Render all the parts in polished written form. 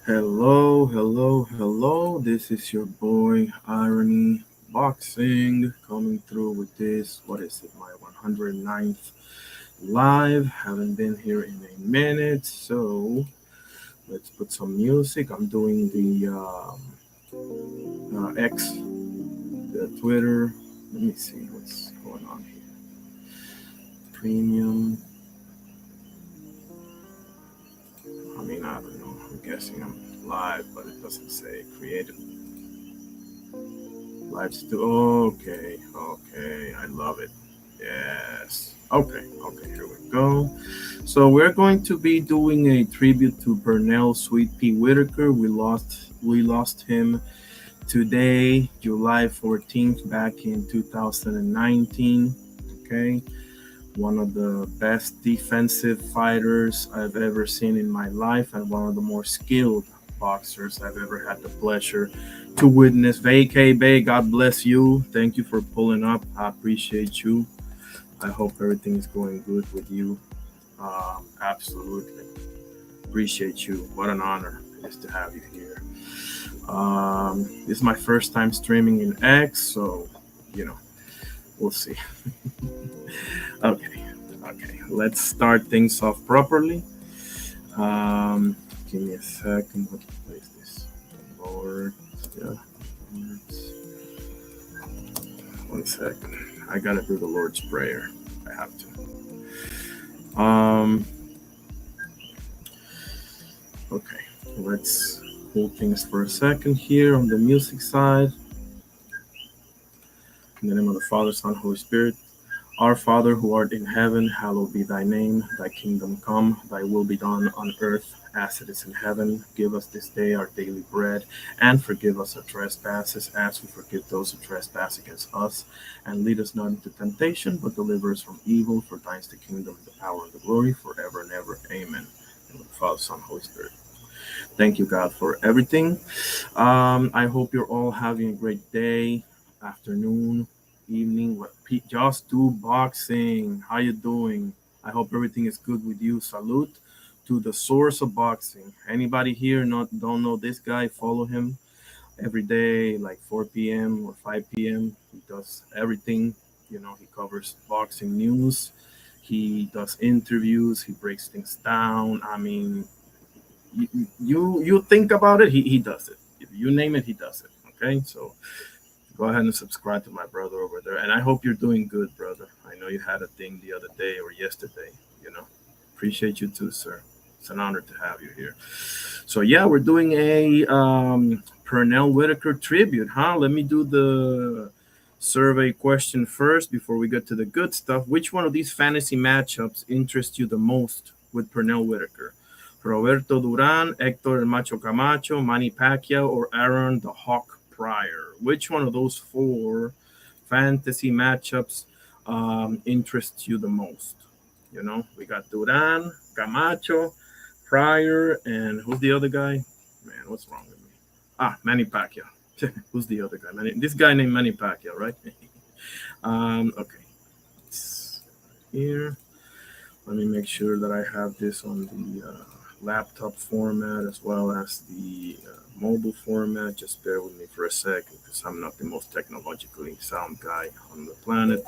Hello, hello, hello. This is your boy Irony Boxing coming through with this. What is it? My 109th live. Haven't been here in a minute, so let's put some music. I'm doing the X, the Twitter. Let me see what's going on here. Premium. I don't know. I'm guessing I'm live, but it doesn't say created live still. Okay. I love it. Yes. Okay, here we go. So we're going to be doing a tribute to Pernell Sweet Pea Whitaker. We lost him today, July 14th, back in 2019. Okay. One of the best defensive fighters I've ever seen in my life, and one of the more skilled boxers I've ever had the pleasure to witness. VK Bay, God bless you. Thank you for pulling up. I appreciate you. I hope everything is going good with you. Absolutely. Appreciate you. What an honor it is to have you here. This is my first time streaming in X, so, you know, we'll see. Okay. Let's start things off properly. Give me a second. What is this? Lord. Yeah. One second. I gotta do the Lord's Prayer. I have to. Okay. Let's hold things for a second here on the music side. In the name of the Father, Son, Holy Spirit. Our Father who art in heaven, hallowed be thy name. Thy kingdom come, thy will be done on earth as it is in heaven. Give us this day our daily bread, and forgive us our trespasses as we forgive those who trespass against us. And lead us not into temptation, but deliver us from evil. For thine is the kingdom, the power, and the glory, forever and ever. Amen. In the Father, Son, Holy Spirit. Thank you, God, for everything. I hope you're all having a great day, afternoon, evening. Just do boxing. How you doing? I hope everything is good with you. Salute to the source of boxing. Anybody here not don't know this guy? Follow him every day, like 4 p.m. or 5 p.m. He does everything. He covers boxing news. He does interviews. He breaks things down. You think about it, he does it. If you name it, he does it. Okay, so go ahead and subscribe to my brother over there, and I hope you're doing good, brother. I know you had a thing the other day or yesterday. Appreciate you too, sir. It's an honor to have you here. So yeah, we're doing a Pernell Whitaker tribute, huh? Let me do the survey question first before we get to the good stuff. Which one of these fantasy matchups interests you the most with Pernell Whitaker? Roberto Duran, Hector El Macho Camacho, Manny Pacquiao, or Aaron the Hawk Pryor? Which one of those four fantasy matchups interests you the most? We got Duran, Camacho, Pryor, and who's the other guy? Man, what's wrong with me? Manny Pacquiao. Who's the other guy? This guy named Manny Pacquiao, right? Okay. It's here. Let me make sure that I have this on the laptop format as well as the mobile format. Just bear with me for a second because I'm not the most technologically sound guy on the planet.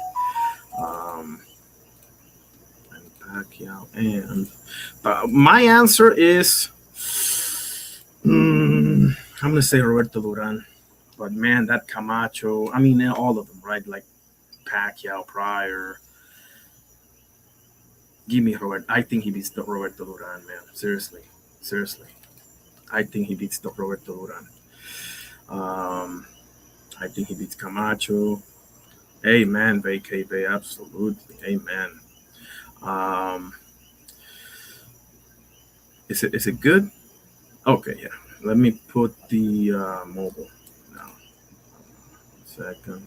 And Pacquiao and my answer is I'm gonna say Roberto Duran, but man, that Camacho. All of them, right? Like Pacquiao, Pryor. Give me Robert. I think he beats the Roberto Duran, man. Seriously. I think he beats the Roberto Duran. I think he beats Camacho. Amen, VK Bay, absolutely. Amen. Um, is it good? Okay, yeah. Let me put the mobile now. Second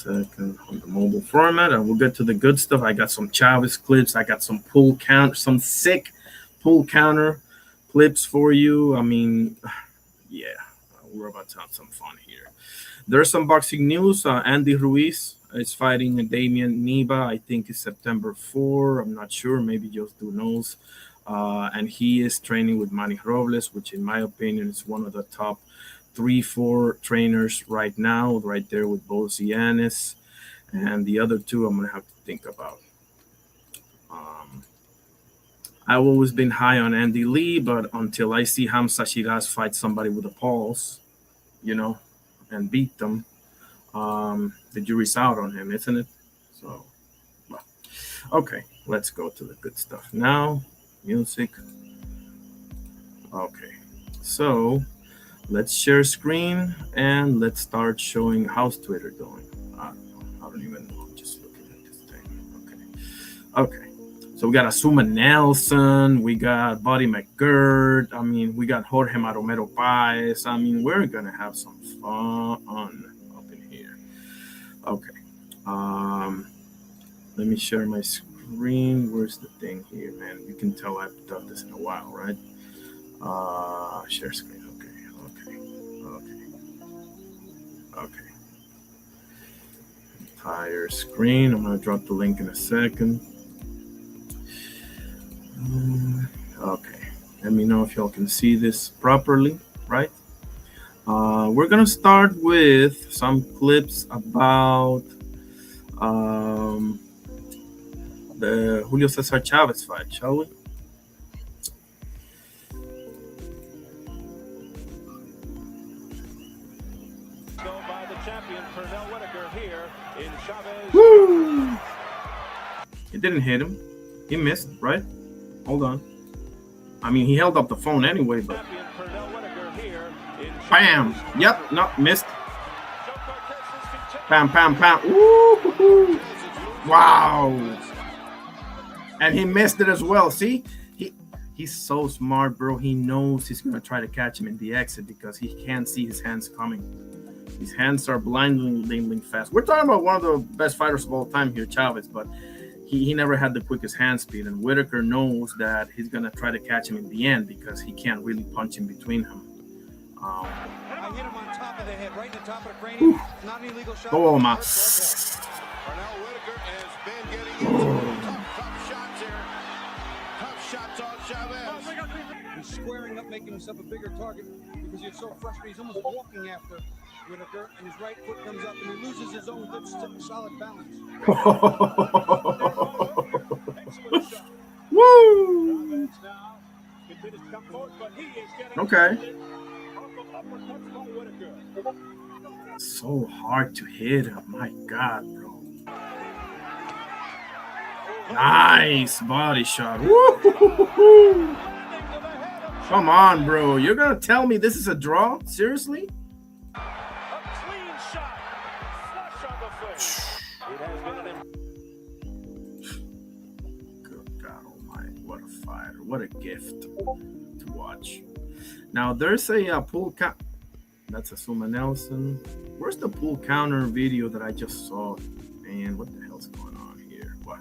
on the mobile format, and we'll get to the good stuff. I got some Chavez clips. I got some some sick pull counter clips for you. Yeah, we're about to have some fun here. There's some boxing news. Andy Ruiz is fighting Damian Niba. I think it's September 4. I'm not sure. Maybe just who knows. and he is training with Manny Robles, which in my opinion is one of the top 3-4 trainers right now, right there with Bo Zianis, and the other two I'm gonna have to think about. I've always been high on Andy Lee, but until I see Hamza Shiraz fight somebody with a pulse, and beat them, the jury's out on him, isn't it? So, well, okay, let's go to the good stuff now. Music. Okay, so let's share screen and let's start showing how's Twitter doing. I don't even know. I'm just looking at this thing. Okay. So we got Asuma Nelson, we got Buddy McGirt, we got Jorge Maromero Paez. We're gonna have some fun up in here. Okay. Let me share my screen. Where's the thing here, man? You can tell I've done this in a while, right? Share screen. Okay. Entire screen. I'm gonna drop the link in a second. Okay, let me know if y'all can see this properly, right? We're gonna start with some clips about the Julio Cesar Chavez fight, shall we? By the champion Pernell Whitaker here in Chavez. Woo! It didn't hit him. He missed, right? Hold on. He held up the phone anyway, but bam! Yep, no, missed. Bam, bam, bam. Ooh, wow! And he missed it as well. See, he's so smart, bro. He knows he's gonna try to catch him in the exit because he can't see his hands coming. His hands are blindingly fast. We're talking about one of the best fighters of all time here, Chavez, but he never had the quickest hand speed, and Whitaker knows that he's going to try to catch him in the end because he can't really punch in between him. I hit him on top of the head, right in the top of the cranium. Not an illegal shot. Oh, my. Pernell Whitaker has been getting tough shots here. Tough shots on Chavez. He's squaring up, making himself a bigger target because he's so frustrated. He's almost walking after Whitaker, and his right foot comes up, and he loses his own good, solid balance. Woo! Okay. So hard to hit him. My God, bro. Nice body shot. Woo! Come on, bro. You're going to tell me this is a draw? Seriously? Good God almighty. What a fighter. What a gift to watch. Now, there's a pull count. That's Asuma Nelson. Where's the pull counter video that I just saw? Man, what the hell's going on here? What?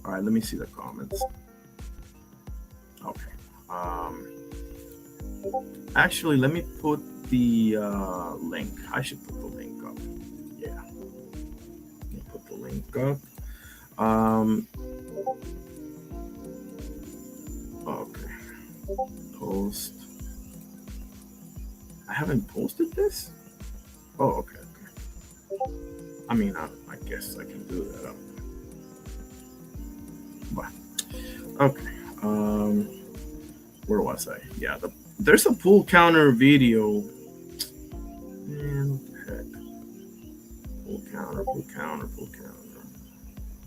All right, let me see the comments. Okay. Actually, let me put the link. I should put the link up. Yeah. Let me put the link up. Okay. Post. I haven't posted this? Oh, okay. I guess I can do that. But, okay. Where was I? Yeah, there's a pull counter video. Man, what the heck? Pull counter.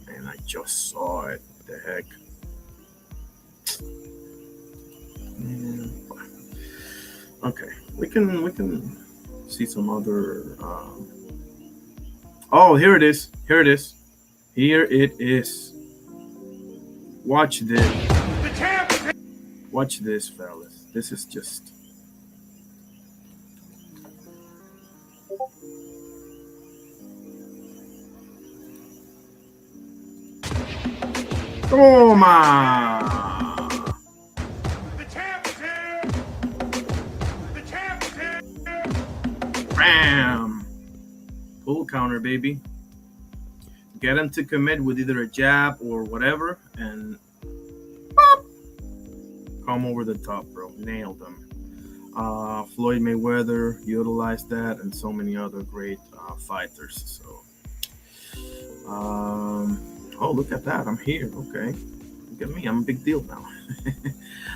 Man, I just saw it. What the heck? Man. Okay, we can see some other. Oh, here it is. Watch this. Watch this, fellas. This is just. Oh my! Bam! Pull counter, baby. Get him to commit with either a jab or whatever, and pop! come over the top, bro. Nailed them. Floyd Mayweather utilized that, and so many other great fighters. So, oh, look at that! I'm here. Okay, look at me. I'm a big deal now.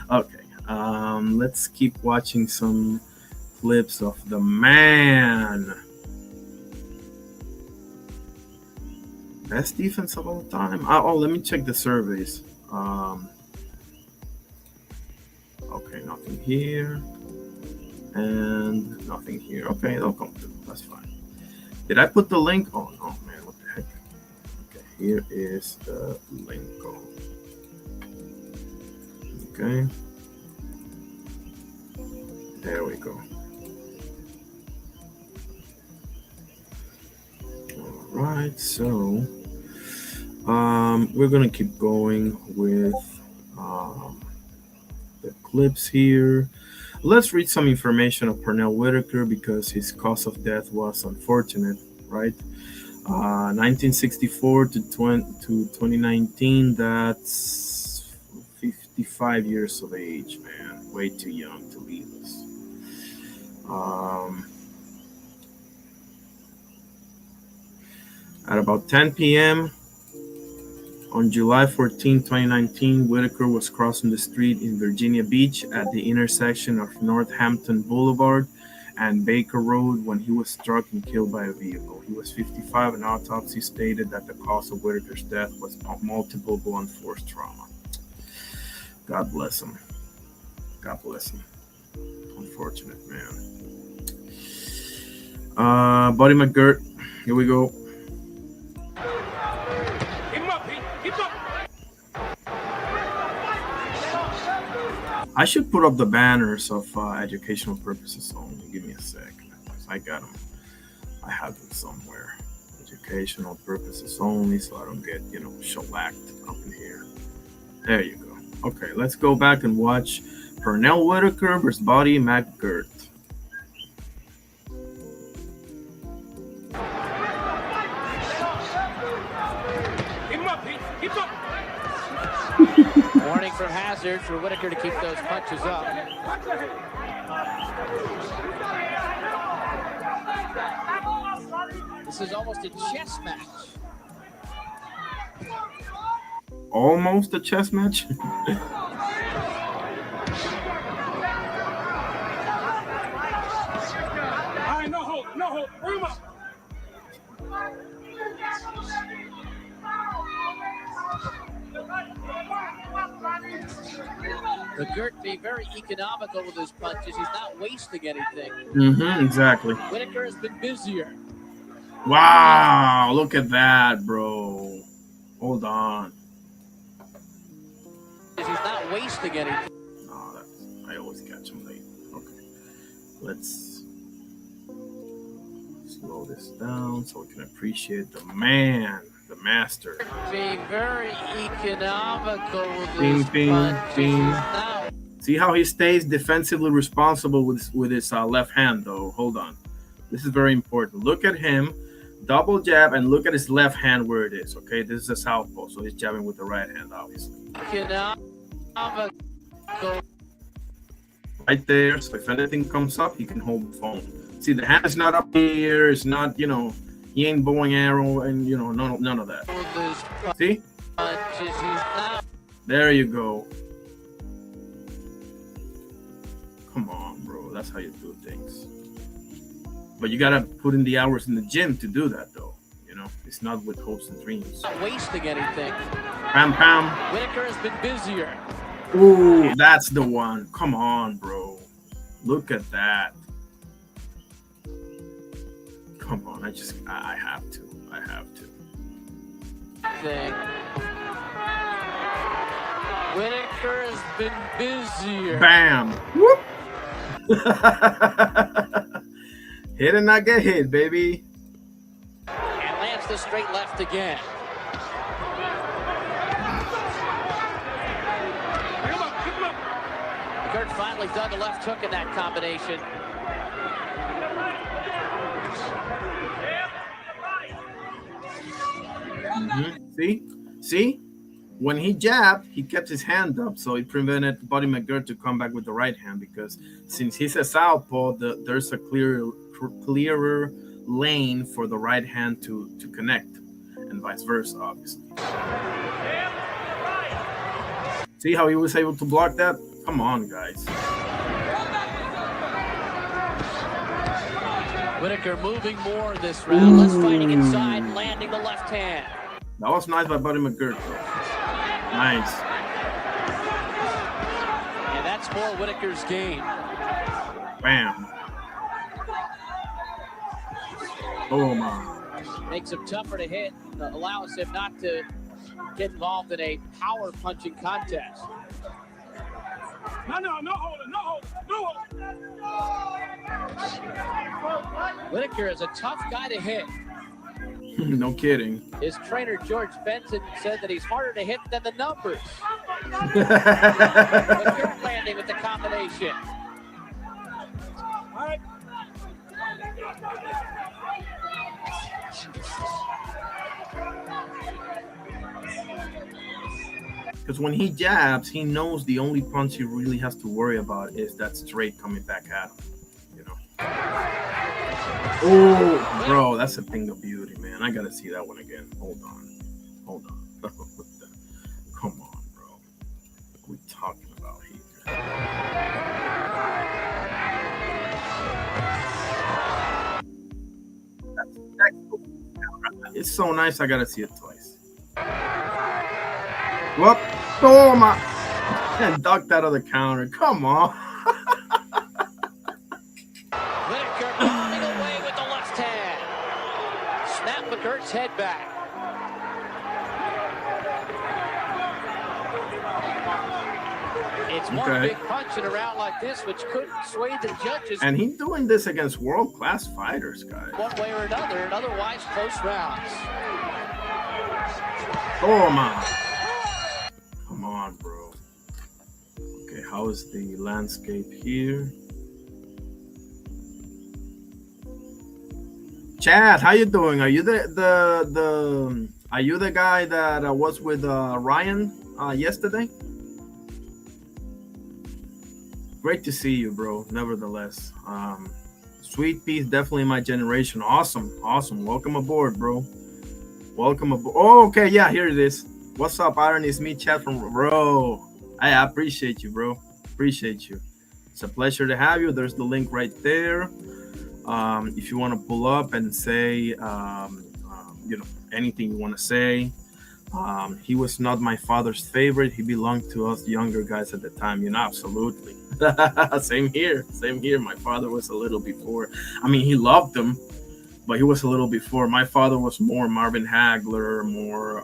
Okay, let's keep watching some clips of the man. Best defense of all time. Oh, let me check the surveys. Okay, nothing here. And nothing here. Okay, they'll come through. That's fine. Did I put the link? Oh, no, man. What the heck? Okay, here is the link. Okay. There we go. All right, so we're going to keep going with the clips here. Let's read some information of Pernell Whitaker because his cause of death was unfortunate, right? 1964 to 2019, that's 55 years of age, man. Way too young to leave us. At about 10 p.m. on July 14, 2019, Whitaker was crossing the street in Virginia Beach at the intersection of Northampton Boulevard and Baker Road when he was struck and killed by a vehicle. He was 55, and autopsy stated that the cause of Whitaker's death was multiple blunt force trauma. God bless him. God bless him. Unfortunate, man. Buddy McGirt, here we go. I should put up the banners of educational purposes only. Give me a sec. I got them. I have them somewhere. Educational purposes only, so I don't get, shellacked up in here. There you go. Okay, let's go back and watch Pernell Whitaker versus Buddy McGirt. Warning from Hazard for Whitaker to keep those punches up. This is almost a chess match. Almost a chess match? No hold, bring him up. McGirt being very economical with his punches. He's not wasting anything. Exactly. Whitaker has been busier. Wow, look at that, bro. Hold on. He's not wasting anything. Oh, I always catch him late. Okay. Let's slow this down so we can appreciate the man, the master. Being very economical with Bing, his bing, punches. bing. See how he stays defensively responsible with his left hand, though. Hold on. This is very important. Look at him. Double jab, and look at his left hand where it is, okay? This is a southpaw, so he's jabbing with the right hand, obviously. Economical. Right there, so if anything comes up, he can hold the phone. See, the hand is not up here. It's not, he ain't bowing arrow, and, none of that. See? There you go. Come on, bro. That's how you do things. But you gotta put in the hours in the gym to do that, though. It's not with hopes and dreams. Not wasting anything. Pam, pam. Whitaker has been busier. Ooh, that's the one. Come on, bro. Look at that. Come on, I have to. Whitaker has been busier. Bam. Whoop. Hit and not get hit, baby. And lands the straight left again. McGirt finally dug a left hook in that combination. See? When he jabbed, he kept his hand up, so it prevented Buddy McGirt to come back with the right hand because since he's a southpaw, there's a clearer lane for the right hand to connect, and vice versa, obviously. See how he was able to block that? Come on, guys. Whitaker moving more this round. Less fighting inside, landing the left hand. That was nice by Buddy McGirt. Nice. And that's more Whitaker's game. Bam. Oh, my. Makes him tougher to hit, allows him not to get involved in a power punching contest. No holding. Whitaker is a tough guy to hit. No kidding. His trainer, George Benson, said that he's harder to hit than the numbers. McGirt landing with the combination. All right. Because when he jabs, he knows the only punch he really has to worry about is that straight coming back at him. You know. Oh, bro, that's a thing of beauty, man. I gotta see that one again. Hold on. Come on, bro. What are we talking about here? It's so nice. I gotta see it twice. Whoop! Oh my! And ducked out of the counter. Come on. Whitaker running away with the left hand. Snap McGirt's head back. It's one big punch in a round like this, which could sway the judges. And he's doing this against world-class fighters, guys. One way or another, and otherwise close rounds. Oh my! Come on, bro. Okay, how is the landscape here? Chad, how you doing? Are you the guy that was with Ryan yesterday? Great to see you, bro. Nevertheless, Sweet Pea's definitely my generation. Awesome. Welcome aboard, bro. Welcome aboard. Oh, okay, yeah, here it is. What's up, Iron? It's me, Chad from bro. I appreciate you, bro. Appreciate you. It's a pleasure to have you. There's the link right there. If you want to pull up and say, anything you want to say. He was not my father's favorite. He belonged to us younger guys at the time. Absolutely. Same here. My father was a little before. I mean, he loved him, but he was a little before. My father was more Marvin Hagler, more,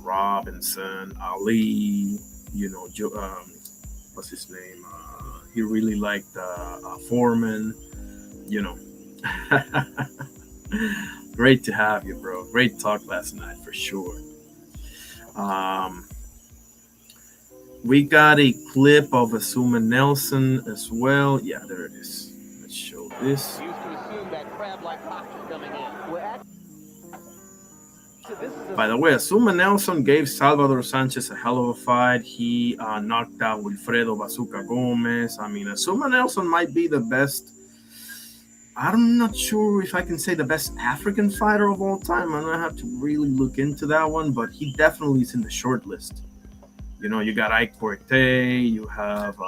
Robinson, Ali, what's his name? He really liked Foreman, Great to have you, bro. Great talk last night for sure. We got a clip of Asuma Nelson as well. Yeah, there it is. Let's show this. Used to assume that crab-like boxer coming in. By the way, Asuma Nelson gave Salvador Sanchez a hell of a fight. He knocked out Wilfredo Bazooka Gomez. I mean, Asuma Nelson might be the best. I'm not sure if I can say the best African fighter of all time. I'm gonna have to really look into that one, but he definitely is in the short list. You got Ike Porte, you have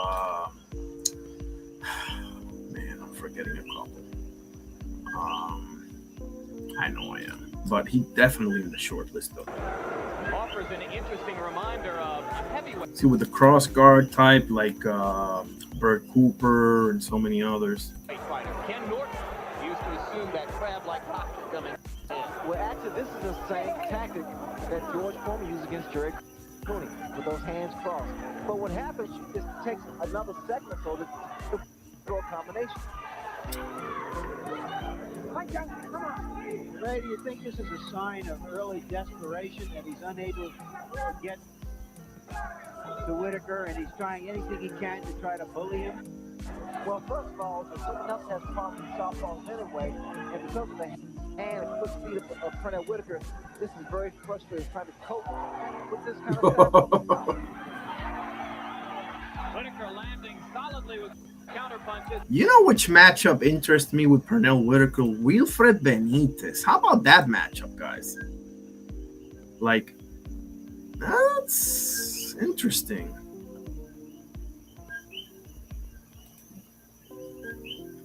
man, I'm forgetting a couple. I know I am, but he definitely in the short list though. Offers an interesting reminder of a heavyweight. See, with the cross guard type like Bert Cooper and so many others. Ken Norton used to assume that crab-like boxer coming in. Well, actually, this is the same tactic that George Foreman used against Jerry Cooney with those hands crossed. But what happens is it takes another second or so to throw a combination. Ray, do you think this is a sign of early desperation that he's unable to get to Whitaker and he's trying anything he can to try to bully him? Well, first of all, someone else has problems with softballs anyway, and because of the hand and quick feet of Pernell Whitaker. This is very frustrating trying to cope with this kind of attack. Whitaker landing solidly with counter punches. You know which matchup interests me with Pernell Whitaker? Wilfred Benitez. How about that matchup, guys? Like, that's interesting.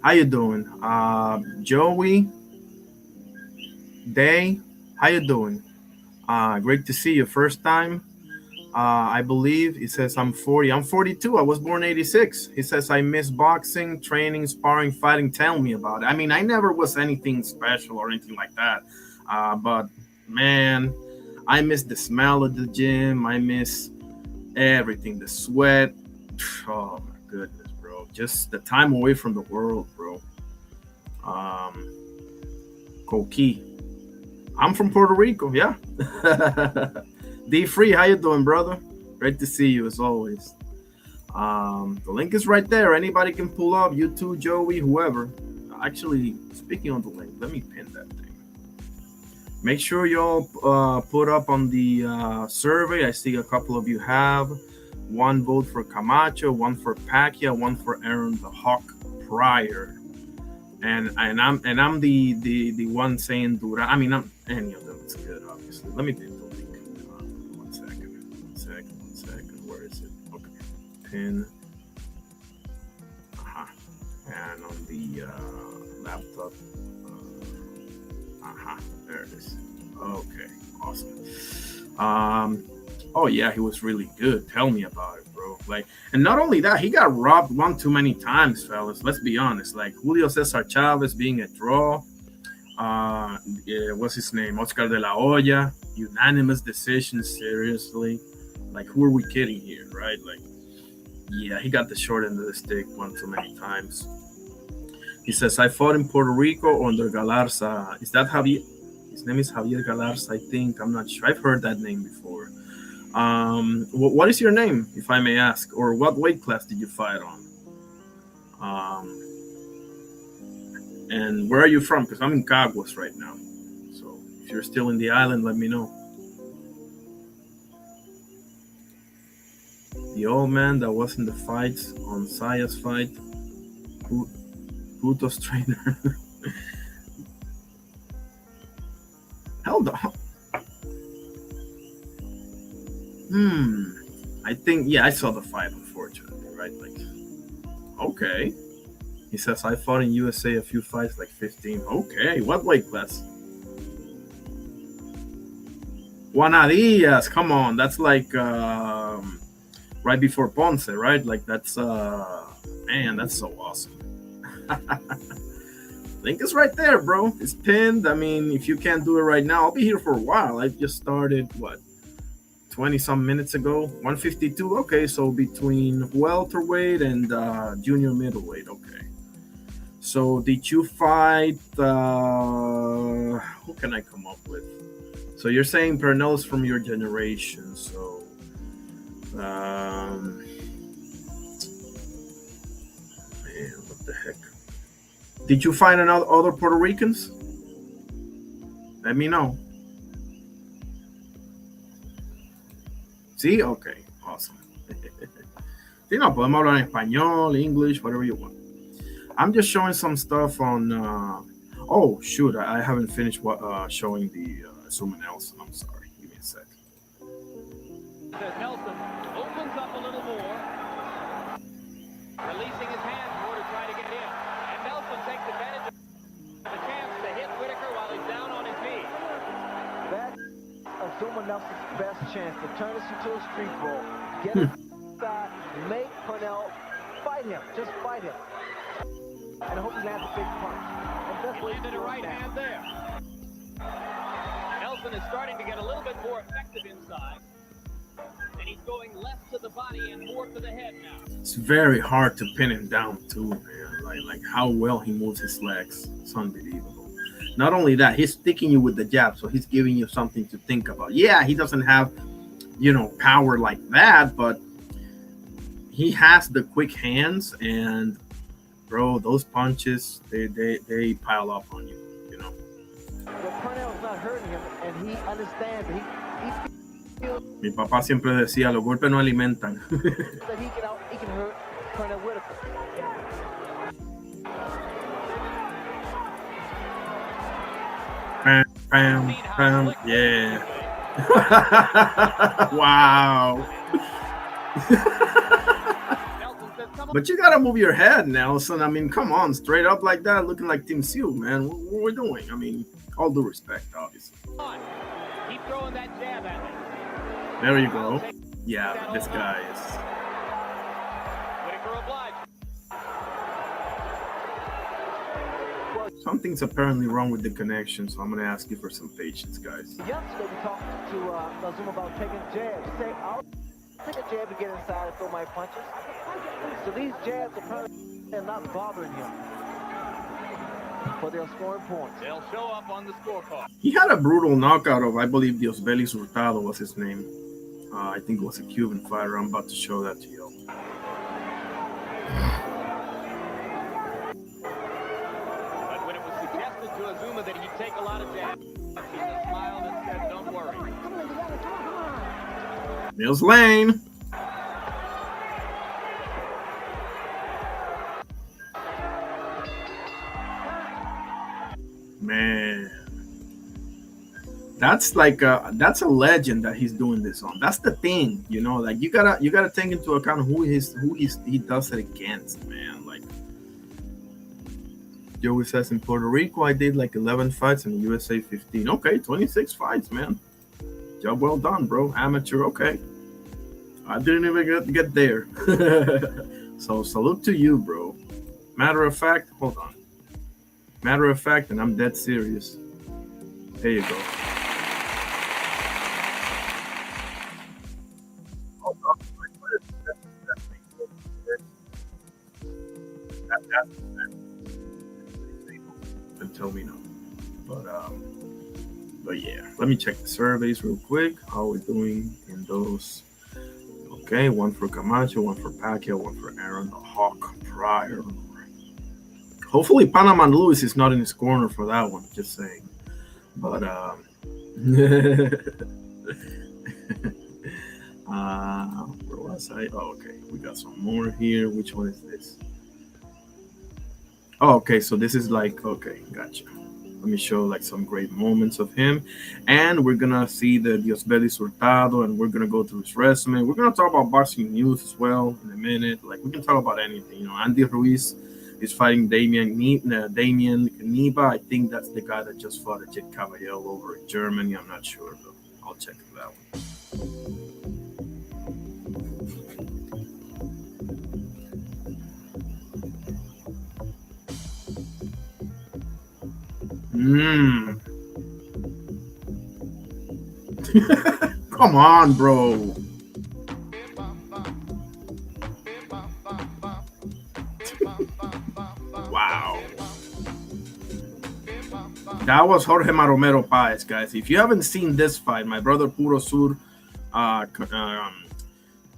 How you doing? Joey, Day, how you doing? Great to see you. First time. I believe he says I'm 40. I'm 42. I was born 86. He says I miss boxing, training, sparring, fighting. Tell me about it. I mean, I never was anything special or anything like that. But man, I miss the smell of the gym. I miss everything. The sweat. Oh my goodness, bro. Just the time away from the world, bro. Coqui. I'm from Puerto Rico. Yeah. D Free, how you doing, brother? Great to see you as always. The link is right there. Anybody can pull up. You too, Joey, whoever. Actually, speaking on the link, let me pin that thing. Make sure y'all put up on the survey. I see a couple of you have. One vote for Camacho, one for Pacquiao, one for Aaron the Hawk Pryor. And I'm the one saying Duran. I mean, any of them is good, obviously. Let me pin the link. One second. Where is it? Okay. Pin. And on the laptop. There it is. Okay. Awesome. Oh yeah, he was really good. Tell me about it, bro. Like, and not only that, he got robbed one too many times, fellas. Let's be honest. Like Julio Cesar Chavez being a draw. What's his name? Oscar de la Hoya. Unanimous decision. Seriously. Like, who are we kidding here, right? Like, yeah, he got the short end of the stick one too many times. He says, I fought in Puerto Rico under Galarza. Is that Javier? His name is Javier Galarza, I think. I'm not sure. I've heard that name before. What is your name, if I may ask? Or what weight class did you fight on? And where are you from? Because I'm in Caguas right now. So if you're still in the island, let me know. The old man that was in the fights on Saya's fight. Puto's trainer. Hold on. I think, yeah, I saw the fight, unfortunately, right? Like, okay. He says, I fought in USA a few fights, like 15. Okay, what weight class? Juanadillas, come on. That's like right before Ponce, right? Like, that's, man, that's so awesome. Link is right there, bro. It's pinned. I mean, if you can't do it right now, I'll be here for a while. I just started, 20 some minutes ago. 152. Okay, so between welterweight and junior middleweight. Okay. So did you fight? Who can I come up with? So you're saying Pernell's from your generation. So, man, what the heck? Did you find other Puerto Ricans? Let me know. Sí, okay, awesome. Sí, no, podemos hablar en español, English, whatever you want. I'm just showing some stuff on. Oh shoot, I haven't finished showing the Zoom Nelson. I'm sorry. Give me a sec. Says Nelson opens up a little more, releasing his hands more to try to get in, and Nelson takes advantage of the chance to hit Whitaker while he's down on his feet. That's Azuma Nelson's best chance to turn this into a street brawl. Get inside, make Pernell fight him. Just fight him. And I hope he lands a big punch. And that's what Landed a right hand there. Nelson is starting to get a little bit more effective inside. And he's going left to the body and more to the head now. It's very hard to pin him down too, man. Like how well he moves his legs. It's unbelievable. Not only that, he's sticking you with the jab, so he's giving you something to think about. Yeah, he doesn't have, power like that, but he has the quick hands, and bro, those punches they pile up on you. But Pernell's not hurting him, and he understands that he feels Mi papá siempre decía, los golpes no alimentan. that he can hurt Pernell Whitaker. Bam, bam, bam, yeah. Wow. But you gotta move your head, Nelson. I mean, come on, straight up like that, looking like Tim Seal, man. What are we doing? I mean, all due respect, obviously. Keep throwing that jab at me. There you go. Yeah, this guy is. Whitaker obliged. Something's apparently wrong with the connection, so I'm gonna ask you for some patience, guys. Yesterday we talked to Zoom about taking jabs. He said, I'll take a jab to get inside and throw my punches. So these jabs apparently are not bothering him. But they're scoring points. They'll show up on the scorecard. He had a brutal knockout of, I believe, Diosbelis Hurtado was his name. I think it was a Cuban fighter. I'm about to show that to you. But when it was suggested to Azuma that he'd take a lot of jabs, he just smiled and said, don't worry. Mills Lane. Man, that's like that's a legend that he's doing this on. That's the thing, you know. Like you gotta take into account who he does it against, man. Like Joey says, in Puerto Rico, I did like 11 fights, in the USA 15. Okay, 26 fights, man. Job well done, bro. Amateur, okay. I didn't even get there. So salute to you, bro. Matter of fact, hold on. Matter of fact, and I'm dead serious. There you go. And tell me no. But yeah, let me check the surveys real quick. How are we doing in those? Okay, one for Camacho, one for Pacquiao, one for Aaron the Hawk Pryor. Hopefully Panama Lewis is not in his corner for that one, just saying. But where was I? Oh, okay. We got some more here. Which one is this? Oh, okay. So this is like, okay, gotcha. Let me show like some great moments of him. And we're gonna see the Diosbelis Hurtado, and we're gonna go through his resume. We're gonna talk about boxing news as well in a minute. Like we can talk about anything. You know, Andy Ruiz is fighting Damien Niba. I think that's the guy that just fought Jake Caballero over in Germany. I'm not sure, though. I'll check that one. Come on, bro. Wow. That was Jorge Maromero Paez, guys. If you haven't seen this fight, my brother Puro Sur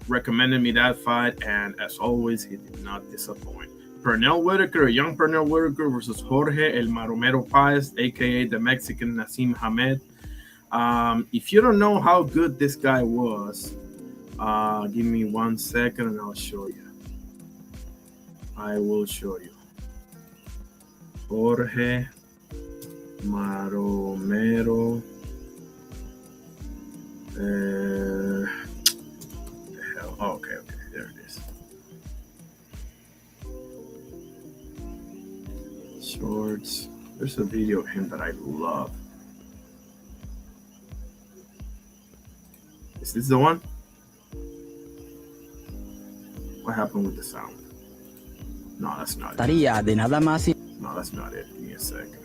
recommended me that fight, and as always, he did not disappoint. Pernell Whitaker, young Pernell Whitaker versus Jorge El Maromero Paez, aka the Mexican Nassim Hamed. If you don't know how good this guy was, give me 1 second and I'll show you. I will show you. Jorge Maromero. The hell? Oh, okay, there it is. Shorts. There's a video of him that I love. Is this the one? What happened with the sound? No, that's not it. No, that's not it. Give me a second.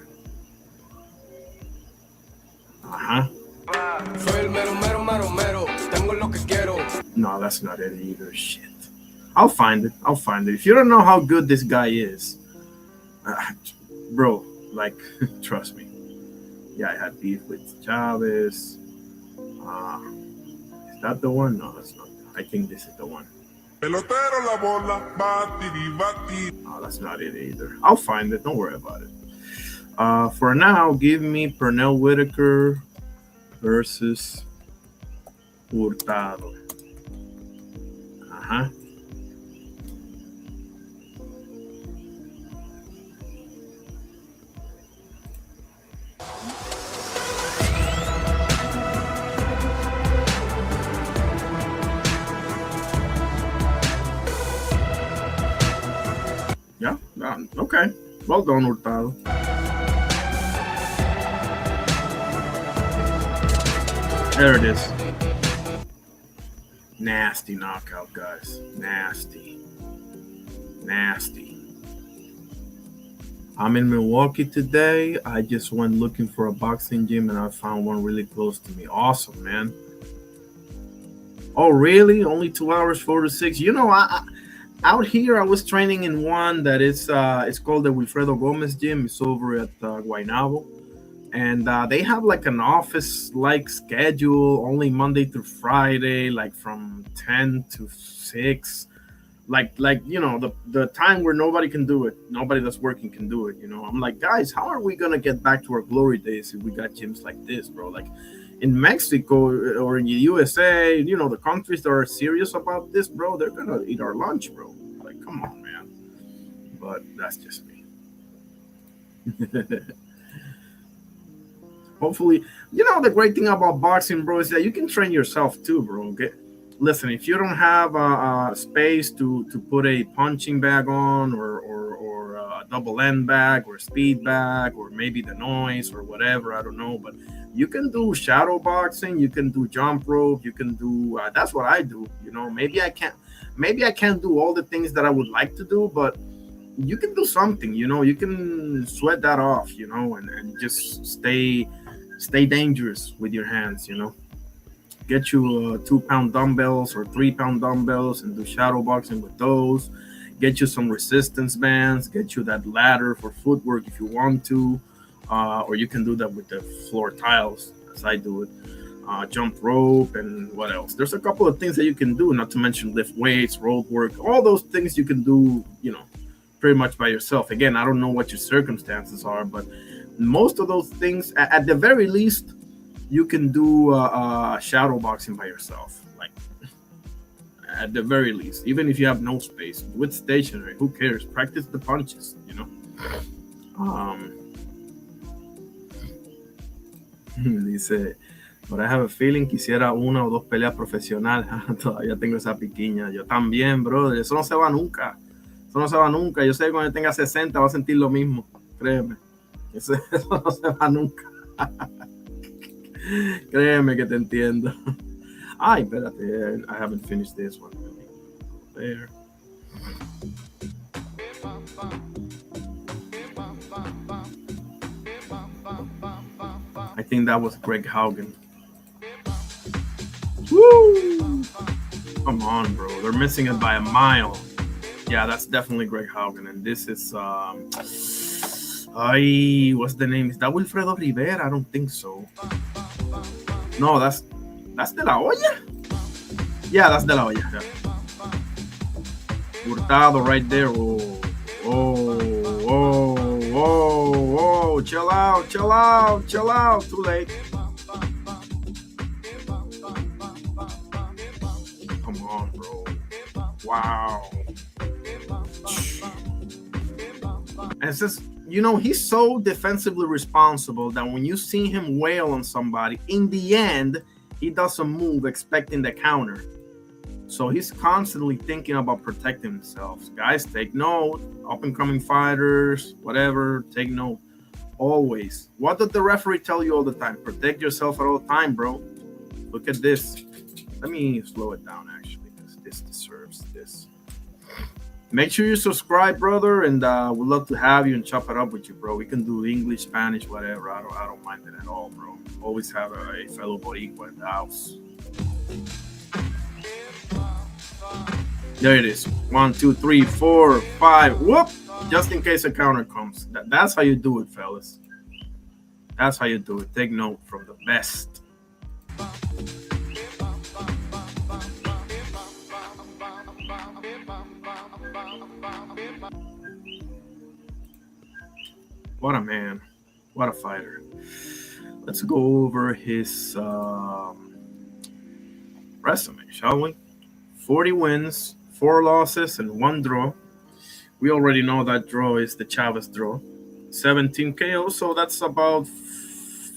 No, that's not it either. Shit. I'll find it. If you don't know how good this guy is, bro, like, trust me. Yeah, I had beef with Chavez. Is that the one? No, that's not. I think this is the one. No, that's not it either. I'll find it. Don't worry about it. For now, give me Pernell Whitaker versus Hurtado. Uh-huh. Yeah. Okay. Well done, Hurtado. There it is. Nasty knockout, guys. Nasty. Nasty. I'm in Milwaukee today. I just went looking for a boxing gym and I found one really close to me. Awesome, man. Oh, really? Only 2 hours, 4 to 6. Out here I was training in one that is it's called the Wilfredo Gomez gym. It's over at Guaynabo. And they have like an office like schedule only Monday through Friday, like from 10 to 6, like the time where nobody can do it, nobody that's working can do it. I'm like, guys, how are we gonna get back to our glory days if we got gyms like this, bro? Like in Mexico or in the USA, the countries that are serious about this, bro, they're gonna eat our lunch, bro. Like, come on, man. But that's just me. Hopefully, the great thing about boxing, bro, is that you can train yourself too, bro. Okay, listen, if you don't have space to put a punching bag on or a double end bag or speed bag or maybe the noise or whatever, I don't know, but you can do shadow boxing, you can do jump rope, you can do that's what I do. Maybe I can't do all the things that I would like to do, but you can do something. You can sweat that off, and just stay dangerous with your hands. Get you 2 pound dumbbells or 3 pound dumbbells and do shadow boxing with those. Get you some resistance bands, get you that ladder for footwork if you want to, or you can do that with the floor tiles as I do it. Jump rope, and what else? There's a couple of things that you can do, not to mention lift weights, road work, all those things you can do, pretty much by yourself. Again, I don't know what your circumstances are, but most of those things, at the very least, you can do shadow boxing by yourself. Like, at the very least, even if you have no space, do it stationary. Who cares? Practice the punches. Dice, but I have a feeling quisiera una o dos peleas profesionales. Todavía tengo esa piquiña. Yo también, brother. Eso no se va nunca. Eso no se va nunca. Yo sé que cuando tenga 60 va a sentir lo mismo. Créeme. Eso no se va nunca. Créeme que te entiendo. Ay, espérate. I haven't finished this one. There. I think that was Greg Haugen. Woo! Come on, bro. They're missing it by a mile. Yeah, that's definitely Greg Haugen. And this is what's the name? Is that Wilfredo Rivera? I don't think so. No, that's De La Hoya? Yeah, that's De La Hoya. Yeah. Hurtado right there. Oh, chill out. Too late. Come on, bro. Wow. And it's just, he's so defensively responsible that when you see him wail on somebody, in the end, he doesn't move expecting the counter. So he's constantly thinking about protecting himself. Guys, take note. Up-and-coming fighters, whatever, take note. Always. What does the referee tell you all the time? Protect yourself at all time, bro. Look at this. Let me slow it down, actually, because this deserves this. Make sure you subscribe, brother, and we'd love to have you and chop it up with you, bro. We can do English, Spanish, whatever. I don't mind it at all, bro. Always have a fellow Boricua in the house. There it is. 1, 2, 3, 4, 5. Whoop! Just in case a counter comes. That's how you do it, fellas. That's how you do it. Take note from the best. What a man. What a fighter. Let's go over his resume, shall we? 40 wins, 4 losses, and 1 draw. We already know that draw is the Chavez draw. 17 KO, so that's about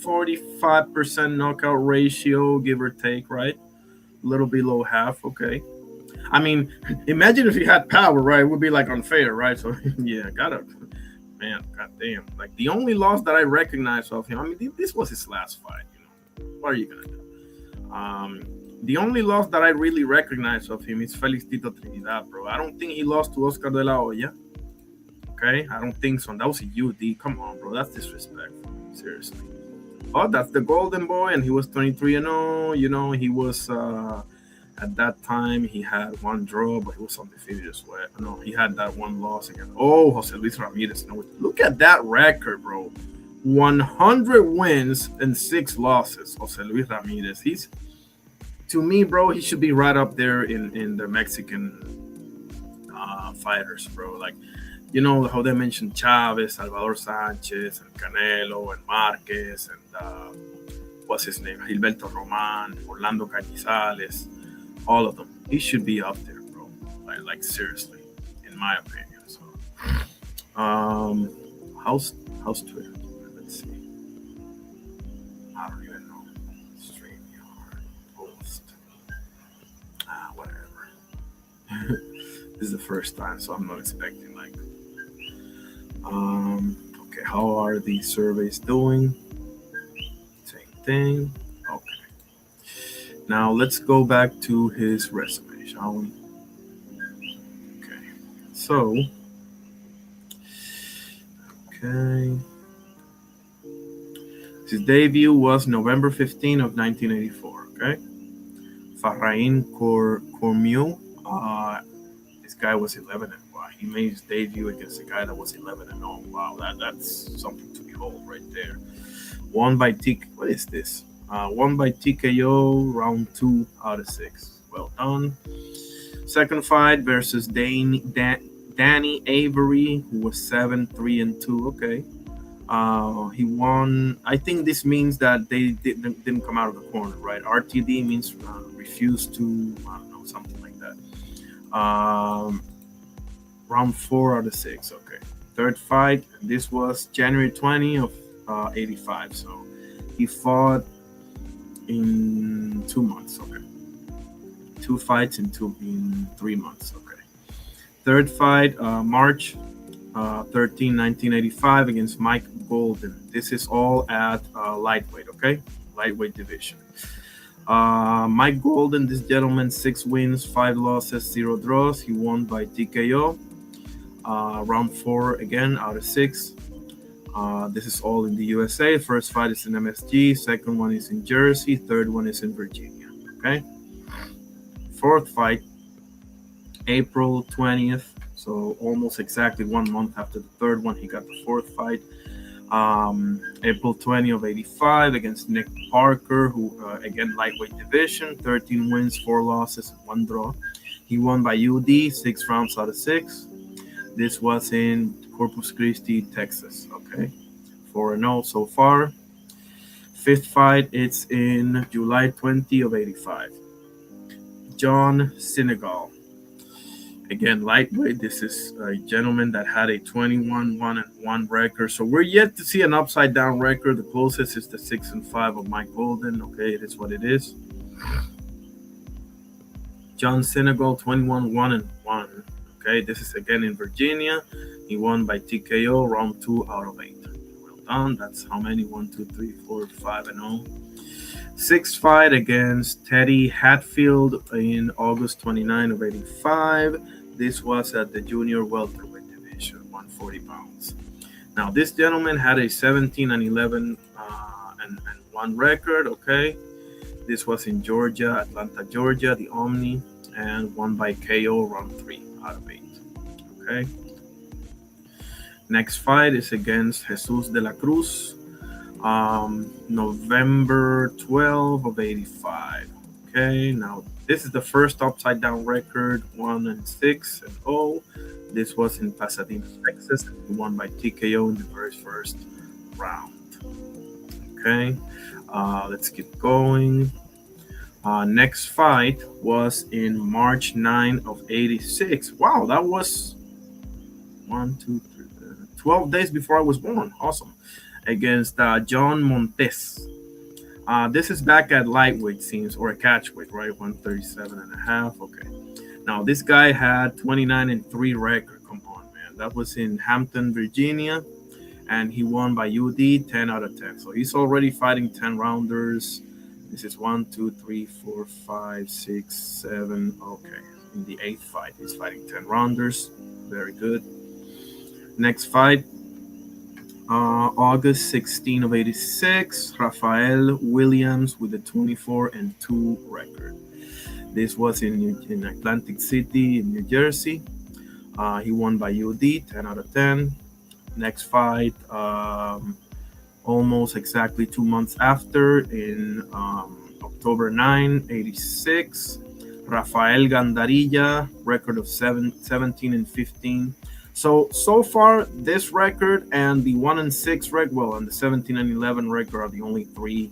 45% knockout ratio, give or take, right? A little below half, okay. I mean, imagine if he had power, right? It would be like unfair, right? So, yeah, gotta, man, goddamn. Like, the only loss that I recognize of him, I mean, this was his last fight, you know. What are you gonna do? The only loss that I really recognize of him is Felix Tito Trinidad, bro. I don't think he lost to Oscar de la Hoya. Okay, I don't think so. That was a UD. Come on, bro. That's disrespectful. Seriously. Oh, that's the Golden Boy, and he was 23-0. You know, he was at that time he had 1 draw, but he was undefeated as well. No, he had that 1 loss again. Oh, Jose Luis Ramirez. No, look at that record, bro. 100 wins and 6 losses. Jose Luis Ramirez. He's, to me, bro, he should be right up there in the Mexican fighters, bro. Like, you know how they mentioned Chavez, Salvador Sanchez, and Canelo, and Marquez, and what's his name, Gilberto Roman, Orlando Canizales, all of them. He should be up there, bro. Like seriously, in my opinion. So, how's Twitter? Let's see. I don't even know. StreamYard, post, whatever. This is the first time, so I'm not expecting like. Okay, how are the surveys doing? Same thing. Okay. Now let's go back to his resume, shall we? Okay. So, okay. His debut was November 15 of 1984, okay? Farrain Cormier, this guy was 11 and wow, he made his debut against a guy that was 11 and 0. Wow, that's something to behold right there. Won by what is this? Won by TKO, round 2 out of 6. Well done. Second fight versus Danny Avery, who was 7-3-2. Okay. He won. I think this means that they didn't come out of the corner, right? RTD means refused to, I don't know, something like that. Round 4 out of 6. Okay. Third fight. This was January 20 of 85. So he fought in 2 months. Okay. 2 fights in 3 months. Okay. Third fight, March 13, 1985 against Mike Golden. This is all at lightweight. Okay. Lightweight division. Mike Golden, this gentleman, 6 wins, 5 losses, 0 draws. He won by TKO. Round 4 again out of 6. This is all in the USA. First fight is in MSG. Second one is in Jersey. Third one is in Virginia. Okay. Fourth fight, April 20th. So almost exactly 1 month after the third one, he got the fourth fight. April 20 of 85 against Nick Parker, who again lightweight division, 13 wins, 4 losses, 1 draw. He won by UD, 6 rounds out of 6. This was in Corpus Christi, Texas. Okay, 4-0 so far. Fifth fight, it's in July 20 of 85. John Senegal. Again, lightweight. This is a gentleman that had a 21-1-1 record. So we're yet to see an upside down record. The closest is the 6-5 of Mike Golden. Okay, it is what it is. John Senegal, 21-1-1. Okay, this is again in Virginia. He won by TKO, round 2 out of 8. Well done. That's how many? 1, 2, 3, 4, 5-0. Sixth fight against Teddy Hatfield in August 29 of 85. This was at the junior welterweight division, 140 pounds. Now, this gentleman had a 17-11 and 1 record, okay? This was in Georgia, Atlanta, Georgia, the Omni, and won by KO round 3 out of 8, okay? Next fight is against Jesus de la Cruz, November 12 of 85. Okay, now this is the first upside down record, 1-6-0. This was in Pasadena, Texas. He won by TKO in the very first round. Okay, let's keep going. Next fight was in March 9 of 86. Wow, that was 12 days before I was born. Awesome. Against John Montes. This is back at lightweight, seems, or a catchweight, right? 137 and a half. Okay. Now, this guy had 29-3 record. Come on, man. That was in Hampton, Virginia. And he won by UD 10 out of 10. So he's already fighting 10 rounders. This is 1, 2, 3, 4, 5, 6, 7. Okay. In the eighth fight, he's fighting 10 rounders. Very good. Next fight, August 16 of 86, Rafael Williams with a 24-2 record. This was in Atlantic City, in New Jersey. He won by UD 10 out of 10. Next fight, almost exactly 2 months after, in October 9, 86, Rafael Gandarilla, record of 17-15. So far, this record and the 1-6 record, well, and the 17-11 record are the only three,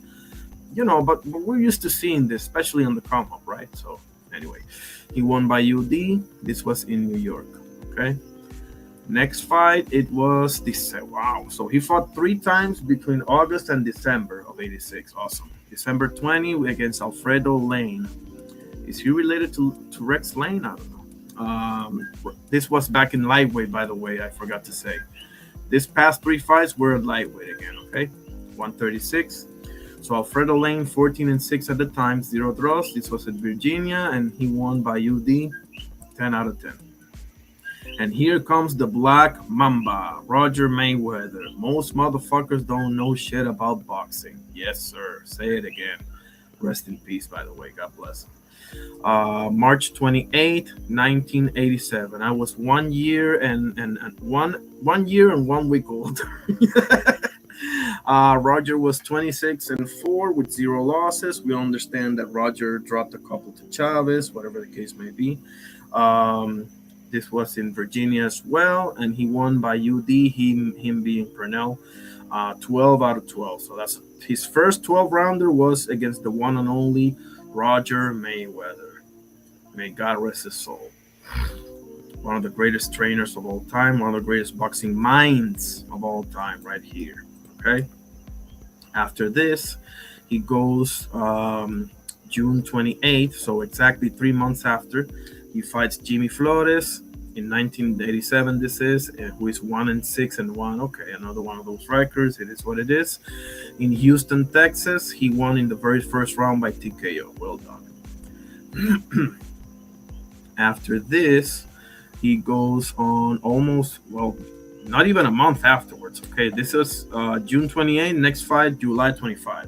but we're used to seeing this, especially on the come up, right? So anyway, he won by UD. This was in New York. Okay. Next fight, it was December. Wow. So he fought 3 times between August and December of 86. Awesome. December 20 against Alfredo Lane. Is he related to Rex Lane? I don't know. This was back in lightweight, by the way. I forgot to say. This past 3 fights were at lightweight again, okay? 136. So Alfredo Lane, 14-6 at the time, 0 draws. This was at Virginia, and he won by UD, 10 out of 10. And here comes the Black Mamba, Roger Mayweather. Most motherfuckers don't know shit about boxing. Yes, sir. Say it again. Rest in peace, by the way. God bless him. March 28, 1987. I was 1 year and 1 year and 1 week old. Roger was 26-4 with 0 losses. We understand that Roger dropped a couple to Chavez, whatever the case may be. This was in Virginia as well, and he won by UD, him being Pernell, 12 out of 12. So that's his first 12 rounder was against the one and only Roger Mayweather. May God rest his soul. One of the greatest trainers of all time, one of the greatest boxing minds of all time, right here. Okay. After this, he goes June 28th, so exactly 3 months after. He fights Jimmy Flores in 1987. This is who is 1-6-1. Okay, another one of those records. It is what it is. In Houston, Texas, he won in the very first round by TKO. Well done. After this, he goes on almost, well, not even a month afterwards. Okay, this is June 28. Next fight, July 25.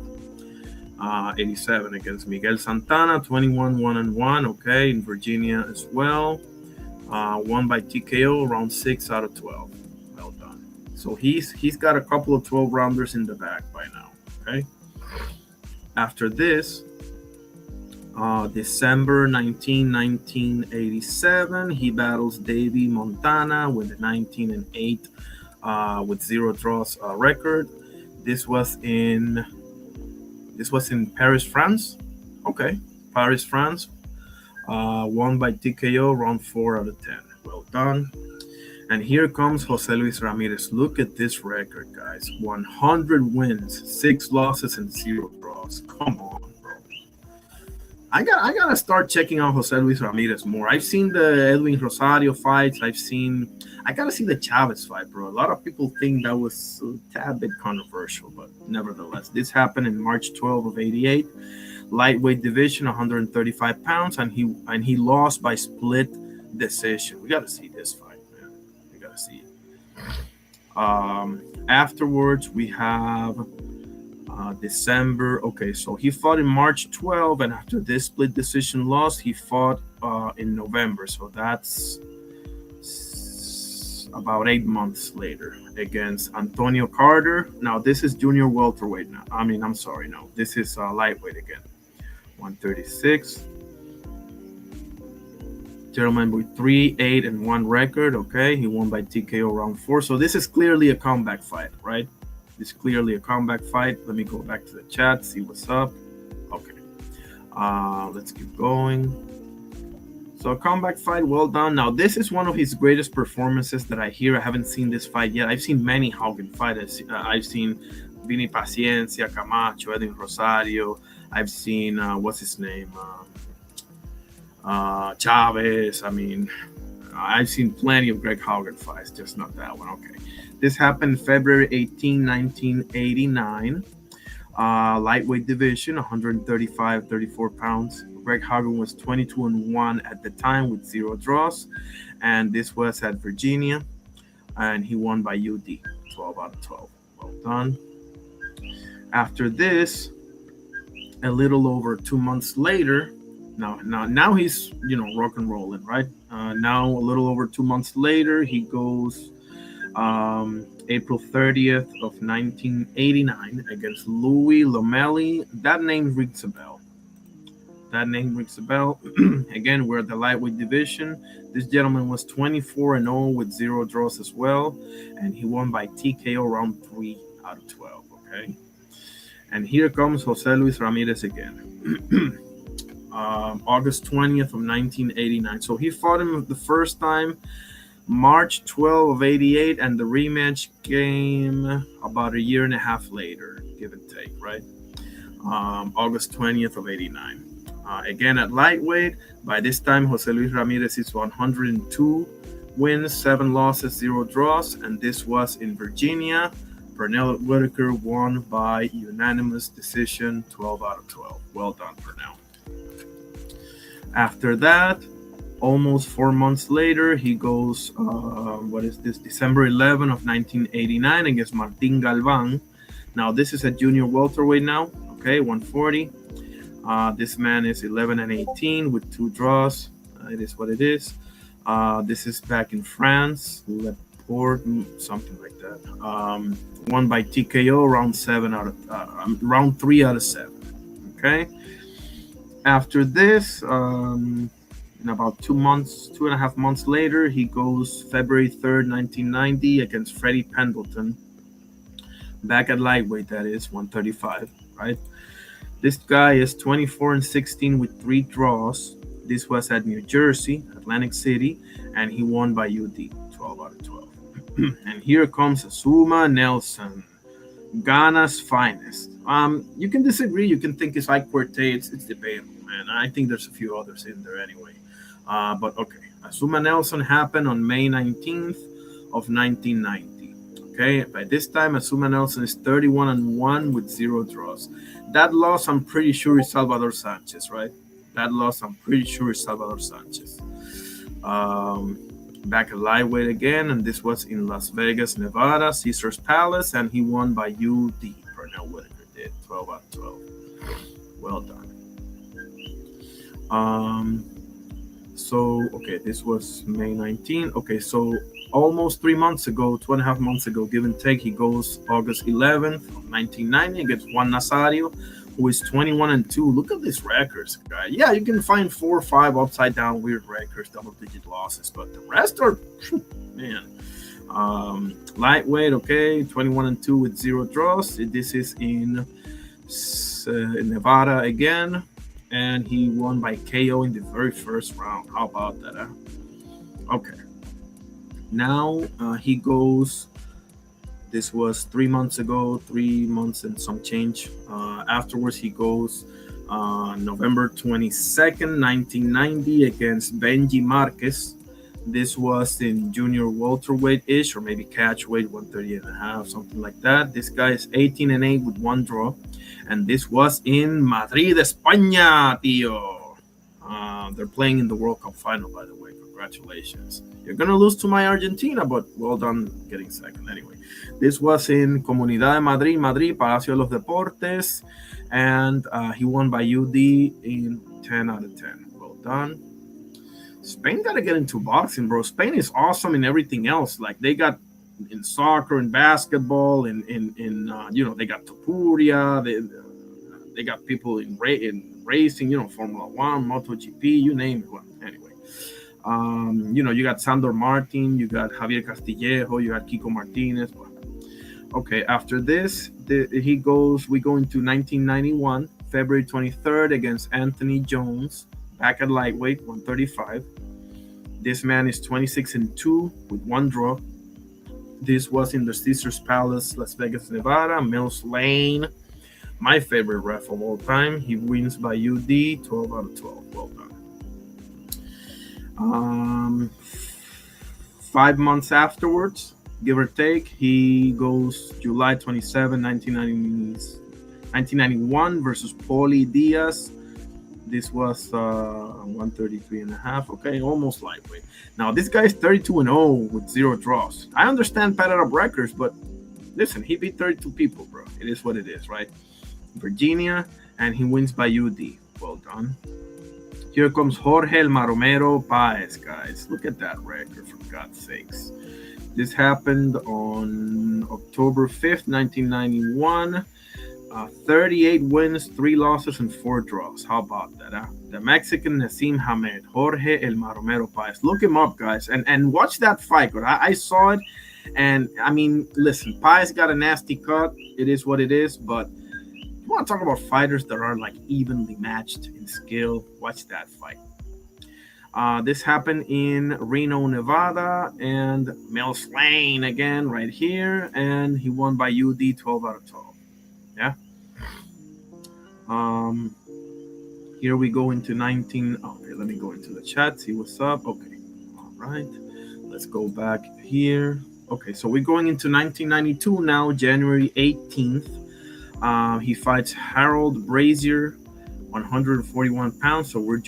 87 against Miguel Santana, 21-1-1. Okay, in Virginia as well. Won by TKO, round 6 out of 12. Well done. So he's got a couple of 12 rounders in the bag by now. Okay. After this, December 19, 1987, he battles Davey Montana with a 19-8 with 0 draws record. This was in Paris, France. Okay, Paris, France. Won by TKO, round 4 out of 10. Well done. And here comes Jose Luis Ramirez. Look at this record, guys. 100 wins, 6 losses, and 0 draws. Come on, bro. I gotta start checking out Jose Luis Ramirez more. I've seen the Edwin Rosario fights. I gotta see the Chavez fight, bro. A lot of people think that was a tad bit controversial, but nevertheless, this happened in March 12 of 88. Lightweight division, 135 pounds, and he lost by split decision. We gotta see this fight, man. We gotta see it. Afterwards, we have December. Okay, so he fought in March 12, and after this split decision loss, he fought in November. So that's about 8 months later against Antonio Carter. Now this is junior welterweight. Now, I'm sorry. No, this is lightweight again. 136. Gentleman with 3-8-1 record. Okay, he won by TKO round 4. So this is clearly a comeback fight, right? It's clearly a comeback fight. Let me go back to the chat, see what's up. Okay. Let's keep going. So a comeback fight, well done. Now this is one of his greatest performances that I hear. I haven't seen this fight yet. I've seen many Hogan fights. I've seen Vini Paciencia, Camacho, Edwin Rosario. I've seen what's his name, Chavez. I mean, I've seen plenty of Greg Hogan fights, just not that one. Okay, this happened February 18, 1989. Lightweight division, 135, 34 pounds. Greg Hogan was 22-1 at the time with 0 draws, and this was at Virginia, and he won by UD, 12 out of 12. Well done. After this, a little over 2 months later, now he's rock and rolling, right? Now a little over 2 months later, he goes April 30th of 1989 against Louis Lomeli. That name rings a bell. Again, we're at the lightweight division. This gentleman was 24-0 with 0 draws as well, and he won by TKO round 3 out of 12. Okay, and here comes Jose Luis Ramirez again. August 20th of 1989. So he fought him the first time March 12 of 88, and the rematch came about a year and a half later, give and take, right? August 20th of 89. Again at lightweight. By this time, Jose Luis Ramirez is 102 wins, 7 losses, 0 draws, and this was in Virginia. Pernell Whitaker won by unanimous decision, 12 out of 12. Well done, Pernell. After that, almost 4 months later, he goes, December 11 of 1989 against Martin Galvan. Now, this is a junior welterweight now, okay, 140. This man is 11-18 with 2 draws. It is what it is. This is back in France, Laporte, something like that. Won by TKO round 3 out of 7. Okay. After this, in about 2.5 months later, he goes February 3rd, 1990 against Freddie Pendleton. Back at lightweight, that is 135, right? This guy is 24-16 with 3 draws. This was at New Jersey, Atlantic City, and he won by UD, 12 out of 12. And here comes Azuma Nelson, Ghana's finest. You can disagree. You can think it's Ike Quartet. It's debatable, man. I think there's a few others in there anyway. But okay, Azuma Nelson happened on May 19th of 1990. Okay, by this time, Azuma Nelson is 31-1 with 0 draws. That loss, I'm pretty sure, is Salvador Sanchez, right? Back at lightweight again, and this was in Las Vegas, Nevada, Caesar's Palace, and he won by UD. Pernell Whitaker did, 12 out of 12. Well done. So, okay, this was May 19th. Okay, so almost 3 months ago, 2.5 months ago, give and take, he goes August 11th, 1990 against Juan Nazario, who is 21-2. Look at these records, guy. Yeah, you can find 4 or 5 upside down weird records, double-digit losses, but the rest are, man. Lightweight, okay, 21-2 with 0 draws. This is in Nevada again, and he won by KO in the very first round. How about that, huh? Okay. Now he goes, this was 3 months ago, 3 months and some change. Afterwards, he goes November 22nd, 1990 against Benji Marquez. This was in junior welterweight-ish, or maybe catchweight, 130.5, something like that. This guy is 18-8 with 1 draw. And this was in Madrid, España, tío. They're playing in the World Cup final, by the way. Congratulations. You're going to lose to my Argentina, but well done getting second anyway. This was in Comunidad de Madrid, Palacio de los Deportes, and he won by UD in 10 out of 10. Well done. Spain got to get into boxing, bro. Spain is awesome in everything else. Like, they got in soccer and basketball, in they got Topuria, they got people in racing, Formula One, MotoGP, you name it. Well, anyway. You got Sandor Martin, you got Javier Castillejo, you got Kiko Martinez. Okay, after this, we go into 1991, February 23rd against Anthony Jones, back at lightweight, 135. This man is 26-2 with one draw. This was in the Caesars Palace, Las Vegas, Nevada. Mills Lane, my favorite ref of all time. He wins by UD, 12 out of 12. Well done. 5 months afterwards, give or take, he goes July 27, 1991 versus Paulie Diaz. This was 133 and a half. Okay, almost lightweight. Now, this guy is 32-0 with 0 draws. I understand padded up records, but listen, he beat 32 people, bro. It is what it is, right? Virginia, and he wins by UD. Well done. Here comes Jorge El Maromero Paez, guys. Look at that record, for God's sakes. This happened on October 5th, 1991. 38 wins, 3 losses, and 4 draws. How about that? Huh? The Mexican Nassim Hamed, Jorge El Maromero Paez. Look him up, guys, and watch that fight. I saw it, and I mean, listen, Paez got a nasty cut. It is what it is, but you want to talk about fighters that are like evenly matched in skill, watch that fight. This happened in Reno, Nevada, and Mills Lane again right here, and he won by UD 12 out of 12. Yeah. Here we go into 19. Okay, let me go into the chat, see what's up. Okay, all right. Let's go back here. Okay, so we're going into 1992 now, January 18th. He fights Harold Brazier, 141 pounds. So we're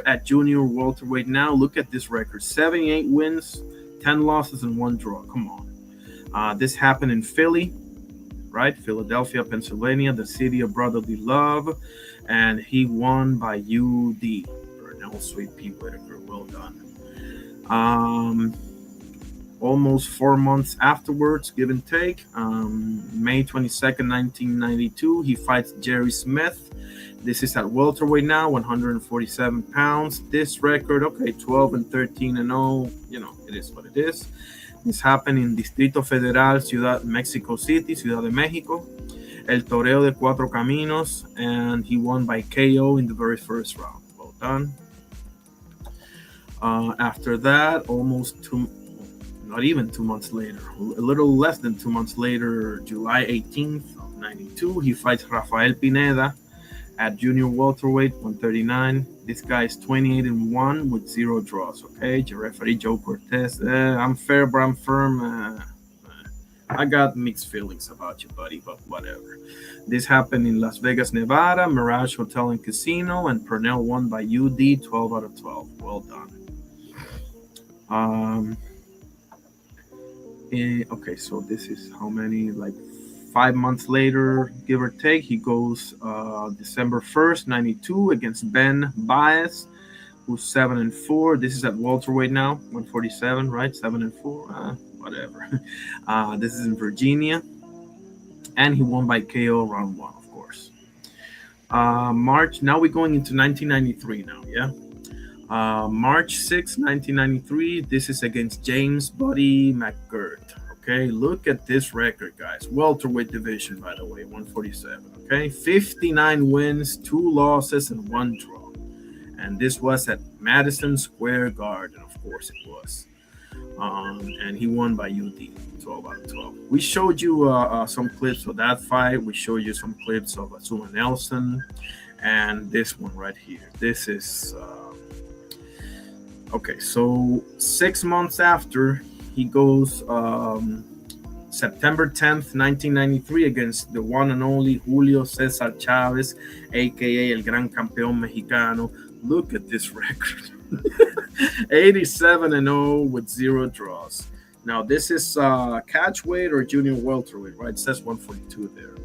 at junior welterweight now. Look at this record: 78 wins, 10 losses, and 1 draw. Come on. This happened in Philly, right? Philadelphia, Pennsylvania, the city of brotherly love, and he won by UD. Pernell, Sweet Pea Whitaker. Well done. Almost 4 months afterwards, give and take, May 22nd, 1992, he fights Jerry Smith. This is at welterweight now, 147 pounds. This record, okay, 12-13-0. You know, it is what it is. This happened in Distrito Federal, Mexico City, Ciudad de Mexico. El Toreo de Cuatro Caminos, and he won by KO in the very first round. Well done. After that, not even 2 months later, a little less than 2 months later, July 18th of 92, he fights Rafael Pineda at junior welterweight, 139. This guy is 28-1 with 0 draws. Okay, your referee Joe Cortez. I'm fair, but I'm firm. I got mixed feelings about you, buddy, but whatever. This happened in Las Vegas, Nevada, Mirage Hotel and Casino, and Pernell won by UD 12 out of 12. Well done. Okay, so this is how many, like 5 months later, give or take. He goes December 1st, 92 against Ben Baez, who's 7-4. This is at welterweight now, 147, right? 7-4, whatever. This is in Virginia, and he won by KO round 1, of course. March. Now we're going into 1993 now, yeah. March 6, 1993. This is against James Buddy McGirt. Okay, look at this record, guys. Welterweight division, by the way, 147. Okay, 59 wins, 2 losses, and 1 draw. And this was at Madison Square Garden, of course it was. And he won by UD, 12 out of 12. We showed you some clips of that fight. We showed you some clips of Azuma Nelson, and this one right here. This is okay. So 6 months after, he goes September 10th, 1993, against the one and only Julio Cesar Chavez, aka El Gran Campeón Mexicano. Look at this record. 87-0 with 0 draws. Now, this is catch weight or junior welterweight, right? It says 142 there.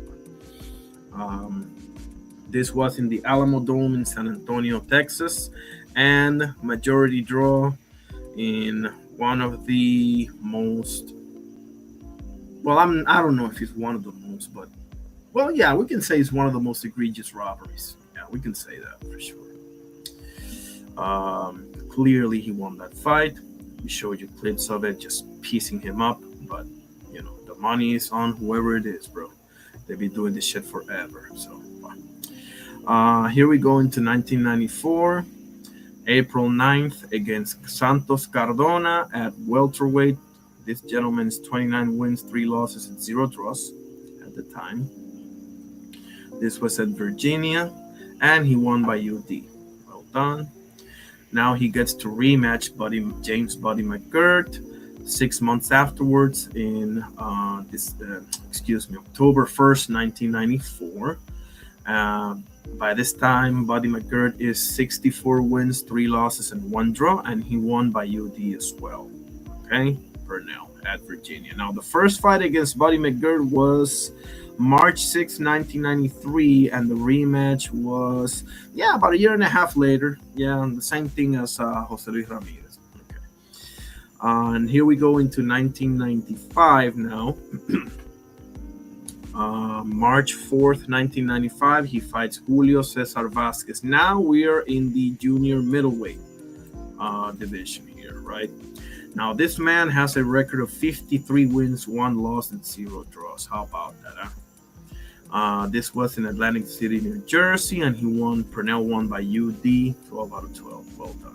This was in the Alamo Dome in San Antonio, Texas, and majority draw in one of the most, well, I don't know if it's one of the most, but, well, yeah, we can say it's one of the most egregious robberies. Yeah, we can say that for sure. Clearly, he won that fight. We showed you clips of it, just piecing him up. But, you know, the money is on whoever it is, bro. They've been doing this shit forever. So, here we go into 1994, April 9th against Santos Cardona at welterweight. This gentleman's 29 wins, 3 losses, and 0 draws at the time. This was at Virginia, and he won by UD. Well done. Now he gets to rematch James Buddy McGirt 6 months afterwards in October 1st, 1994. By this time, Buddy McGirt is 64 wins, 3 losses, and 1 draw, and he won by UD as well. Okay, Pernell at Virginia. Now, the first fight against Buddy McGirt was March 6, 1993, and the rematch was, about a year and a half later. Yeah, the same thing as Jose Luis Ramirez. Okay. And here we go into 1995 now. March 4th, 1995, he fights Julio Cesar Vasquez. Now we are in the junior middleweight division here, right? Now this man has a record of 53 wins, 1 loss, and 0 draws. How about that, huh? This was in Atlantic City, New Jersey, and Pernell won by UD, 12 out of 12. Well done.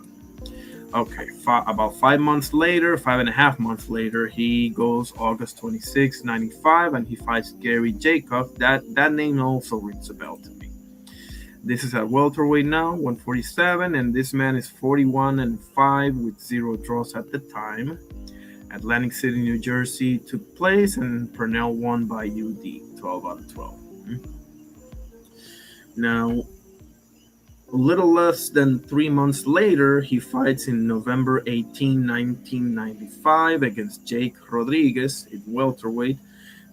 Okay, about 5 months later, 5.5 months later, he goes August 26, 95, and he fights Gary Jacob. That name also rings a bell to me. This is at welterweight now, 147, and this man is 41-5 with 0 draws at the time. Atlantic City, New Jersey took place, and Pernell won by UD, 12 out of 12. Now, a little less than 3 months later, he fights in November 18, 1995 against Jake Rodriguez at welterweight,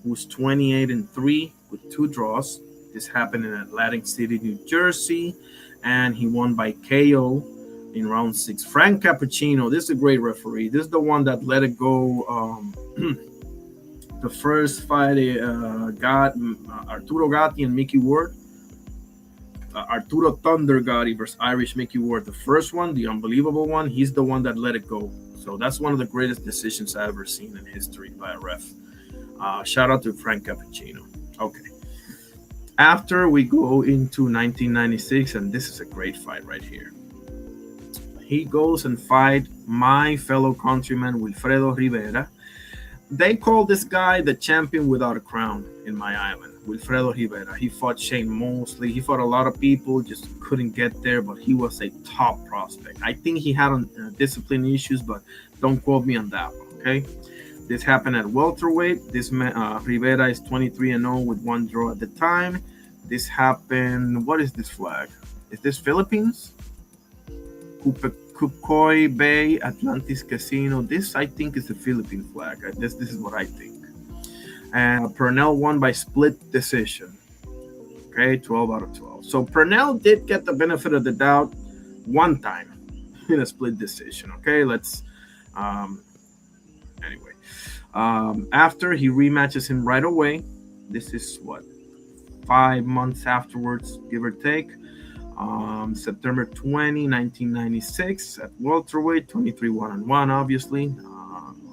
who's 28-3 with 2 draws. This happened in Atlantic City, New Jersey, and he won by KO in round 6. Frank Cappuccino, this is a great referee. This is the one that let it go. The first fight, Arturo Gatti and Mickey Ward. Arturo Thunder Gotti versus Irish Mickey Ward. The first one, the unbelievable one, he's the one that let it go. So that's one of the greatest decisions I've ever seen in history by a ref. Shout out to Frank Cappuccino. Okay. After we go into 1996, and this is a great fight right here. He goes and fight my fellow countryman, Wilfredo Rivera. They call this guy the champion without a crown in my island. Wilfredo Rivera. He fought Shane Mosley. He fought a lot of people, just couldn't get there, but he was a top prospect. I think he had discipline issues, but don't quote me on that one, okay? This happened at welterweight. This man, Rivera is 23-0 with 1 draw at the time. This happened, what is this flag? Is this Philippines? Kukoi Bay Atlantis Casino. This, I think, is the Philippine flag. This is what I think. And Pernell won by split decision. Okay, 12 out of 12. So Pernell did get the benefit of the doubt one time in a split decision. Okay, let's anyway. After he rematches him right away. This is what, 5 months afterwards, give or take. September 20, 1996 at welterweight, 23-1-1, obviously.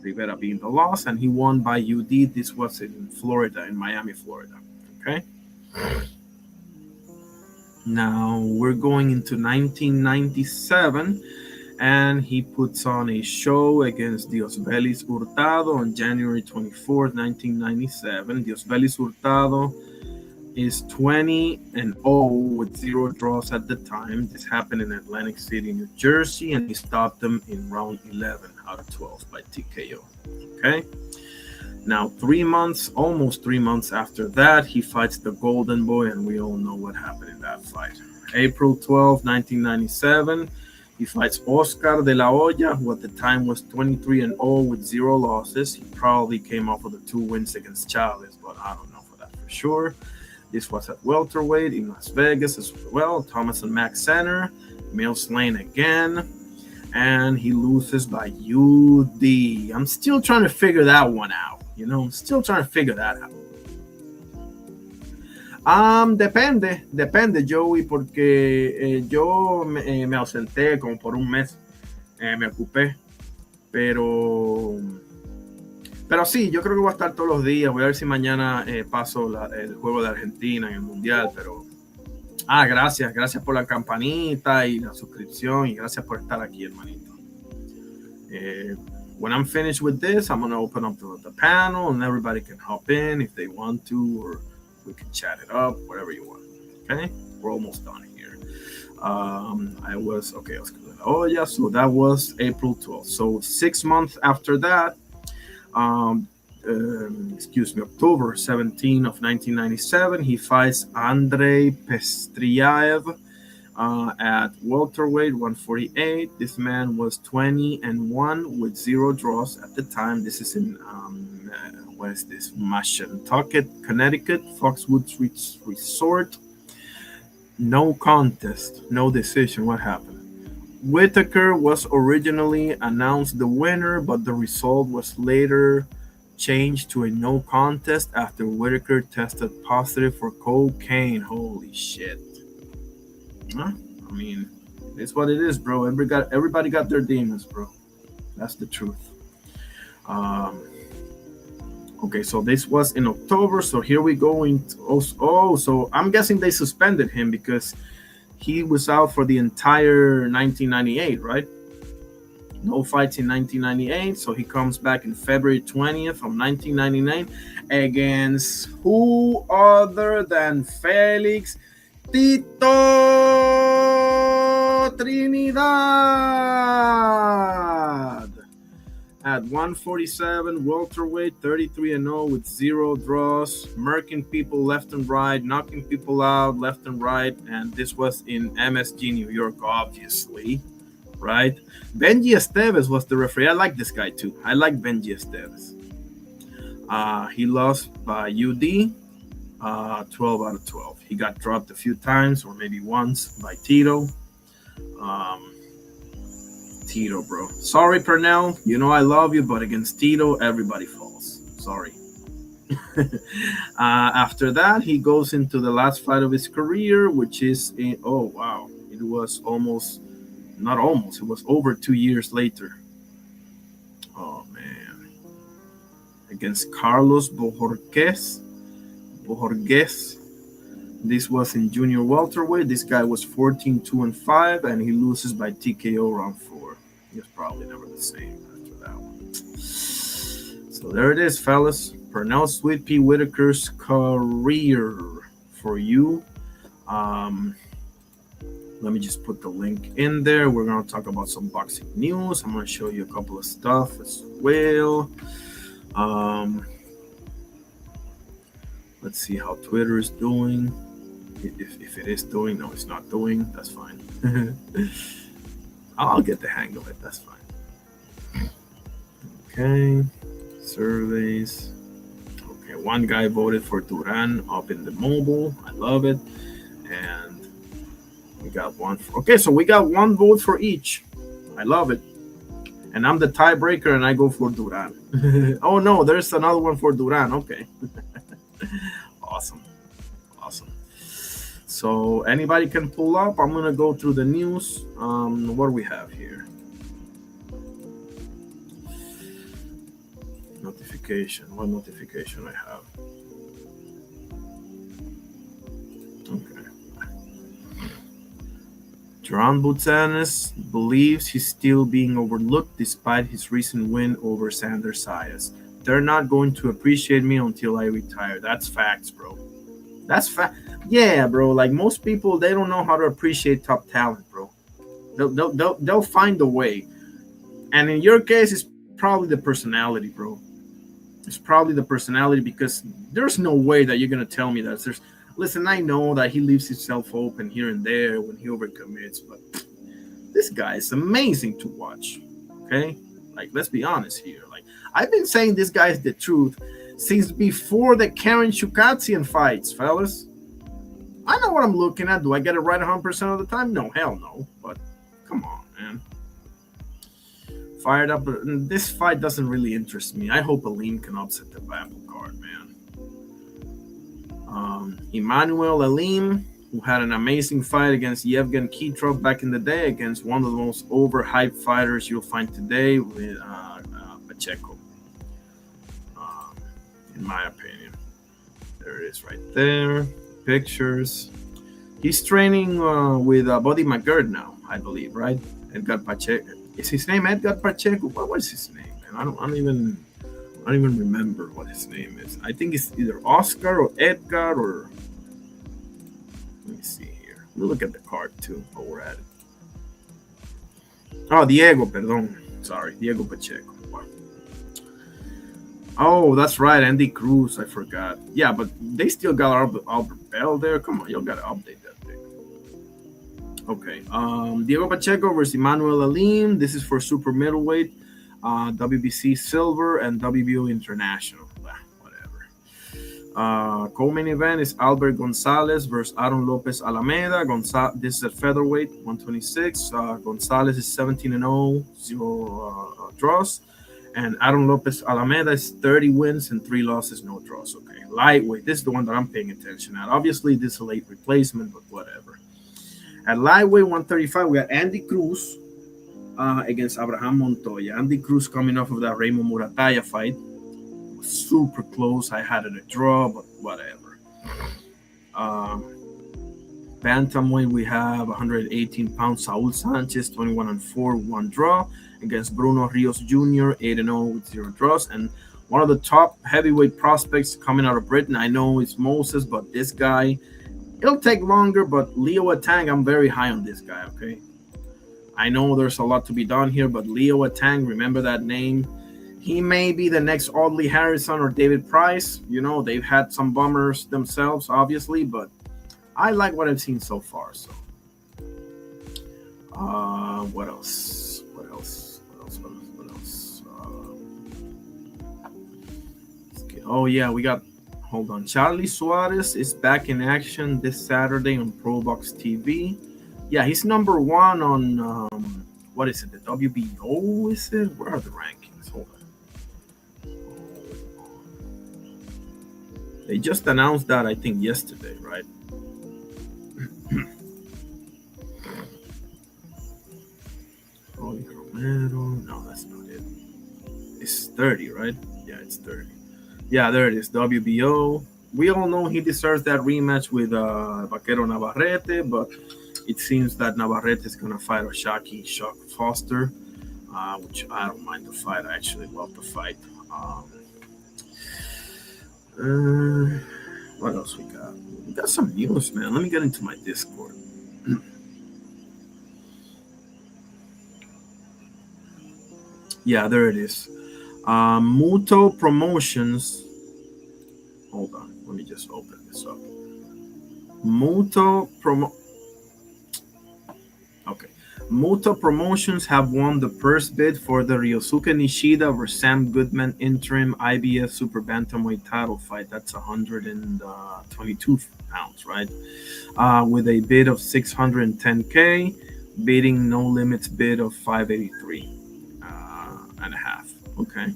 Rivera being the loss, and he won by UD. This was in Florida, in Miami, Florida. Okay. Now we're going into 1997, and he puts on a show against Diosbelis Hurtado on January 24th, 1997. Diosbelis Hurtado is 20-0 with 0 draws at the time. This happened in Atlantic City, New Jersey, and he stopped them in round 11 out of 12 by TKO. Okay. Now, almost 3 months after that, he fights the Golden Boy, and we all know what happened in that fight. April 12, 1997, he fights Oscar de la Hoya, who at the time was 23-0 with 0 losses. He probably came off with the 2 wins against Chavez, but I don't know for that for sure. This was at welterweight in Las Vegas as well. Thomas and Mack Center. Mills Lane again. And he loses by UD. I'm still trying to figure that one out. I'm still trying to figure that out. Depende, Joey, porque yo me ausenté como por un mes. Me ocupé. Pero Pero sí, yo creo que voy a estar todos los días. Voy a ver si mañana paso el juego de Argentina en el Mundial. Pero, gracias por la campanita y la suscripción. Y gracias por estar aquí, hermanito. When I'm finished with this, I'm going to open up the panel and everybody can hop in if they want to, or we can chat it up, whatever you want. Okay? We're almost done here. So that was April 12th. So 6 months after that, October 17 of 1997, he fights Andrei Pestriaev at welterweight 148. This man was 20-1 with 0 draws at the time. This is in Mashantucket, Connecticut, Foxwoods Resort. No contest, no decision. What happened? Whitaker was originally announced the winner, but the result was later changed to a no contest after Whitaker tested positive for cocaine. Holy shit. Huh? I mean, it's what it is, bro. Everybody got their demons, bro. That's the truth. Okay, so this was in October. So here we go. So I'm guessing they suspended him because he was out for the entire 1998, right? No fights in 1998. So he comes back in February 20th of 1999 against who other than Felix Tito Trinidad. At 147, welterweight, 33-0 with 0 draws, murking people left and right, knocking people out left and right, and this was in MSG New York, obviously, right? Benji Esteves was the referee. I like this guy too. I like Benji Esteves. He lost by UD, 12 out of 12. He got dropped a few times, or maybe once, by Tito. Tito, bro. Sorry, Pernell. You know I love you, but against Tito, everybody falls. Sorry. After that, he goes into the last fight of his career, which is it was it was over 2 years later. Oh, man. Against Carlos Bojorquez. This was in junior welterweight. This guy was 14-2-5, and he loses by TKO round 4. He was probably never the same after that one. So there it is, fellas. Pernell Sweet Pea Whitaker's career for you. Let me just put the link in there. We're going to talk about some boxing news. I'm going to show you a couple of stuff as well. Let's see how Twitter is doing. If it is doing, no, it's not doing. That's fine. I'll get the hang of it. That's fine. Okay. Surveys. Okay. One guy voted for Duran up in the mobile. I love it. And we got one. So we got one vote for each. I love it. And I'm the tiebreaker and I go for Duran. Oh, no. There's another one for Duran. Okay. Awesome. So anybody can pull up. I'm going to go through the news. What do we have here? Notification. What notification I have? Okay. Duran Butsanis believes he's still being overlooked despite his recent win over Sander Sayas. They're not going to appreciate me until I retire. That's facts, bro. That's fact. Yeah, bro. Like most people, they don't know how to appreciate top talent, bro. They'll find a way. And in your case, it's probably the personality, bro. It's probably the personality because there's no way that you're gonna tell me that. Listen, I know that he leaves himself open here and there when he overcommits, but this guy is amazing to watch. Okay, like let's be honest here. Like I've been saying, this guy is the truth since before the Karen Shukatsian fights, fellas. I know what I'm looking at. Do I get it right 100% of the time? No, hell no. But come on, man. Fired up. This fight doesn't really interest me. I hope Aleem can upset the apple card, man. Emmanuel Aleem, who had an amazing fight against Yevgen Kitrov back in the day, against one of the most overhyped fighters you'll find today with Pacheco. in my opinion. There it is right there. Pictures. He's training with Buddy McGirt now, I believe, right? Edgar Pacheco. Is his name Edgar Pacheco? What was his name? Man? I don't even remember what his name is. I think it's either Oscar or Edgar or let me see here. Let me look at the card too while we're at it. Oh, Diego, perdón. Sorry, Diego Pacheco. Wow. Oh, that's right, Andy Cruz. I forgot. Yeah, but they still got Albert Bell there. Come on, you gotta update that thing. Okay. Diego Pacheco versus Emmanuel Alim. This is for super middleweight, WBC silver, and WBO international. Whatever. Co-main event is Albert Gonzalez versus Aaron Lopez Alameda. This is at featherweight, 126. Gonzalez is 17-0, 0 draws. And Aaron Lopez Alameda is 30 wins and 3 losses, no draws. Okay. Lightweight. This is the one that I'm paying attention at. Obviously, this is a late replacement, but whatever. At lightweight 135, we got Andy Cruz against Abraham Montoya. Andy Cruz coming off of that Raymond Murataya fight. Super close. I had it a draw, but whatever. Bantamweight, we have 118 pounds Saul Sanchez, 21-4, 1 draw against Bruno Rios Jr., 8-0 with 0 draws. And one of the top heavyweight prospects coming out of Britain. I know it's Moses, but this guy, it'll take longer, but Leo Atang, I'm very high on this guy, okay? I know there's a lot to be done here, but Leo Atang, remember that name. He may be the next Audley Harrison or David Price. You know, they've had some bummers themselves, obviously, but I like what I've seen so far. So, what else? What else? Oh, yeah, we got, hold on. Charlie Suarez is back in action this Saturday on ProBox TV. Yeah, he's number 1 on, what is it, the WBO, is it? Where are the rankings? Hold on. They just announced that, I think, yesterday, right? No, that's not it. It's 30, right? Yeah, it's 30. Yeah, there it is. WBO. We all know he deserves that rematch with Vaquero Navarrete, but it seems that Navarrete is going to fight Oshaki Shock Foster, which I don't mind the fight. I actually love the fight. What else we got? We got some news, man. Let me get into my Discord. Yeah, there it is. Muto Promotions. Hold on. Let me just open this up. Muto Promotions have won the purse bid for the Ryosuke Nishida versus Sam Goodman interim IBF Super Bantamweight title fight. That's 122 pounds, right? With a bid of 610K, beating No Limits bid of 583 and a half. Okay.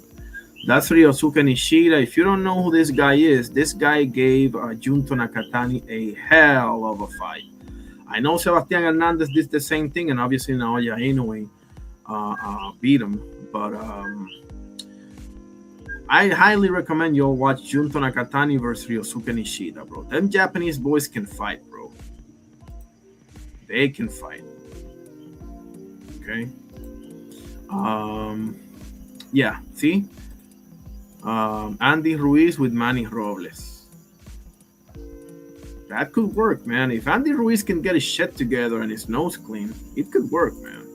That's Ryosuke Nishida. If you don't know who this guy is, this guy gave Junto Nakatani a hell of a fight. I know Sebastian Hernandez did the same thing, and obviously Naoya Inoue beat him. But I highly recommend you all watch Junto Nakatani versus Ryosuke Nishida, bro. Them Japanese boys can fight, bro. They can fight. Okay. Yeah, see? Andy Ruiz with Manny Robles. That could work, man. If Andy Ruiz can get his shit together and his nose clean, it could work, man.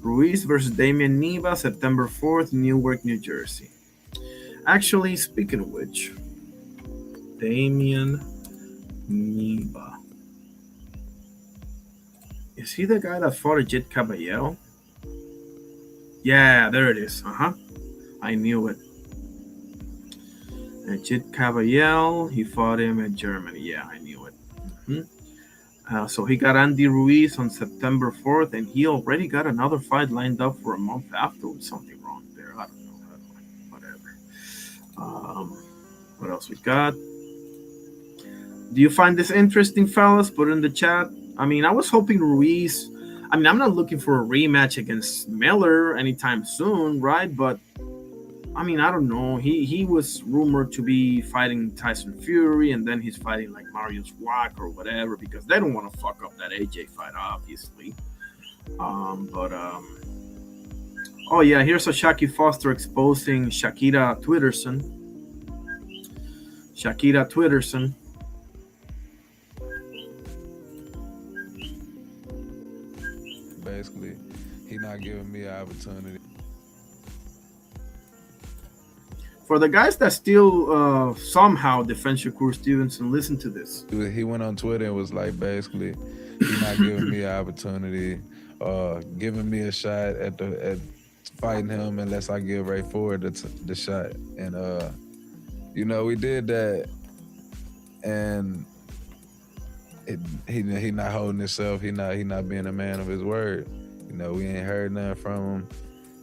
Ruiz versus Damian Neva, September 4th, Newark, New Jersey. Actually, speaking of which, Damian Neva. Is he the guy that fought Jit Caballero? Yeah, there it is. I knew it. Jit Caballero, he fought him in Germany. Yeah, I knew it. So he got Andy Ruiz on September 4th, and he already got another fight lined up for a month afterwards. Something wrong there. I don't know. Whatever. What else we got? Do you find this interesting, fellas? Put it in the chat. I mean, I was hoping Ruiz. I mean, I'm not looking for a rematch against Miller anytime soon, right? But I mean, I don't know. He was rumored to be fighting Tyson Fury, and then he's fighting like Marius Wack or whatever because they don't want to fuck up that AJ fight, obviously. But oh yeah, here's a Shaki Foster exposing Shakira Twitterson. Shakira Twitterson. Basically, he not giving me an opportunity. For the guys that still somehow defend Shakur Stevenson, listen to this. He went on Twitter and was like, basically, he not giving me an opportunity, giving me a shot at fighting him unless I give Ray Ford the shot. And we did that, and he not holding himself. He not being a man of his word. We ain't heard nothing from him.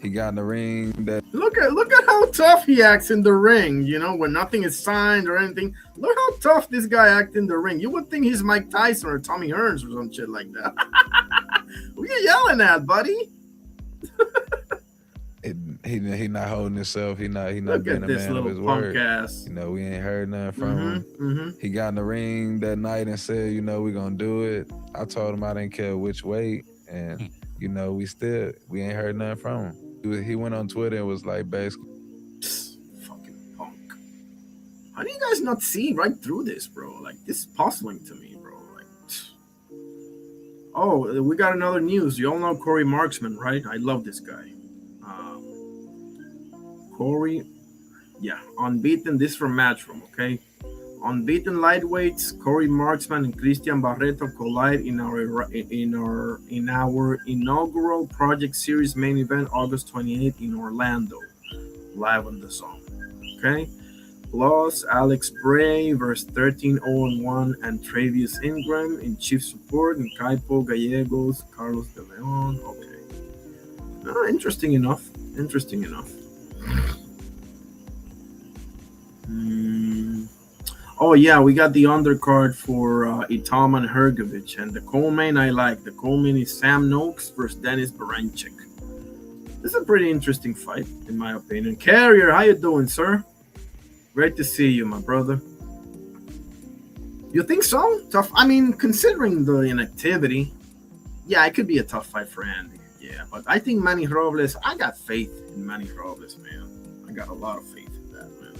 He got in the ring. Look at how tough he acts in the ring. When nothing is signed or anything. Look how tough this guy acts in the ring. You would think he's Mike Tyson or Tommy Hearns or some shit like that. What are you yelling at, buddy? He not holding himself. He not Look being at a this man of his little punk word. ass. We ain't heard nothing from him. He got in the ring that night and said, we gonna do it. I told him I didn't care which way, and we ain't heard nothing from him. He went on Twitter and was like, basically, fucking punk. How do you guys not see right through this, bro? Like, this is puzzling to me, bro. Like, oh, we got another news. You all know Corey Marksman, right? I love this guy. Corey, yeah, unbeaten. This from Matchroom, okay? Unbeaten lightweights Corey Marksman and Christian Barreto collide in our inaugural Project Series main event August 28th in Orlando, live on the Zone. Okay, plus Alex Bray versus 13-0-1 and Travius Ingram in chief support and Kaipo Gallegos, Carlos De Leon. Okay, interesting enough. Oh yeah, we got the undercard for Itaman Hergovich, and the co-main I like. The co-main is Sam Noakes versus Dennis Baranchik. This is a pretty interesting fight, in my opinion. Carrier, how you doing, sir? Great to see you, my brother. You think so? Tough. I mean, considering the inactivity, yeah, it could be a tough fight for Andy. Yeah, but I think Manny Robles. I got faith in Manny Robles, man. I got a lot of faith in that, man.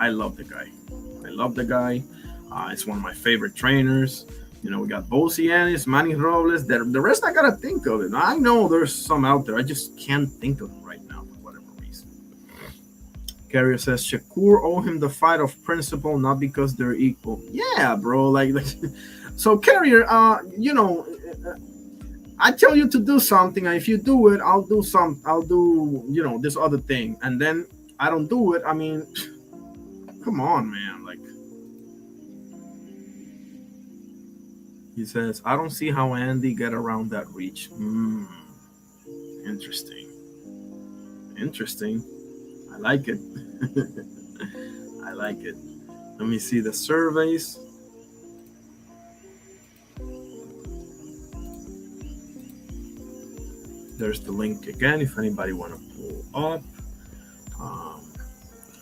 I love the guy. It's one of my favorite trainers. We got Bosianis, Manny Robles. The rest I gotta think of it. I know there's some out there. I just can't think of them right now for whatever reason. Carrier says Shakur owe him the fight of principle, not because they're equal. Yeah, bro. Like so Carrier, I tell you to do something, and if you do it, I'll do this other thing, and then I don't do it. I mean, come on, man. Like, he says, I don't see how Andy get around that reach. Interesting. I like it. Let me see the surveys. There's the link again if anybody want to pull up.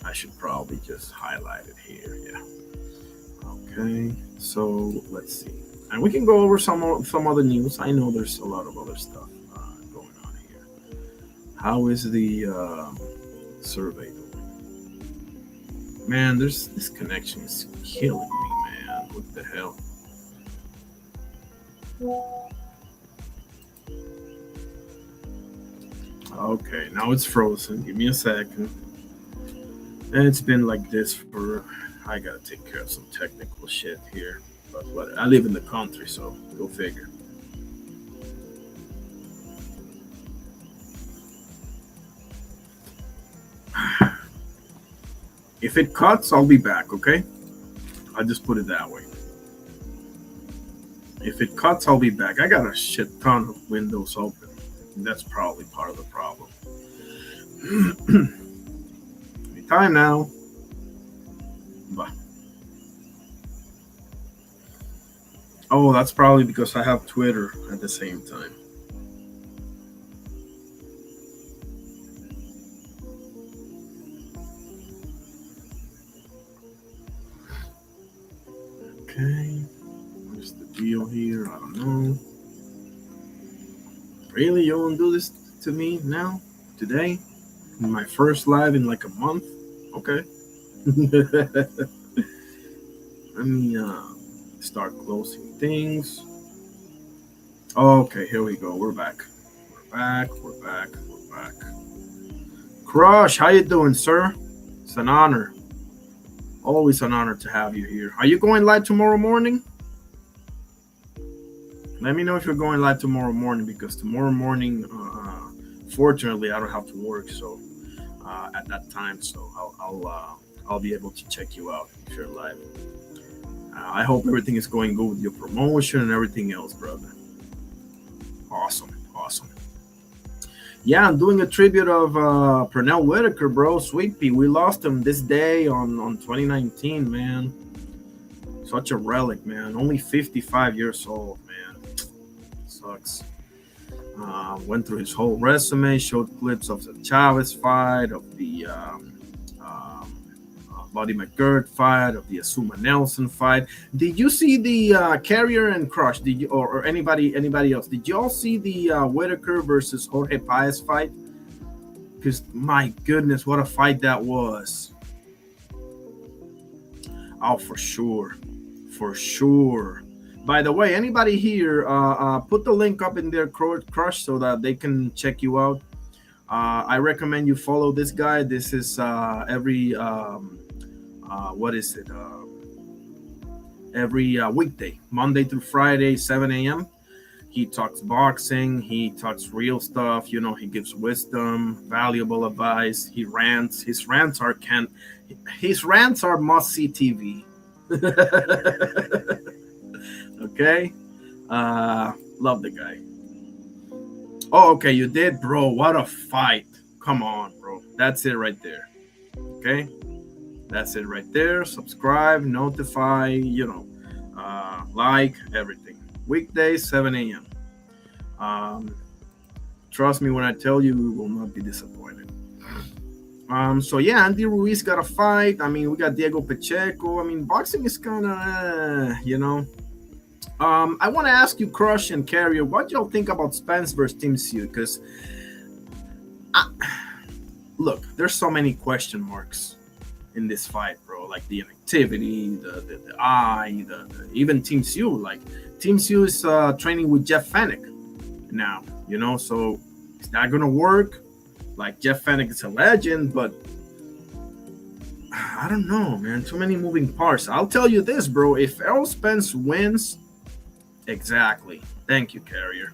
I should probably just highlight it here. Yeah. Okay. So let's see. And we can go over some other news. I know there's a lot of other stuff going on here. How is the survey doing? Man, this connection is killing me, man. What the hell? Okay, now it's frozen. Give me a second. And it's been like this for... I gotta take care of some technical shit here. But I live in the country, so go figure. If it cuts, I'll be back, okay? I'll just put it that way. If it cuts, I'll be back. I got a shit ton of windows open. That's probably part of the problem. Time now. Bye. Oh, that's probably because I have Twitter at the same time. Okay. What's the deal here? I don't know. Really? You won't do this to me now? Today? My first live in like a month? Okay. Let me start closing things. Okay, here we go. We're back. We're back. We're back. We're back. Crush, how you doing, sir? It's an honor. Always an honor to have you here. Are you going live tomorrow morning? Let me know if you're going live tomorrow morning because tomorrow morning, fortunately, I don't have to work so at that time. So I'll be able to check you out if you're live. I hope everything is going good with your promotion and everything else, brother. Awesome. Yeah, I'm doing a tribute of Pernell Whitaker, bro. Sweet pea. We lost him this day on 2019, man. Such a relic, man. Only 55 years old, man. Sucks. Went through his whole resume, showed clips of the Chavez fight, of the Buddy McGirt fight, of the Asuma Nelson fight. Did you see the Carrier and Crush? Did you or anybody else? Did you all see the Whitaker versus Jorge Paez fight? Because my goodness, what a fight that was! Oh, for sure. By the way, anybody here, put the link up in their Crush so that they can check you out. I recommend you follow this guy. This is every every weekday, Monday through Friday, 7 a.m. He talks boxing. He talks real stuff. You know, he gives wisdom, valuable advice. He rants. His rants are must-see TV. Okay, love the guy. Oh, okay, you did, bro. What a fight! Come on, bro. That's it right there. Okay. That's it right there. Subscribe, notify, like, everything. Weekdays, 7 a.m. Trust me when I tell you, you will not be disappointed. So yeah, Andy Ruiz got a fight. I mean, we got Diego Pacheco. I mean, boxing is kind of, I want to ask you, Crush and Carrier, what y'all think about Spence versus Tim Tszyu? Because, look, there's so many question marks in this fight, bro. Like the inactivity, the eye, even Tim Tszyu. Like Tim Tszyu is training with Jeff Fennick now, so is that gonna work? Like Jeff Fennick is a legend, but I don't know, man. Too many moving parts. I'll tell you this, bro. If Errol Spence wins, exactly. Thank you, Carrier.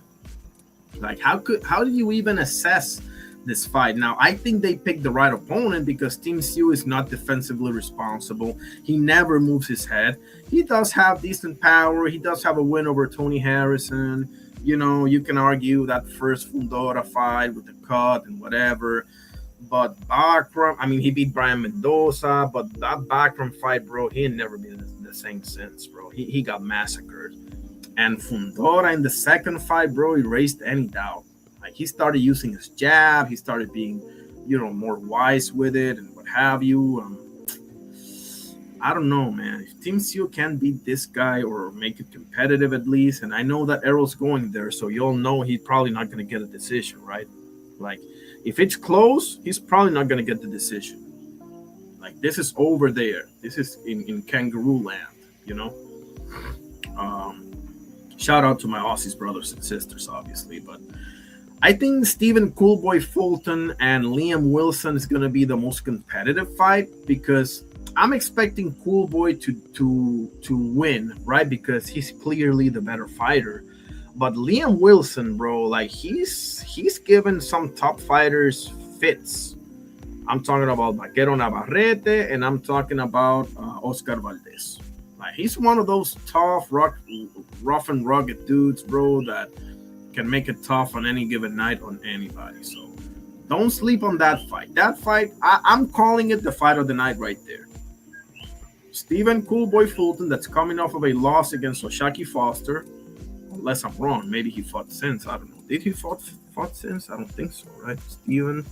Like how do you even assess this fight? Now, I think they picked the right opponent because Tim Tszyu is not defensively responsible. He never moves his head. He does have decent power. He does have a win over Tony Harrison. You can argue that first Fundora fight with the cut and whatever. But Backram, I mean, he beat Brian Mendoza, but that Backram fight, bro, he ain't never been the same since, bro. He got massacred. And Fundora in the second fight, bro, erased any doubt. Like he started using his jab, he started being, more wise with it and what have you. I don't know, man. If Tim Tszyu can beat this guy or make it competitive at least, and I know that Errol's going there, so you'll know he's probably not going to get a decision, right? Like if it's close, he's probably not going to get the decision. Like this is over there. This is in kangaroo land, Shout out to my Aussies brothers and sisters, obviously, but I think Stephen Coolboy Fulton and Liam Wilson is going to be the most competitive fight because I'm expecting Coolboy to win, right? Because he's clearly the better fighter. But Liam Wilson, bro, like he's given some top fighters fits. I'm talking about Vaquero Navarrete and I'm talking about Oscar Valdez. Like he's one of those tough, rough and rugged dudes, bro, that can make it tough on any given night on anybody. So don't sleep on that fight. That fight, I'm calling it the fight of the night right there. Stephen Coolboy Fulton, that's coming off of a loss against Oshaki Foster. Unless I'm wrong, maybe he fought since. I don't know. Did he fought since? I don't think so, right? Stephen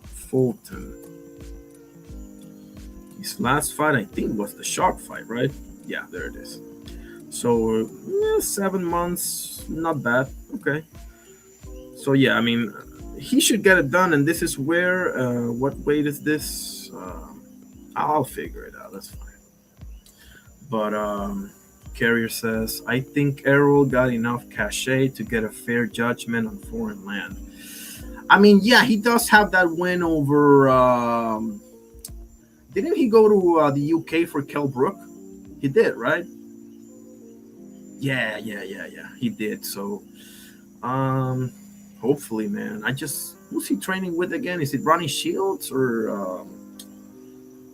Fulton. His last fight, I think, was the Shark fight, right? Yeah, there it is. So 7 months, not bad. Okay. So yeah, I mean, he should get it done. And this is where, what weight is this? I'll figure it out. That's fine. But Carrier says, I think Errol got enough cachet to get a fair judgment on foreign land. I mean, yeah, he does have that win over. Didn't he go to the UK for Kell Brook? He did, right? Yeah. He did. So, hopefully, man. Who's he training with again? Is it Ronnie Shields or?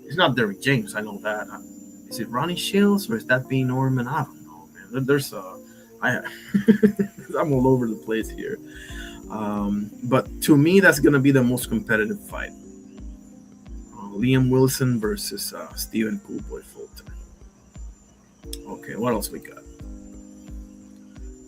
It's not Derrick James. I know that. Is it Ronnie Shields or is that B Norman? I don't know, man. There's I'm all over the place here. But to me, that's gonna be the most competitive fight. Liam Wilson versus Stephen Coolboy Fulton. Okay, what else we got?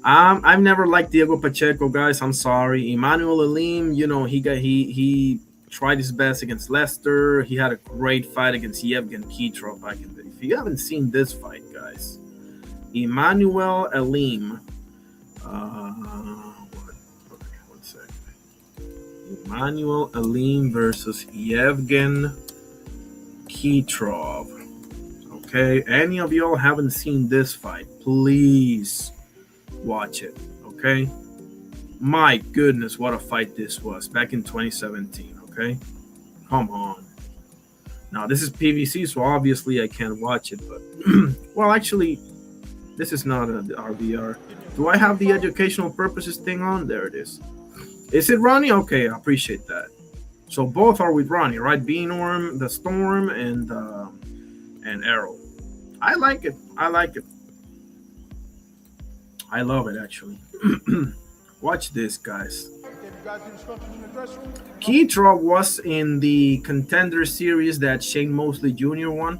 I've never liked Diego Pacheco, guys. I'm sorry. Emmanuel Alim, he tried his best against Leicester. He had a great fight against Yevgen Kitrov back in the. If you haven't seen this fight, guys, Emmanuel Alim. One second. Emmanuel Alim versus Yevgen Kitrov. Okay, any of y'all haven't seen this fight, please watch it. Okay, my goodness, what a fight this was back in 2017. Okay, come on. Now this is PVC, so obviously I can't watch it. But well, actually, this is not a RVR. Do I have the educational purposes thing on? There it is. Is it Ronnie? Okay, I appreciate that. So both are with Ronnie, right? Beanorm, the Storm, and Arrow. I like it. I like it. I love it, actually. Watch this, guys. Kitrov was in the Contender Series that Shane Mosley Jr. won,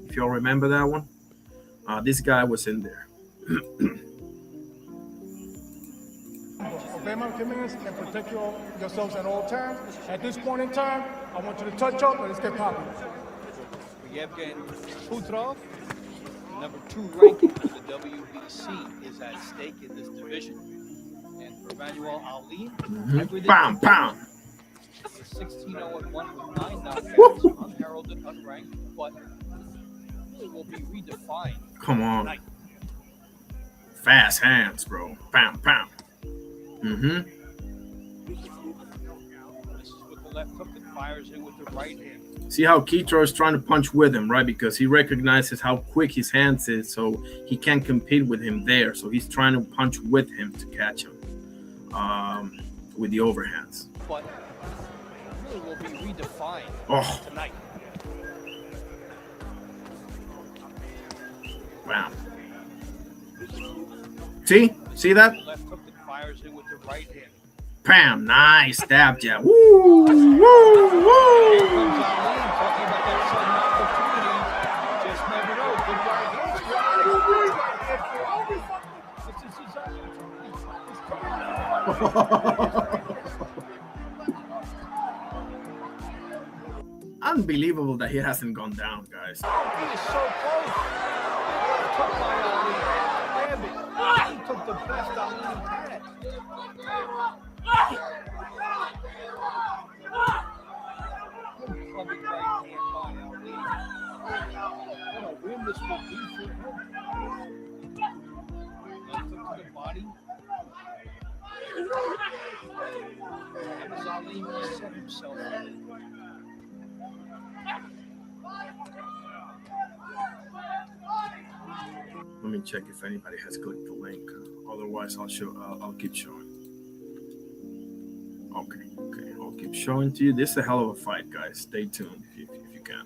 if y'all remember that one. This guy was in there. Obey my commands and protect yourselves at all times. At this point in time, I want you to touch up and let's get popping. Yevgen Kutrov, number 2 ranking for the WBC, is at stake in this division. And for Emmanuel Ali, Bam, bam. is 16-0-1 with 9 knockouts, unheralded, unranked, but it will be redefined. Come on. Tonight. Fast hands, bro. Bam, bam. Mm-hmm. This is with the left hook and fires in with the right hand. See how Kitrov is trying to punch with him, right? Because he recognizes how quick his hands is, so he can't compete with him there. So he's trying to punch with him to catch him with the overhands. But it will be redefined tonight. Wow. See that? Left hook and fires in with the right hand. Bam! Nice stab jab. Woo! Woo! Woo! Here comes Ali talking about that sudden opportunity. Just never know. Good right hands. Unbelievable that he hasn't gone down, guys. He is so close. Took by Ali. Damn it. He took the best Ali had. Clubbing right hand by Ali. What a win this will be for him. Left hook to the body. And as Ali reset himself. Let me check if anybody has clicked the link. Otherwise, I'll keep showing. Okay, I'll keep showing to you. This is a hell of a fight, guys. Stay tuned if you can.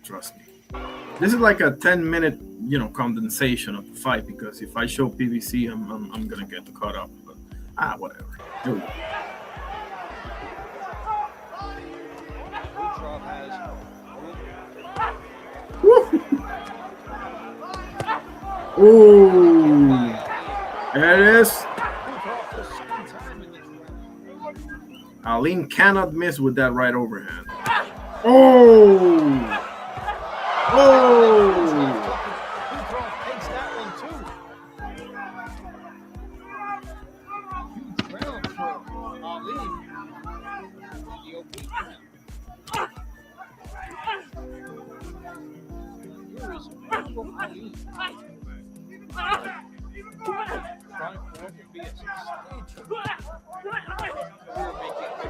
Trust me. This is like a 10-minute, condensation of the fight, because if I show PVC, I'm gonna get caught up. But whatever. Here we go. Kutrov has Ooh, there it is. Aline cannot miss with that right overhand. Oh!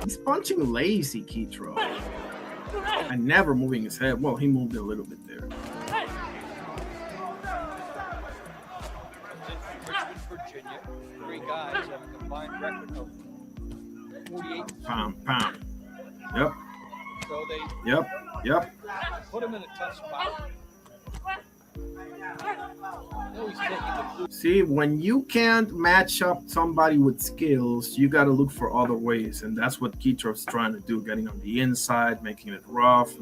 He's punching lazy, Keitro. And never moving his head. Well, he moved a little bit there. Richmond, Virginia. 3 guys have a combined record of 48. Pound. Yep. So they Yep. put him in a tough spot. No, he's taking the blue. See, when you can't match up somebody with skills, you got to look for other ways. And that's what Keitro's trying to do, getting on the inside, making it rough,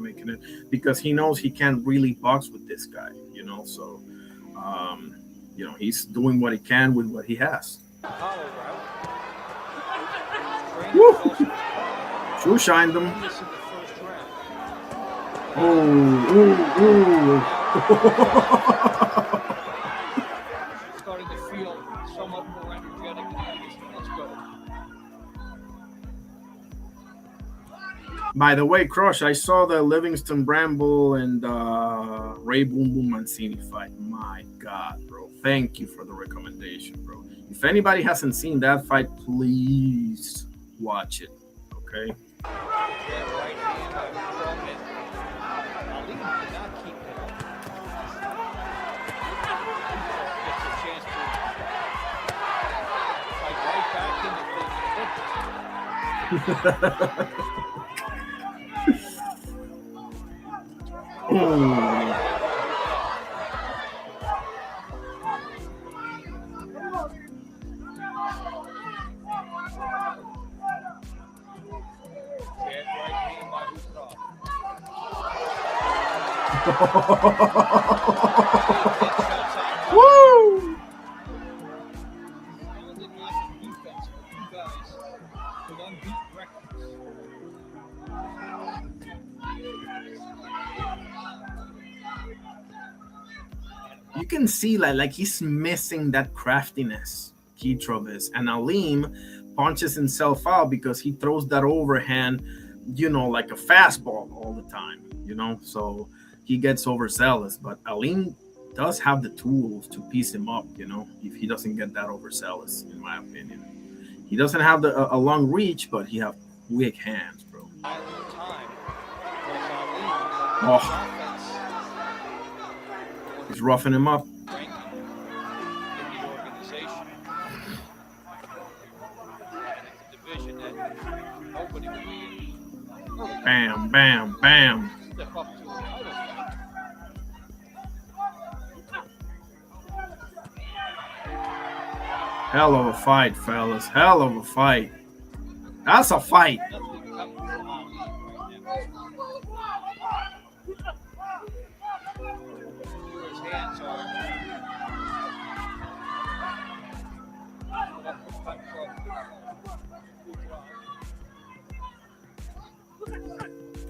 because he knows he can't really box with this guy, you know. So, he's doing what he can with what he has. Woo! Shoe shined him. Ooh. Starting to feel somewhat more energetic. Let's go. By the way, Crush, I saw the Livingston Bramble and Ray Boom Boom Mancini fight. My God, bro. Thank you for the recommendation, bro. If anybody hasn't seen that fight, please watch it. Okay? Right hand by Pernell. Ali did not keep it up. Gets a chance to fight right back into things. Woo! You can see like he's missing that craftiness, Keitro is, and Aleem punches himself out because he throws that overhand, like a fastball all the time, so he gets overzealous. But Aleem does have the tools to piece him up, if he doesn't get that overzealous, in my opinion. He doesn't have a long reach, but he have quick hands, bro. Oh. He's roughing him up. Bam, bam, bam. Hell of a fight, fellas. Hell of a fight. That's a fight.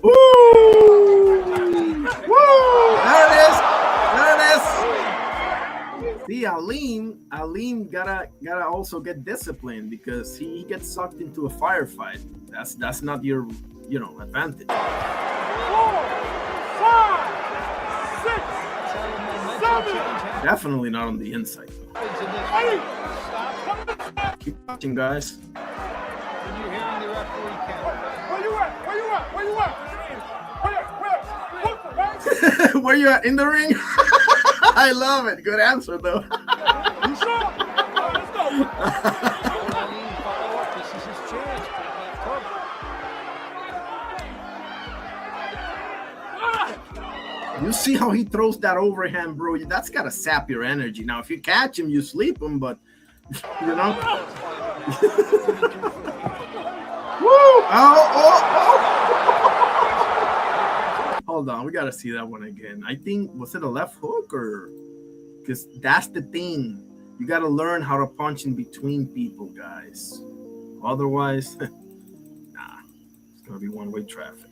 Woo! Woo! There it is. See, Aleem gotta also get disciplined because he gets sucked into a firefight. That's not your advantage. 4, 5, 6, 7. Definitely not on the inside. Keep watching, guys. Where you at? In the ring? I love it. Good answer, though. Let's go. This is his chance. You see how he throws that overhand, bro? That's got to sap your energy. Now, if you catch him, you sleep him, but, Woo! Oh. Hold on, we got to see that one again. I think, was it a left hook or? Because that's the thing. You got to learn how to punch in between people, guys. Otherwise, nah, it's going to be one-way traffic.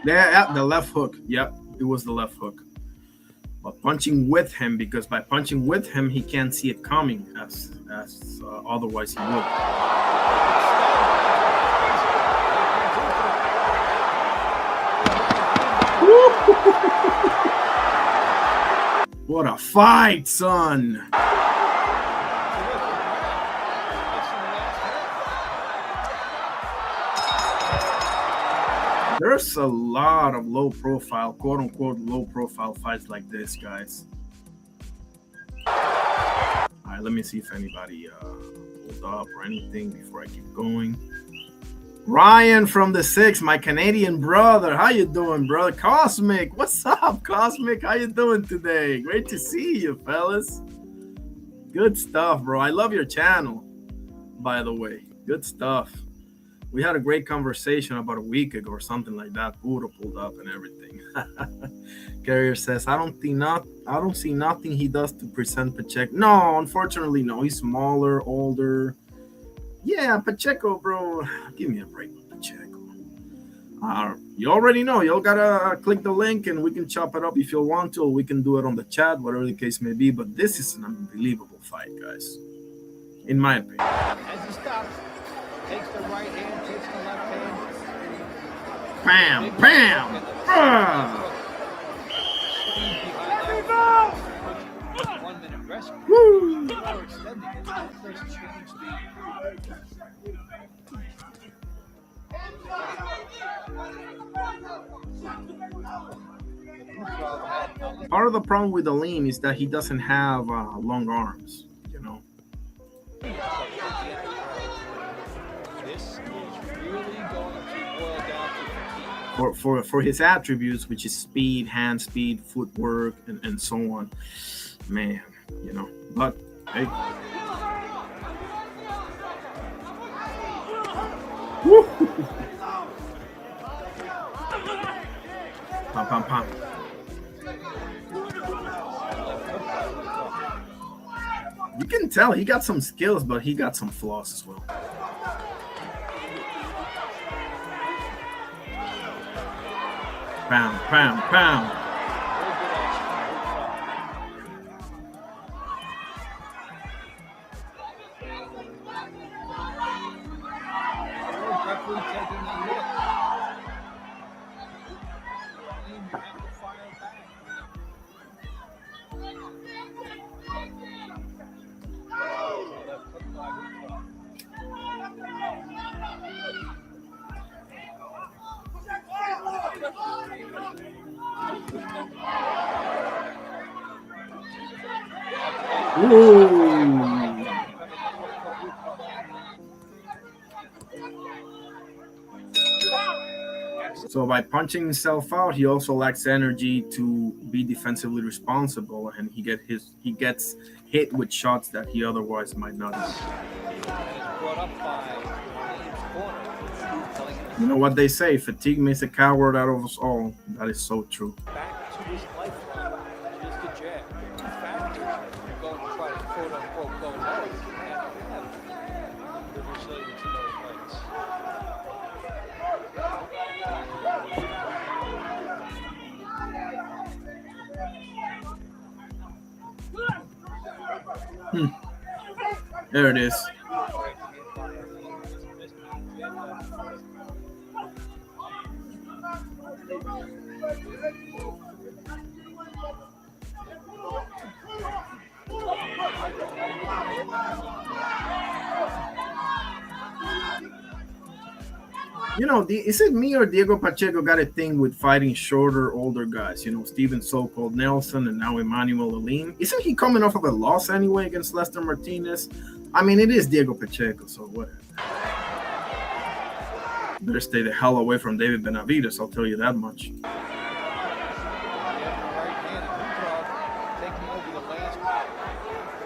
Yeah, the left hook. Yep, it was the left hook. But punching with him, because by punching with him, he can't see it coming as otherwise he would. What a fight, son. There's a lot of low profile, quote unquote, low profile fights like this, guys. All right, let me see if anybody pulled up or anything before I keep going. Ryan from the 6, my Canadian brother. How you doing, brother? Cosmic, what's up, Cosmic? How you doing today? Great to see you, fellas. Good stuff, bro. I love your channel, by the way. Good stuff. We had a great conversation about a week ago or something like that. Buddha pulled up and everything. Carrier says, I don't see nothing he does to present Pacheco. No, unfortunately, no. He's smaller, older. Yeah, Pacheco, bro. Give me a break with Pacheco. You already know. Y'all gotta click the link and we can chop it up if you want to. Or we can do it on the chat, whatever the case may be. But this is an unbelievable fight, guys. In my opinion. As he stops, takes the right hand, takes the left hand. Bam, bam. Ah. 1 minute rest. Woo. Or extending it. First change Part of the problem with Aleem is that he doesn't have long arms, you know. This is really going to boil down to fatigue. For his attributes, which is speed, hand speed, footwork, and so on. Man, you know. But hey. Woo. Pam, pam, pam. You can tell he got some skills, but he got some flaws as well. Pound, pound, pound. Ooh. So by punching himself out, he also lacks energy to be defensively responsible, and he gets hit with shots that he otherwise might not have. You know what they say, fatigue makes a coward out of us all. That is so true. Back to his lifeline, just the jab. Two factors you're going to try to quote unquote go low. And have the resilience in those fights. There it is. You know, is it me or Diego Pacheco got a thing with fighting shorter, older guys? You know, Steven so-called Nelson and now Emmanuel Aleem. Isn't he coming off of a loss anyway against Lester Martinez? I mean, it is Diego Pacheco, so whatever. Better stay the hell away from David Benavidez, I'll tell you that much. Taking over the last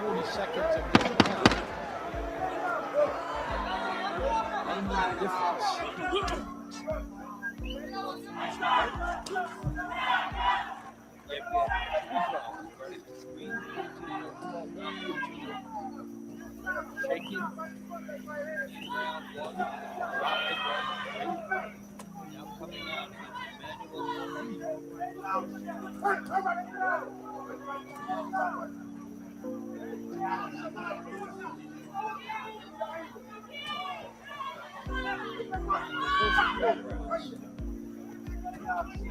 40 seconds of this round. Any difference? Shaking in round one, dropped the ground, now coming out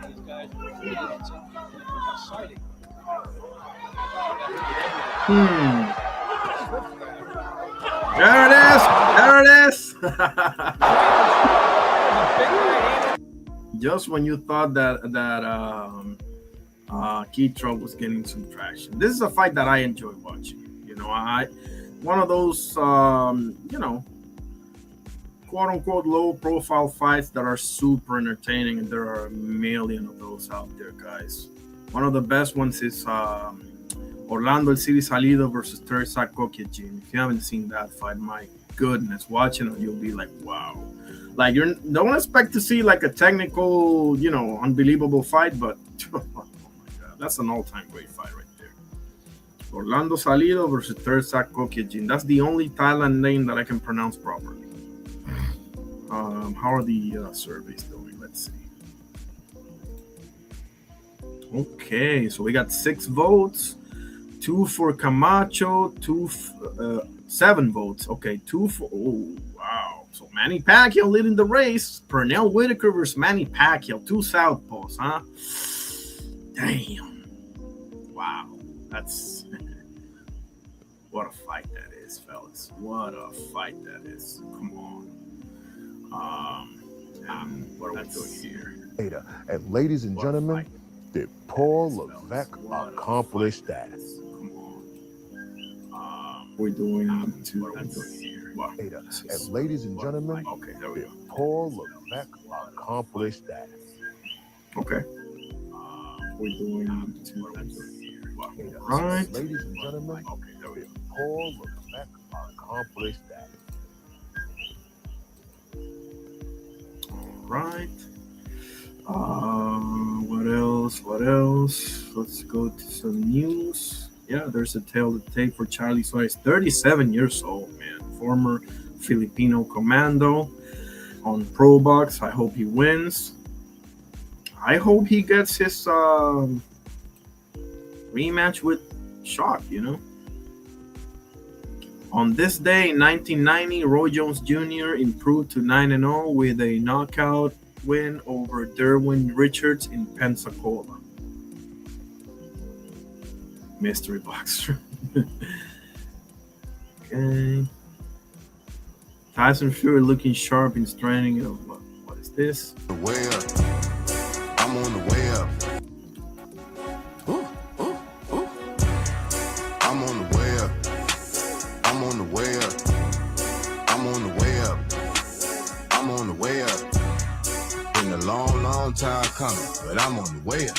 These guys were exciting. There it is. There it is. Just when you thought that Keith Trump was getting some traction. This is a fight that I enjoy watching. You know, one of those quote unquote low profile fights that are super entertaining, and there are a million of those out there, guys. One of the best ones is Orlando El City Salido versus Teresa Kokiejin. If you haven't seen that fight, my goodness, watching it, you'll be like, wow. Like, you don't expect to see like a technical, unbelievable fight, but oh my God, that's an all-time great fight right there. Orlando Salido versus Teresa Kokiejin. That's the only Thailand name that I can pronounce properly. How are the surveys doing? Let's see. Okay, so we got 6 votes. 2 for Camacho, 7 votes. Okay, 2 for. Oh, wow. So Manny Pacquiao leading the race. Pernell Whitaker versus Manny Pacquiao. 2 southpaws, huh? Damn. Wow. That's. What a fight that is, fellas. What a fight that is. Come on. What are we doing here? And ladies and gentlemen, did Paul Levesque accomplish that? We're doing here. And ladies and gentlemen, okay, there we go. Paul Levesque accomplished that. Okay. We're doing here. Right. Ladies and gentlemen, okay, there we go. Paul Levesque accomplished that. Right. What else? Let's go to some news. Yeah, there's a tale to take for Charlie Suarez, 37 years old, man. Former Filipino commando on Pro Box. I hope he wins. I hope he gets his rematch with Shock, On this day in 1990, Roy Jones Jr. improved to 9-0 with a knockout win over Derwin Richards in Pensacola. Mystery boxer. Okay. Tyson Fury looking sharp in training. What is this? Way up. I'm on the way up. I'm on the way up. I'm on the way up. I'm on the way up. I'm on the way up. Been a long, long time coming, but I'm on the way up.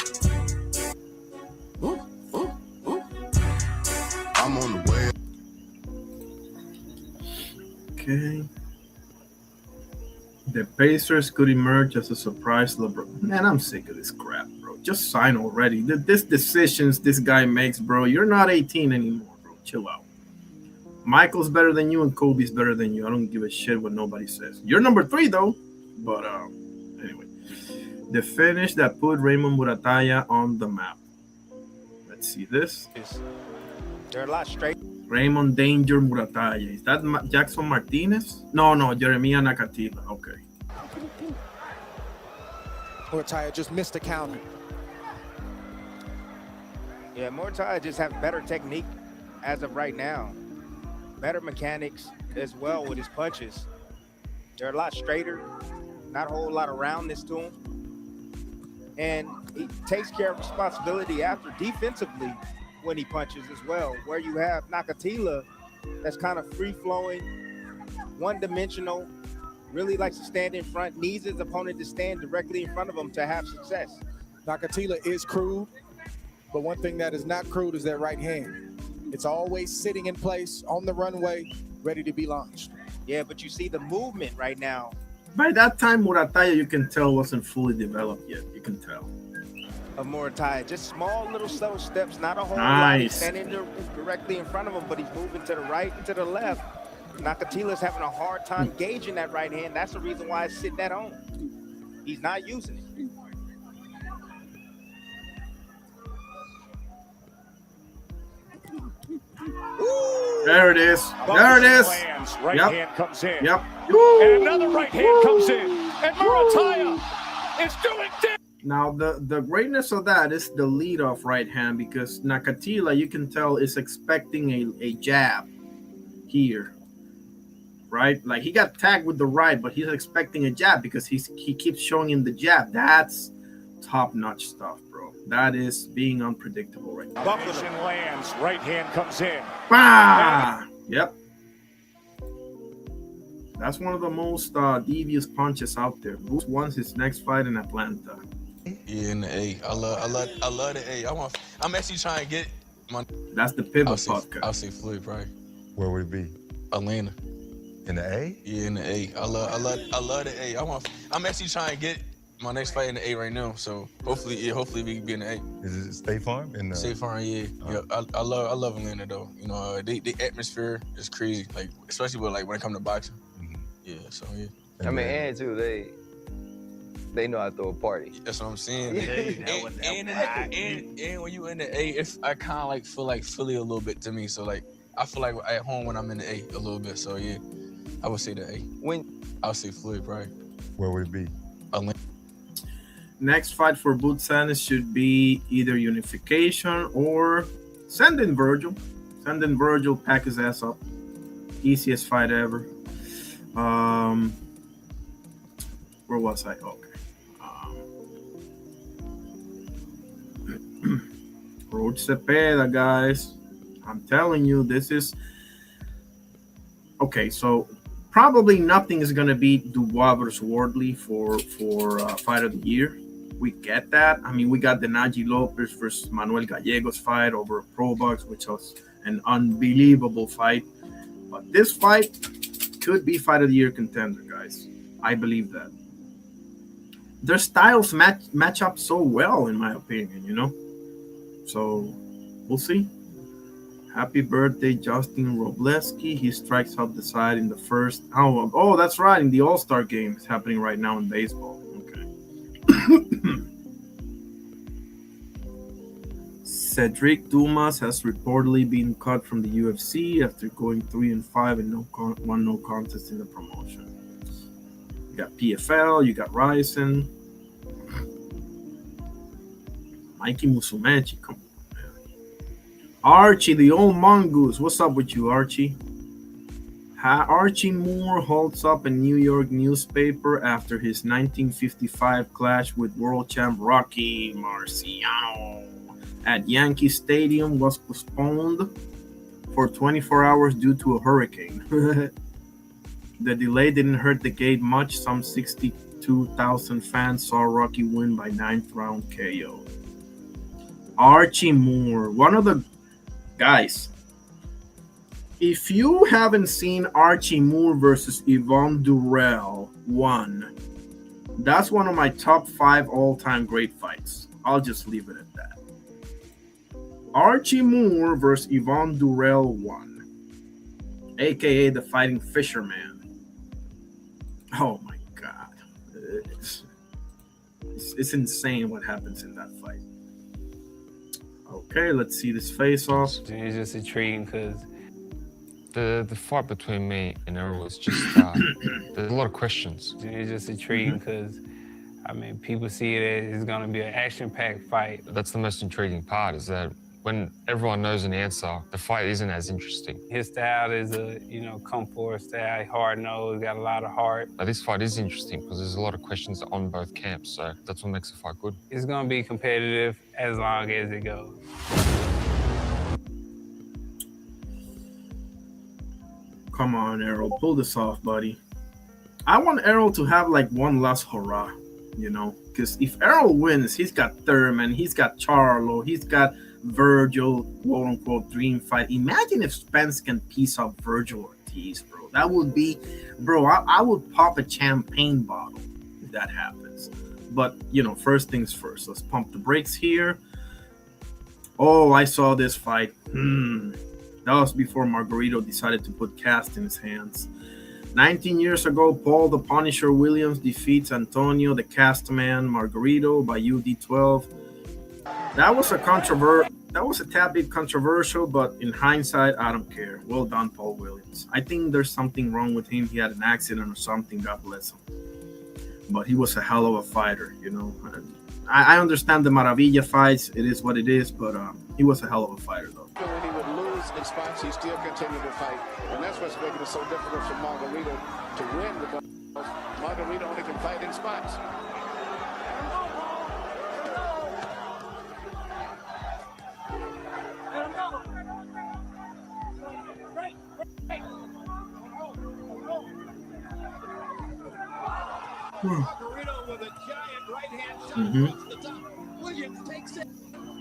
I'm on the way up. Okay. The Pacers could emerge as a surprise. LeBron. Man, I'm sick of this crap, bro. Just sign already. This decisions this guy makes, bro. You're not 18 anymore, bro. Chill out. Michael's better than you and Kobe's better than you. I don't give a shit what nobody says. You're number 3 though. But anyway, the finish that put Raymond Muratalla on the map. Let's see this. They're a lot straight. Raymond Danger Muratalla. Is that Jackson Martinez? No, Jeremiah Nakatila. Okay. Muratalla just missed a counter. Yeah, Muratalla just have better technique as of right now. Better mechanics as well with his punches. They're a lot straighter, not a whole lot of roundness to him. And he takes care of responsibility after defensively when he punches as well, where you have Nakatila that's kind of free-flowing, one-dimensional, really likes to stand in front, needs his opponent to stand directly in front of him to have success. Nakatila is crude, but one thing that is not crude is that right hand. It's always sitting in place on the runway, ready to be launched. Yeah, but you see the movement right now. By that time, Muratalla, you can tell, wasn't fully developed yet. You can tell. Of Muratalla, just small little slow steps, not a whole nice. lot. He's standing directly in front of him, but he's moving to the right and to the left. Nakatila's having a hard time gauging that right hand. That's the reason why it's sitting at home. He's not using it. Ooh, there it is. There it is. Right hand comes in. Yep. And another right hand comes in. And Muratalla is doing damage. Now the greatness of that is the lead off right hand because Nakatila, you can tell, is expecting a jab here, right? Like he got tagged with the right, but he's expecting a jab because he keeps showing him the jab. That's top notch stuff, bro. That is being unpredictable right now. Buckles and lands. Right hand comes in. Ah! Yep. That's one of the most devious punches out there. Boots wants his next fight in Atlanta. Yeah, in the A. I love the A. I'm actually trying to get my. That's the pivot podcast. I'll say Floyd probably. Where would it be? Atlanta. In the A? Yeah, in the A. I love the A. I'm actually trying to get my next fight in the A right now. So hopefully we can be in the A. Is it State Farm? State Farm, yeah. Yeah. I love Atlanta though. You know, the atmosphere is crazy. Like especially with like when it comes to boxing. Mm-hmm. Yeah. So yeah. I mean, and too, they know how to throw a party. That's what I'm saying. And when you in the A, I kind of like feel like Philly a little bit to me. So like I feel like at home when I'm in the A a little bit. So yeah, I would say the A. I would say Floyd probably. Where would it be? Atlanta. Next fight for Boots Ennis should be either unification or send in Virgil. Send in Virgil, pack his ass up. Easiest fight ever. Where was I? Okay. Roach Cepeda, guys. I'm telling you, this is okay. So probably nothing is gonna beat Dubois versus Wardley for fight of the year. We get that. I mean, we got the Naji Lopez versus Manuel Gallegos fight over Pro Box, which was an unbelievable fight. But this fight could be fight of the year contender, guys. I believe that. Their styles match up so well, in my opinion, you know? So, we'll see. Happy birthday, Justin Robleski. He strikes out the side in the first. Oh, that's right. In the All-Star game. It's happening right now in baseball. Okay. Cedric Dumas has reportedly been cut from the UFC after going 3-5 and no contest in the promotion. You got PFL, you got Ryzen, Mikey Musumeci, come on, man. Archie, the old mongoose. What's up with you, Archie? Archie Moore holds up a New York newspaper after his 1955 clash with world champ Rocky Marciano at Yankee Stadium was postponed for 24 hours due to a hurricane. The delay didn't hurt the gate much. Some 62,000 fans saw Rocky win by 9th round KO. Archie Moore, one of the guys. If you haven't seen Archie Moore versus Yvonne Durrell 1, that's one of my top 5 all-time great fights. I'll just leave it at that. Archie Moore versus Yvonne Durrell 1, aka the Fighting Fisherman. Oh my God. It's insane what happens in that fight. Okay, let's see this face off. It's just intriguing because the fight between me and Errol was just there's a lot of questions. It's just intriguing because I mean people see it as it's gonna be an action-packed fight. That's the most intriguing part, is that when everyone knows an answer, the fight isn't as interesting. His style is a come forward style, hard nose, got a lot of heart. But this fight is interesting because there's a lot of questions on both camps, so that's what makes the fight good. It's gonna be competitive as long as it goes. Come on, Errol, pull this off, buddy. I want Errol to have like one last hurrah, you know, because if Errol wins, he's got Thurman, he's got Charlo, he's got Virgil, quote unquote, dream fight. Imagine if Spence can piece up Virgil Ortiz, bro. That would be, bro, I would pop a champagne bottle if that happens. But, you know, first things first. Let's pump the brakes here. Oh, I saw this fight. That was before Margarito decided to put cast in his hands. 19 years ago, Paul the Punisher Williams defeats Antonio the Cast Man Margarito by UD12. That was a tad bit controversial, but in hindsight, I don't care. Well done, Paul Williams. I think there's something wrong with him. He had an accident or something. God bless him. But he was a hell of a fighter, you know. I understand the Maravilla fights. It is what it is, but he was a hell of a fighter, though. When he would lose in spots, he still continued to fight. And that's what's making it so difficult for Margarito to win, because Margarito only can fight in spots. Margarito with a giant right hand shot across the top. Williams takes it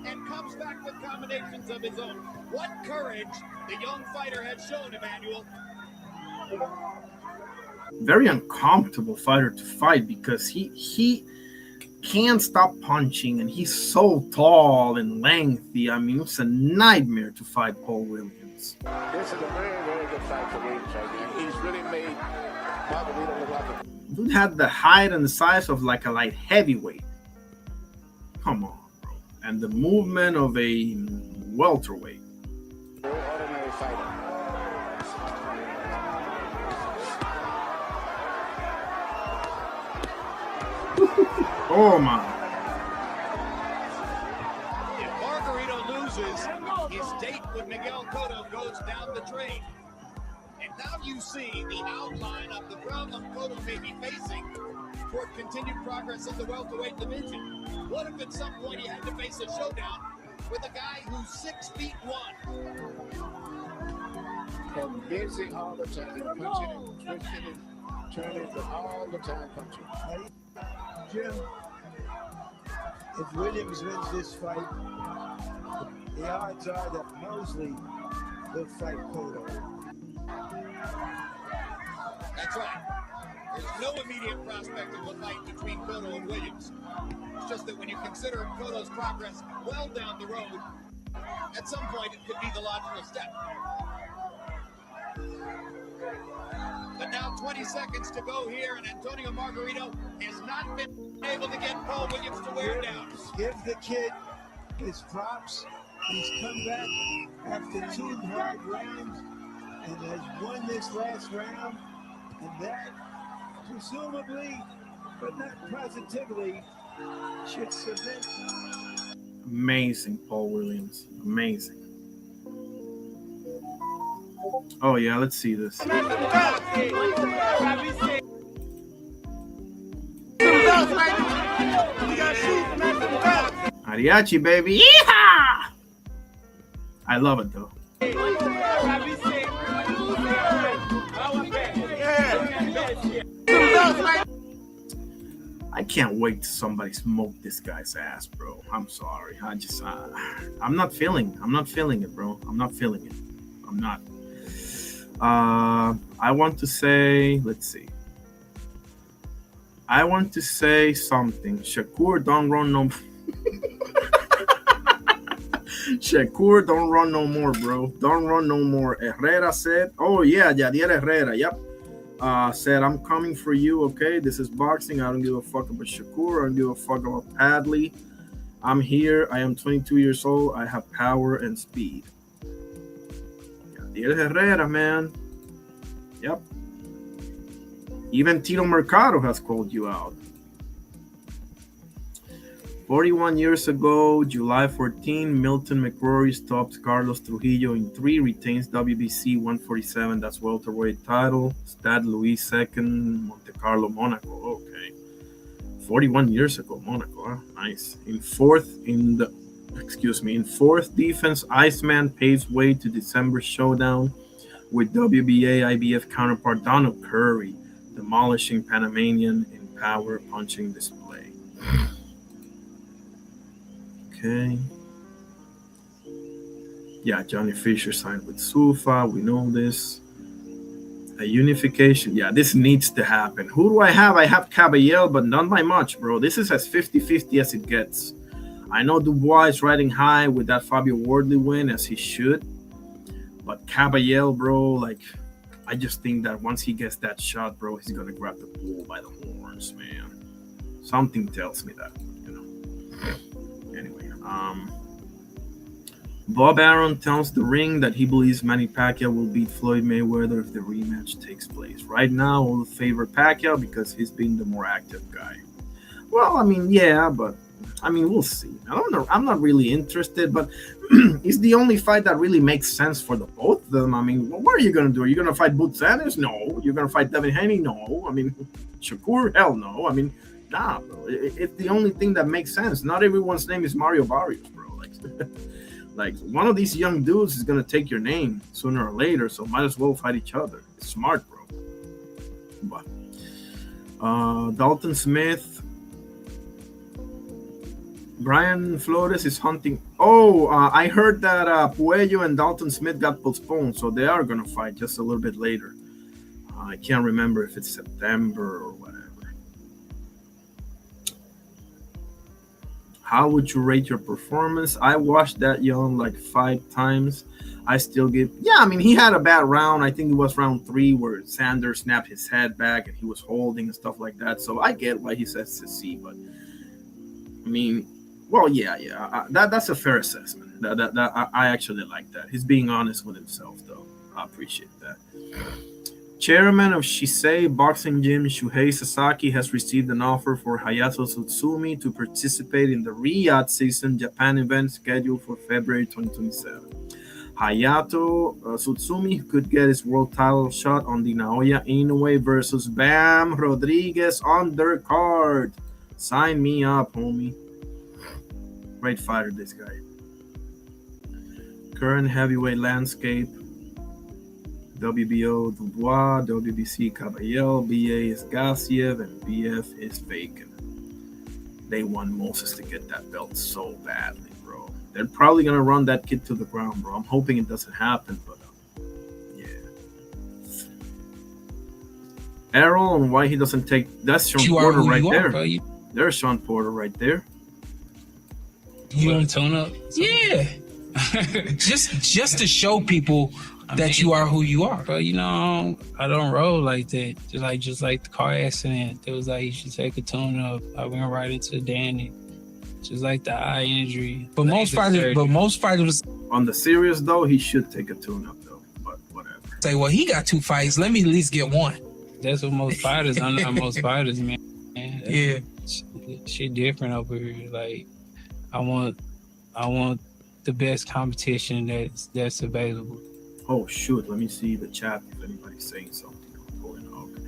and comes back with combinations of his own. What courage the young fighter has shown, Emmanuel. Very uncomfortable fighter to fight because he can't stop punching, and he's so tall and lengthy. I mean, it's a nightmare to fight Paul Williams. This is a very, very good fight for Williams right now. He's really made Margarito look like a... Dude had the height and the size of like a light heavyweight. Come on, bro. And the movement of a welterweight. No ordinary fighter. Oh my. If Margarito loses, his date with Miguel Cotto goes down the drain. And now you see the outline of the problem Cotto may be facing toward continued progress in the welterweight division. What if at some point he had to face a showdown with a guy who's 6'1"? And busy all the time, punching and twisting and turning, but all the time punching. Jim, if Williams wins this fight, the odds are that Mosley will fight Cotto. That's right. There's no immediate prospect of a fight between Cotto and Williams. It's just that when you consider Cotto's progress well down the road, at some point it could be the logical step. But now 20 seconds to go here, and Antonio Margarito has not been able to get Paul Williams to wear down. Give the kid his props. He's come back after 2 hard rounds and has won this last round. And that, presumably, but not positively, should cement. Amazing, Paul Williams. Amazing. Oh yeah, let's see this. Mariachi, baby. Yeehaw! I love it though. I can't wait till somebody smoke this guy's ass, bro. I'm sorry. I'm not feeling it, bro. I'm not feeling it. I'm not. I want to say, let's see. I want to say something. Shakur, don't run no. Shakur, don't run no more, bro. Don't run no more. Herrera said, oh yeah, Yadier Herrera, yep. Said, I'm coming for you, okay? This is boxing. I don't give a fuck about Shakur. I don't give a fuck about Padley. I'm here. I am 22 years old. I have power and speed. Yadier Herrera, man. Yep. Even Tito Mercado has called you out. 41 years ago, July 14, Milton McRory stops Carlos Trujillo in 3, retains WBC 147, that's welterweight title. Stade Louis II, Monte Carlo, Monaco. Okay. 41 years ago, Monaco. Huh? Nice. In fourth defense, Iceman paves way to December showdown with WBA IBF counterpart Donald Curry, demolishing Panamanian in power punching display. Okay. Yeah, Johnny Fisher signed with Sufa. We know this. A unification. Yeah, this needs to happen. Who do I have? I have Caballel, but not by much, bro. This is as 50-50 as it gets. I know Dubois is riding high with that Fabio Wardley win, as he should. But Caballel, bro, like, I just think that once he gets that shot, bro, he's going to grab the bull by the horns, man. Something tells me that, you know. Anyway. Bob Arum tells The Ring that he believes Manny Pacquiao will beat Floyd Mayweather if the rematch takes place. Right now, all favor Pacquiao because he's been the more active guy. Well, I mean, yeah, but I mean, we'll see. I don't know. I'm not really interested, but it's the only fight that really makes sense for the both of them. I mean, what are you gonna do? Are you gonna fight Boots Sanders? No. You're gonna fight Devin Haney? No. I mean, Shakur? Hell no. I mean, nah, bro. It's the only thing that makes sense. Not everyone's name is Mario Barrios, bro. Like one of these young dudes is gonna take your name sooner or later, so might as well fight each other. It's smart, bro. But Dalton Smith, Brian Flores is hunting. Oh, I heard that Puello and Dalton Smith got postponed, so they are gonna fight just a little bit later. I can't remember if it's September or whatever. How would you rate your performance? I watched that young like 5 times. I still give. Yeah, I mean, he had a bad round. I think it was round 3 where Sanders snapped his head back and he was holding and stuff like that. So I get why he says to see, but I mean, well, yeah. That's a fair assessment. I actually like that. He's being honest with himself, though. I appreciate that. Chairman of Shisei Boxing Gym, Shuhei Sasaki, has received an offer for Hayato Tsutsumi to participate in the Riyadh Season Japan event scheduled for February 2027. Hayato Tsutsumi could get his world title shot on the Naoya Inoue versus Bam Rodriguez undercard. Sign me up, homie. Great fighter, this guy. Current heavyweight landscape. WBO Dubois, WBC Caballel, BA is Gassiev, and BF is Bacon. They want Moses to get that belt so badly, bro. They're probably going to run that kid to the ground, bro. I'm hoping it doesn't happen, but yeah. Errol and why he doesn't take... That's Sean Porter right there. There's Sean Porter right there. You gonna tone up? Yeah. just to show people that you are who you are. But I don't roll like that. Just like the car accident. It was like you should take a tune up. I went right into Danny. Just like the eye injury. But most fighters on the serious though, he should take a tune up though. But whatever. Say, well, he got 2 fights. Let me at least get 1. That's what most fighters. I'm not most fighters, man. Yeah. Shit different over here. Like I want the best competition that's available. Oh shoot! Let me see the chat if anybody's saying something. Okay.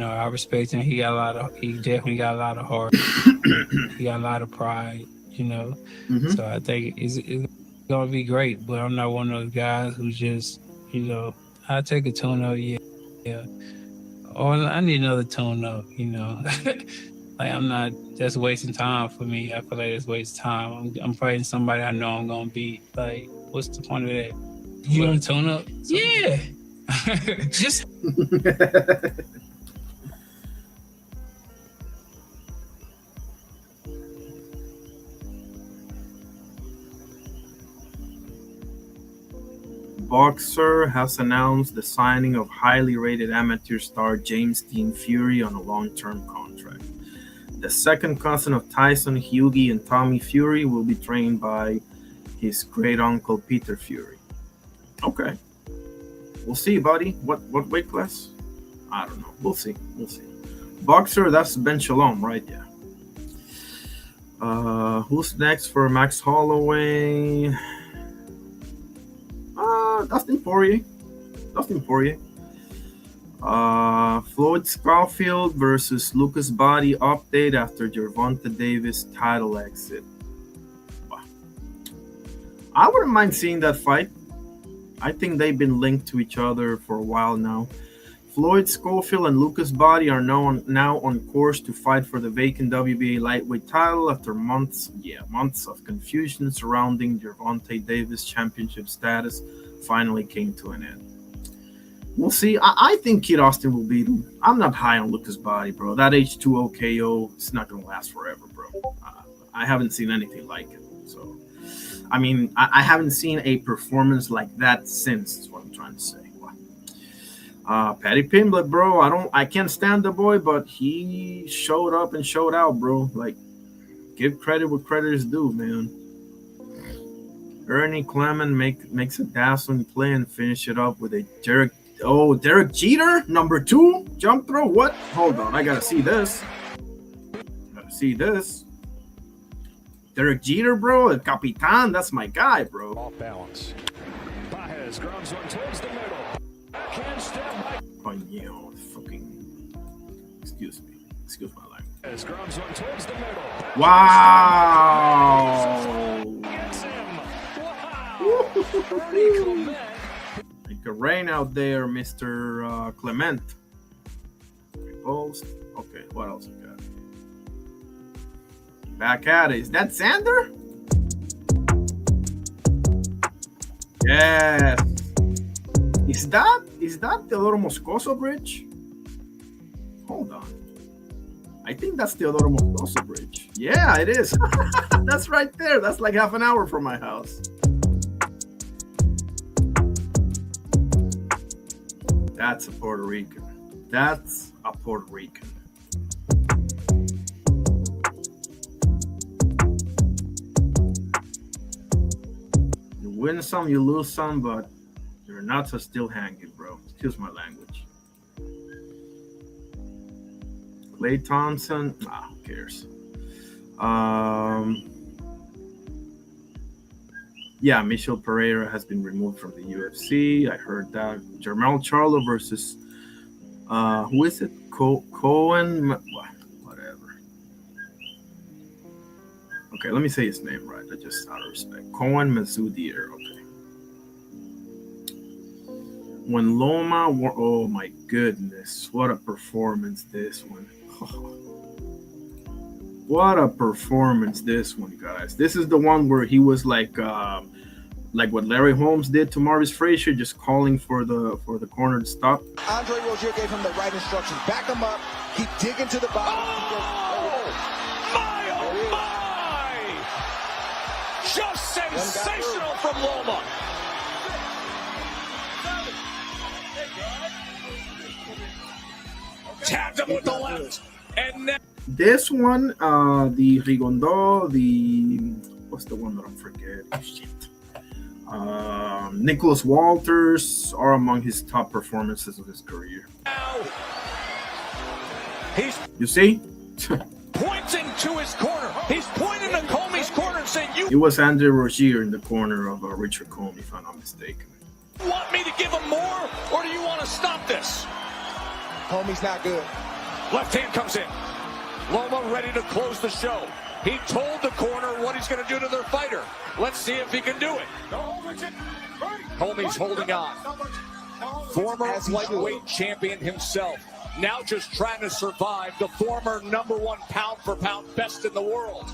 I respect him. He definitely got a lot of heart. He got a lot of pride. Mm-hmm. So I think it's gonna be great. But I'm not one of those guys who just, I take a tune up, yeah. Or I need another tune up, Like I'm not. That's wasting time for me. I feel like it's wasting time. I'm fighting somebody I know I'm gonna beat. Like, what's the point of that? You gonna tune up? Yeah. Just. Boxer has announced the signing of highly rated amateur star James Dean Fury on a long-term contract. The second cousin of Tyson, Hughie, and Tommy Fury will be trained by his great-uncle Peter Fury. Okay. We'll see, buddy. What weight class? I don't know. We'll see. Boxer, that's Ben Shalom, right? Yeah. Who's next for Max Holloway? Dustin Poirier. Floyd Scofield versus Lucas Body update after Gervonta Davis title exit. I wouldn't mind seeing that fight. I think they've been linked to each other for a while now. Floyd Scofield and Lucas Body are now on course to fight for the vacant WBA lightweight title after months of confusion surrounding Gervonta Davis' championship status finally came to an end. We'll see. I think Kid Austin will beat him. I'm not high on Lucas Body, bro. That H2O KO, it's not going to last forever, bro. I haven't seen anything like it. So, I mean, I haven't seen a performance like that since, is what I'm trying to say. Patty Pimblett, bro. I can't stand the boy, but he showed up and showed out, bro. Like, give credit where credit is due, man. Ernie Clement makes a dazzling play and finish it up with a Oh, Derek Jeter, number 2, jump throw. What? Hold on, I gotta see this. Derek Jeter, bro, El Capitan, that's my guy, bro. Off balance. Baez grounds one towards the middle. Backhand step by. Coño, fucking. Excuse my language. Baez grounds one towards the middle. Wow. Gets him. Wow. Bernie Clement. Like a rain out there, Mr. Clement. Post. Okay, what else we got? Back at it. Is that Xander? Yes. Is that Teodoro Moscoso bridge? Hold on. I think that's Teodoro Moscoso bridge. Yeah, it is. That's right there. That's like half an hour from my house. That's a Puerto Rican. That's a Puerto Rican. You win some, you lose some, but your nuts are still hanging, bro. Excuse my language. Clay Thompson, who cares? Yeah, Michel Pereira has been removed from the UFC. I heard that. Jermell Charlo versus who is it? Cohen? Whatever. Okay, let me say his name right. I just out of respect. Cohen Mazoudier. Okay. When Loma, oh my goodness, what a performance this one. What a performance this one, guys. This is the one where he was like what Larry Holmes did to Marvis Frazier, just calling for the corner to stop. Andre Rozier gave him the right instructions. Back him up. Keep digging to the bottom. Oh my! Just sensational from Loma. Tapped him with the left. And then This one, the Rigondo, what's the one that I'm forgetting? Shit. Nicholas Walters are among his top performances of his career. You see? Pointing to his corner. He's pointing to Comey's corner and saying, "You It was Andre Rozier in the corner of Richard Comey, if I'm not mistaken. want me to give him more, or do you want to stop this?" Comey's not good. Left hand comes in. Loma ready to close the show. He told the corner what he's going to do to their fighter. Let's see if he can do it. Comey's holding on. Former lightweight champion himself. Now just trying to survive the former #1 pound-for-pound best in the world.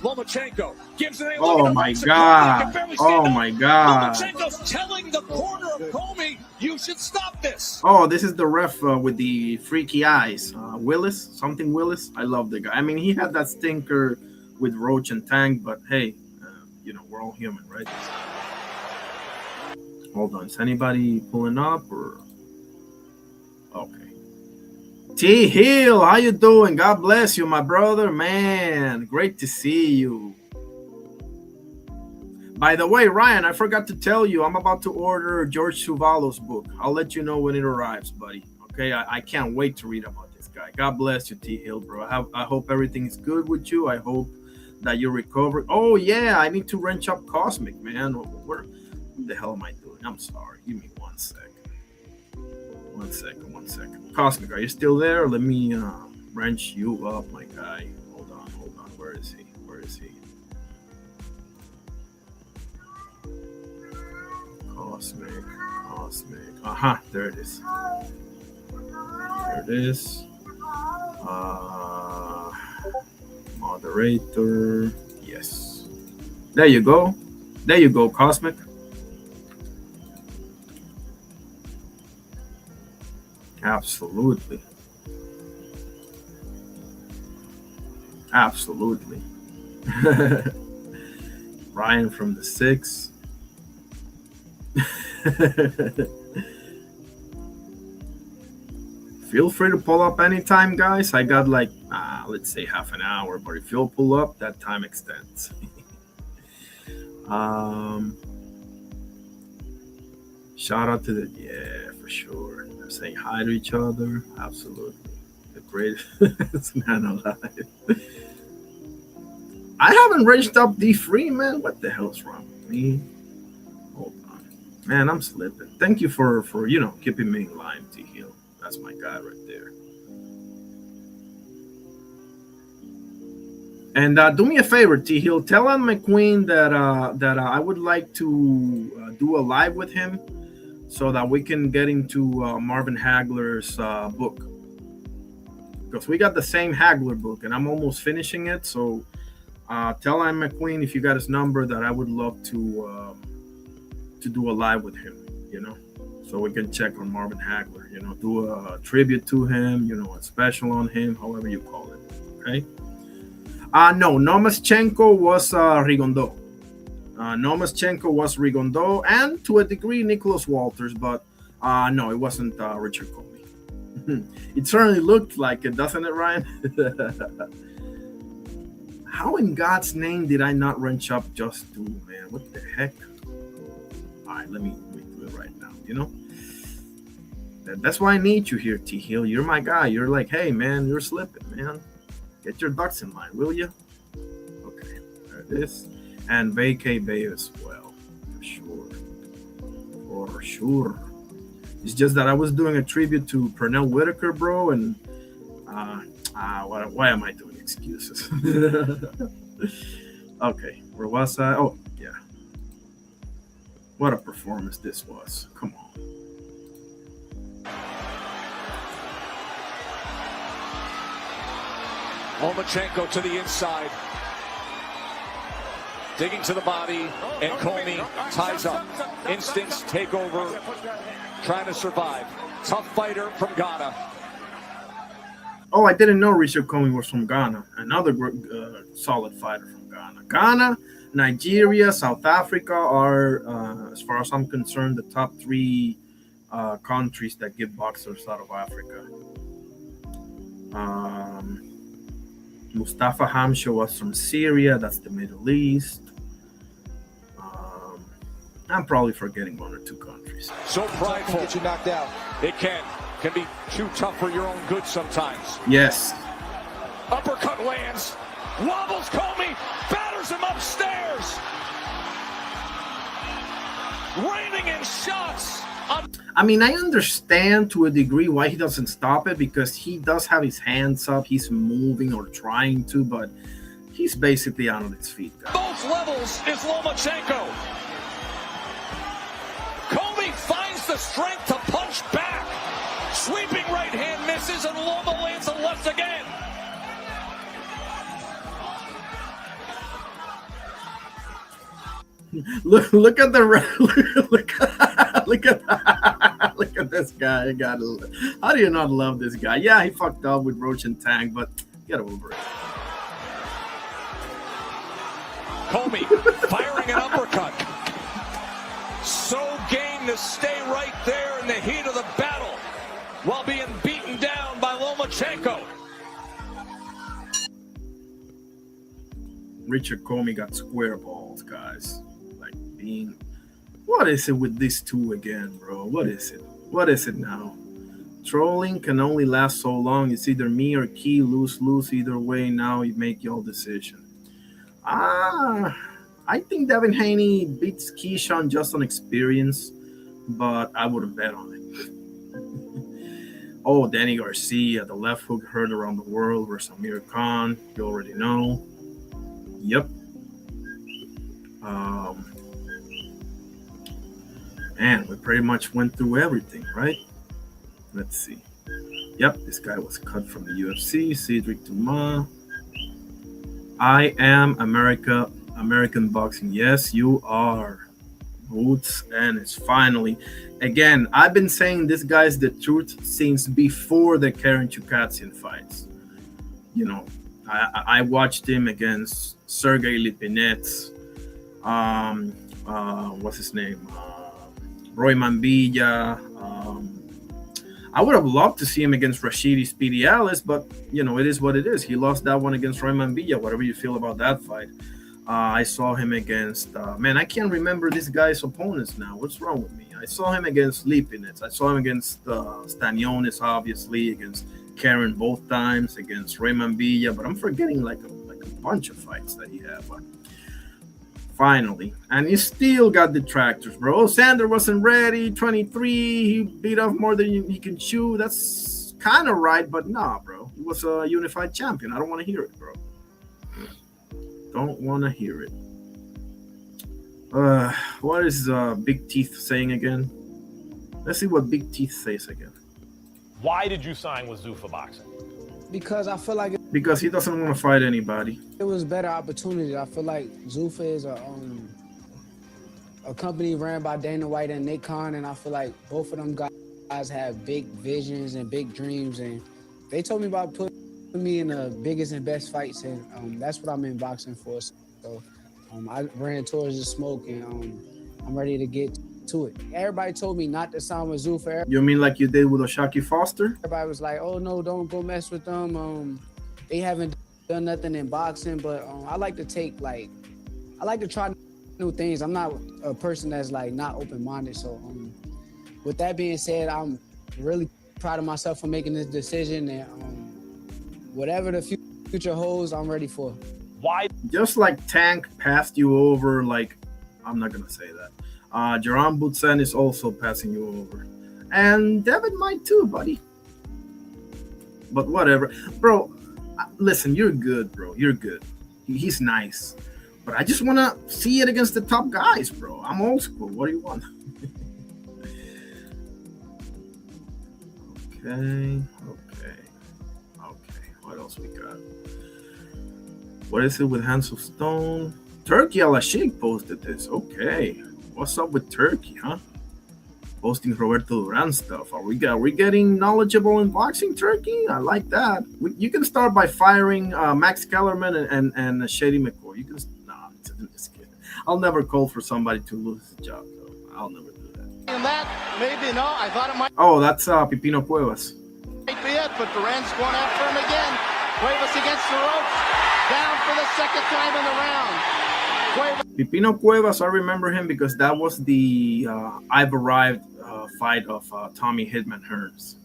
Lomachenko gives it a look. Oh my God. Oh my God. Lomachenko's telling the corner of Comey, "You should stop this." Oh, this is the ref with the freaky eyes. Willis. I love the guy. I mean, he had that stinker with Roach and Tank, but hey, we're all human, right? Hold on. Is anybody pulling up or? Okay. T Hill, how you doing? God bless you, my brother. Man, great to see you. By the way, Ryan, I forgot to tell you, I'm about to order George Suvalo's book. I'll let you know when it arrives, buddy. Okay, I can't wait to read about this guy. God bless you, T Hill, bro. I hope everything is good with you. I hope that you recover. Oh yeah, I need to wrench up Cosmic, man. What the hell am I doing? I'm sorry. Give me 1 second. 1 second. Cosmic, are you still there? Let me wrench you up, my guy. Hold on. Where is he? Cosmic. There it is. Moderator. Yes. There you go, Cosmic. Absolutely. Ryan from the 6. Feel free to pull up anytime, guys. I got like, let's say half an hour, but if you'll pull up, that time extends. Shout out to for for sure. They're saying hi to each other. Absolutely. The greatest man alive. I haven't reached up D3, man. What the hell's wrong with me? Hold on. Man, I'm slipping. Thank you for keeping me in line, T Hill. That's my guy right there. And do me a favor, T Hill. Tell on McQueen that I would like to do a live with him, so that we can get into Marvin Hagler's book, because we got the same Hagler book, and I'm almost finishing it. So tell Ian McQueen, if you got his number, that I would love to do a live with him. So we can check on Marvin Hagler. Do a tribute to him. A special on him, however you call it. Okay. No, Nomaschenko was Rigondeaux. Nomaschenko was Rigondeaux, and to a degree Nicholas Walters, but no, it wasn't Richard Comey. It certainly looked like it, doesn't it, Ryan? How in God's name did I not wrench up just two, man? What the heck? All right, let me do it right now. That's why I need you here, T Hill. You're my guy. You're like, hey, man, you're slipping, man. Get your ducks in line, will you? Okay, there it is. And Vacay Bay as well, for sure. For sure. It's just that I was doing a tribute to Pernell Whitaker, bro, and why am I doing excuses? Okay, where was I? Oh, yeah. What a performance this was. Come on. Lomachenko to the inside. Digging to the body, and Comey ties up. Instincts take over, trying to survive. Tough fighter from Ghana. Oh, I didn't know Richard Comey was from Ghana. Another solid fighter from Ghana. Ghana, Nigeria, South Africa are, as far as I'm concerned, the top three countries that give boxers out of Africa. Mustafa Hamsho was from Syria. That's the Middle East. I'm probably forgetting one or two countries. So prideful. Get you knocked out. It can be too tough for your own good sometimes. Yes. Uppercut lands. Wobbles Comey. Batters him upstairs. Raining in shots. I mean, I understand to a degree why he doesn't stop it, because he does have his hands up. He's moving or trying to, but he's basically out on his feet. Both levels is Lomachenko. Comey finds the strength to punch back. Sweeping right hand misses, and Loma lands a left again. Look at the look at this guy. How do you not love this guy? Yeah, he fucked up with Roach and Tang, but get over it. Comey firing an uppercut. So game to stay right there in the heat of the battle while being beaten down by Lomachenko. Richard Comey got square balls, guys. What is it with these two again, bro? What is it? What is it now? Trolling can only last so long. It's either me or Key, lose. Either way, now you make your decision. I think Devin Haney beats Keyshawn just on experience, but I wouldn't bet on it. Oh, Danny Garcia, the left hook heard around the world versus Amir Khan. You already know. Yep. Man, we pretty much went through everything, right? Let's see. Yep, this guy was cut from the UFC. Cedric Dumas. I am American boxing. Yes, you are. Boots, and it's finally. Again, I've been saying this guy's the truth since before the Karen Chukatsian fights. I watched him against Sergey Lipinets. What's his name? Roy Mambilla. I would have loved to see him against Rashidi Speedy Alice, but it is what it is. He lost that one against Roy Mambilla. Whatever you feel about that fight, I saw him against. Man, I can't remember this guy's opponents now. What's wrong with me? I saw him against Lipinets. I saw him against Stanionis, obviously, against Karen both times, against Raymond Villa, but I'm forgetting like a bunch of fights that he had. But finally, and he still got detractors, bro. Sander wasn't ready, 23, he beat off more than he can chew. That's kind of right, but nah, bro. He was a unified champion. I don't want to hear it, bro. Don't want to hear it. What is Big Teeth saying again? Let's see what Big Teeth says again. Why did you sign with Zuffa Boxing? Because I feel like Because he doesn't want to fight anybody. it was better opportunity. I feel like Zuffa is a company ran by Dana White and Nick Khan, and I feel like both of them guys have big visions and big dreams, and they told me about putting me in the biggest and best fights, and that's what I'm in boxing for. So I ran towards the smoke, and I'm ready to get to it. Everybody told me not to sign with Zuffa. You mean like you did with Oshaki Foster? Everybody was like, "Oh no, don't go mess with them. They haven't done nothing in boxing." But I like to try new things. I'm not a person that's like not open-minded. So with that being said, I'm really proud of myself for making this decision, and whatever the future holds, I'm ready for. Why? Just like Tank passed you over, like, I'm not gonna say that. Jerome Butsen is also passing you over, and Devin might too, buddy. But whatever, bro. Listen, you're good, bro. You're good. He's nice, but I just want to see it against the top guys, bro. I'm old school. What do you want? Okay. What else we got? What is it with Hands of Stone? Turkey Alashik posted this. Okay. What's up with Turkey, huh? Posting Roberto Duran stuff. Are we getting knowledgeable in boxing, Turkey? I like that. You can start by firing Max Kellerman and Shady McCoy. You can. Nah, I'm just kidding. I'll never call for somebody to lose his job, though. I'll never do that. And that, maybe no, I thought it might Oh, that's Pipino Cuevas. be it, but Duran's going after him again. Cuevas against the ropes. Down for the second time in the round. Pipino Cuevas, I remember him because that was the I've Arrived fight of Tommy Hitman Hearns.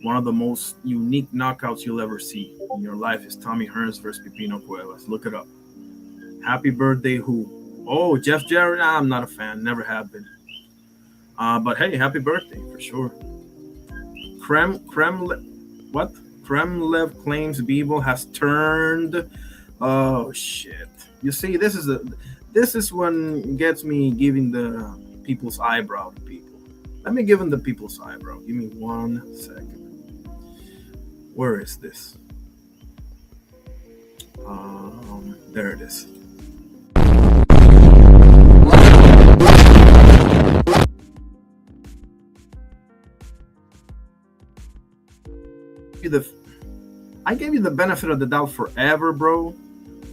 One of the most unique knockouts you'll ever see in your life is Tommy Hearns versus Pipino Cuevas. Look it up. Happy birthday, who? Oh, Jeff Jarrett. Nah, I'm not a fan. Never have been. But hey, happy birthday for sure. Kremlev claims Bebo has turned. Oh shit! You see, this is when gets me giving the people's eyebrow to people. Let me give him the people's eyebrow. Give me 1 second. Where is this? There it is. I gave you the benefit of the doubt forever, bro,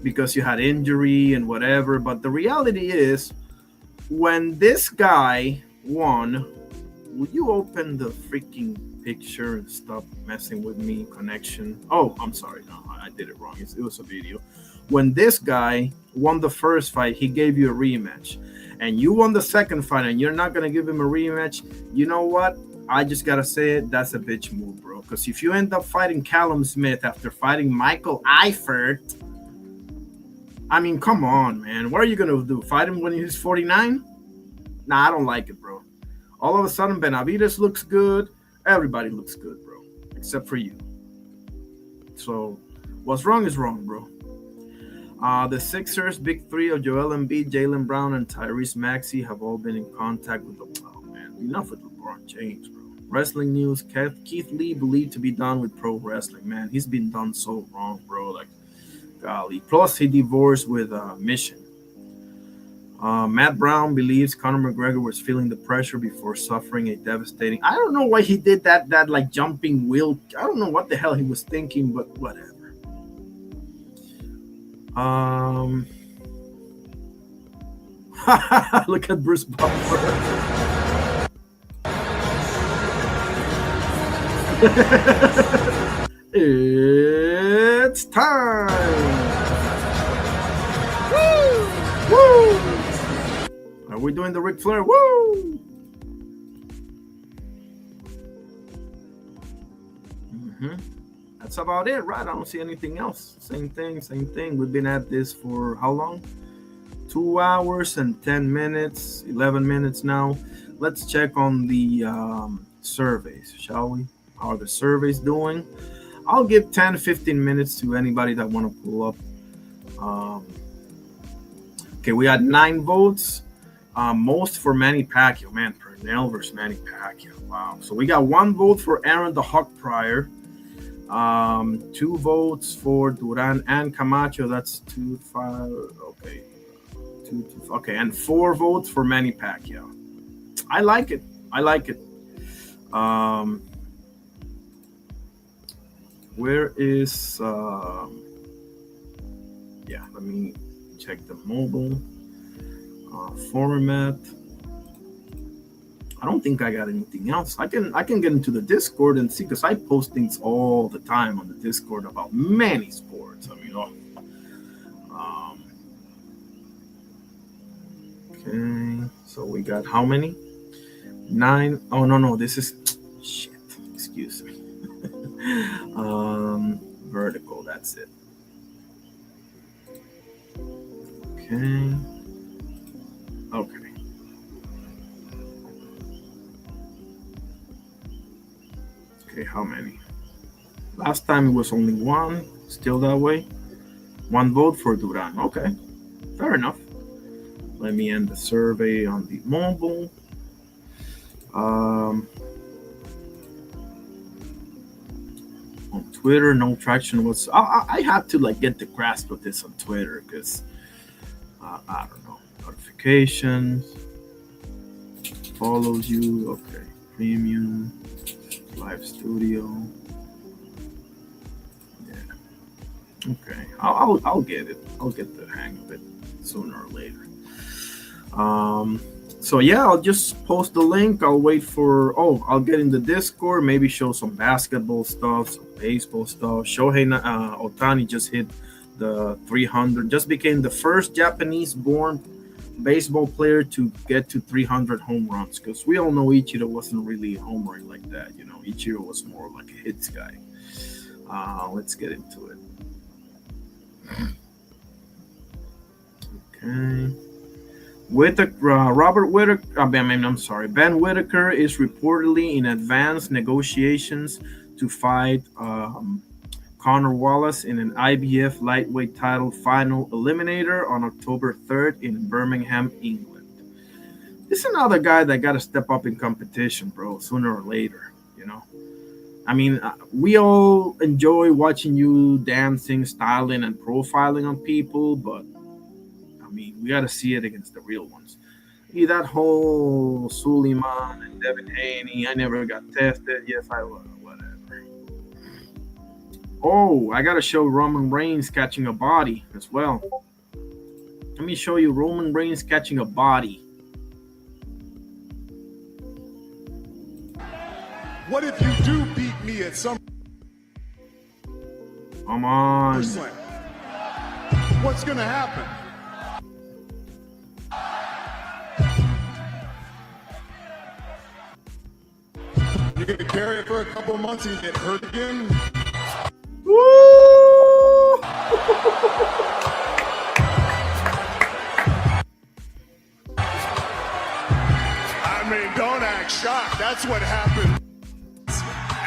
because you had injury and whatever. But the reality is, when this guy won, will you open the freaking picture and stop messing with me? Connection. Oh, I'm sorry. No, I did it wrong. It was a video. When this guy won the first fight, he gave you a rematch, and you won the second fight, and you're not gonna give him a rematch. You know what? I just gotta say it. That's a bitch move, bro. Because if you end up fighting Callum Smith after fighting Michael Eifert, I mean, come on, man. What are you gonna do? Fight him when he's 49? Nah, I don't like it, bro. All of a sudden, Benavides looks good. Everybody looks good, bro, except for you. So, what's wrong is wrong, bro. The Sixers, big three of Joel Embiid, Jaylen Brown, and Tyrese Maxey have all been in contact with the. Oh man, enough with LeBron James, bro. Wrestling news: Keith Lee believed to be done with pro wrestling. Man, he's been done so wrong, bro. Like, golly. Plus, he divorced with Mission. Matt Brown believes Conor McGregor was feeling the pressure before suffering a devastating. I don't know why he did that like jumping wheel. I don't know what the hell he was thinking, but whatever. Look at Bruce Buffer. It's time. Woo! Woo! Are we doing the Ric Flair? Woo! That's about it, right? I don't see anything else. Same thing. We've been at this for how long? 2 hours and 10 minutes, 11 minutes now. Let's check on the surveys, shall we? How are the surveys doing? I'll give 10, 15 minutes to anybody that want to pull up. Okay, we had 9 votes. Most for Manny Pacquiao. Man, Pernell versus Manny Pacquiao. Wow. So we got 1 vote for Aaron the Hawk Pryor. 2 votes for Duran and Camacho. That's 2, 5. Okay. 2, okay, and 4 votes for Manny Pacquiao. I like it. Where is yeah, let me check the mobile format. I don't think I got anything else. I can get into the Discord and see, because I post things all the time on the Discord about many sports. I mean, okay, so we got how many? 9. Oh no, this is shit. Excuse me. Vertical. That's it. Okay. Okay, how many? Last time it was only 1. Still that way. 1 vote for Duran. Okay, fair enough. Let me end the survey on the mobile. On Twitter, no traction. I had to get the grasp of this on Twitter, because I don't know, notifications, follows you. Okay, premium, live studio. Yeah. Okay, I'll get it. I'll get the hang of it sooner or later. So yeah, I'll just post the link. I'll wait for, I'll get in the Discord, maybe show some basketball stuff, some baseball stuff. Shohei Ohtani just hit the 300, just became the first Japanese-born baseball player to get to 300 home runs, because we all know Ichiro wasn't really a home run like that. You know, Ichiro was more like a hits guy. Let's get into it. Okay. Robert Whitaker, Ben Whitaker is reportedly in advanced negotiations to fight Conor Wallace in an IBF lightweight title final eliminator on October 3rd in Birmingham, England. This is another guy that got to step up in competition, bro, sooner or later, you know? I mean, we all enjoy watching you dancing, styling, and profiling on people, but I mean, we got to see it against the real ones. That whole Suleiman and Devin Haney, I never got tested. Yes, I was. Whatever. Oh, I got to show Roman Reigns catching a body as well. Let me show you Roman Reigns catching a body. What if you do beat me at some... Come on. What's going to happen? You're going to carry it for a couple of months and get hurt again? Woo! I mean, don't act shocked. That's what happens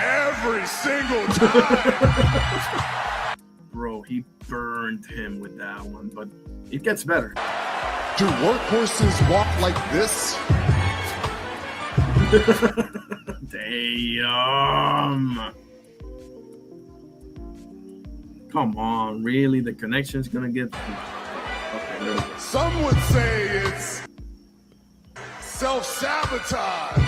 every single time. Bro, he burned him with that one, but it gets better. Do workhorses walk like this? Damn. Come on, really? The connection's gonna get... Okay, some would say it's self-sabotage.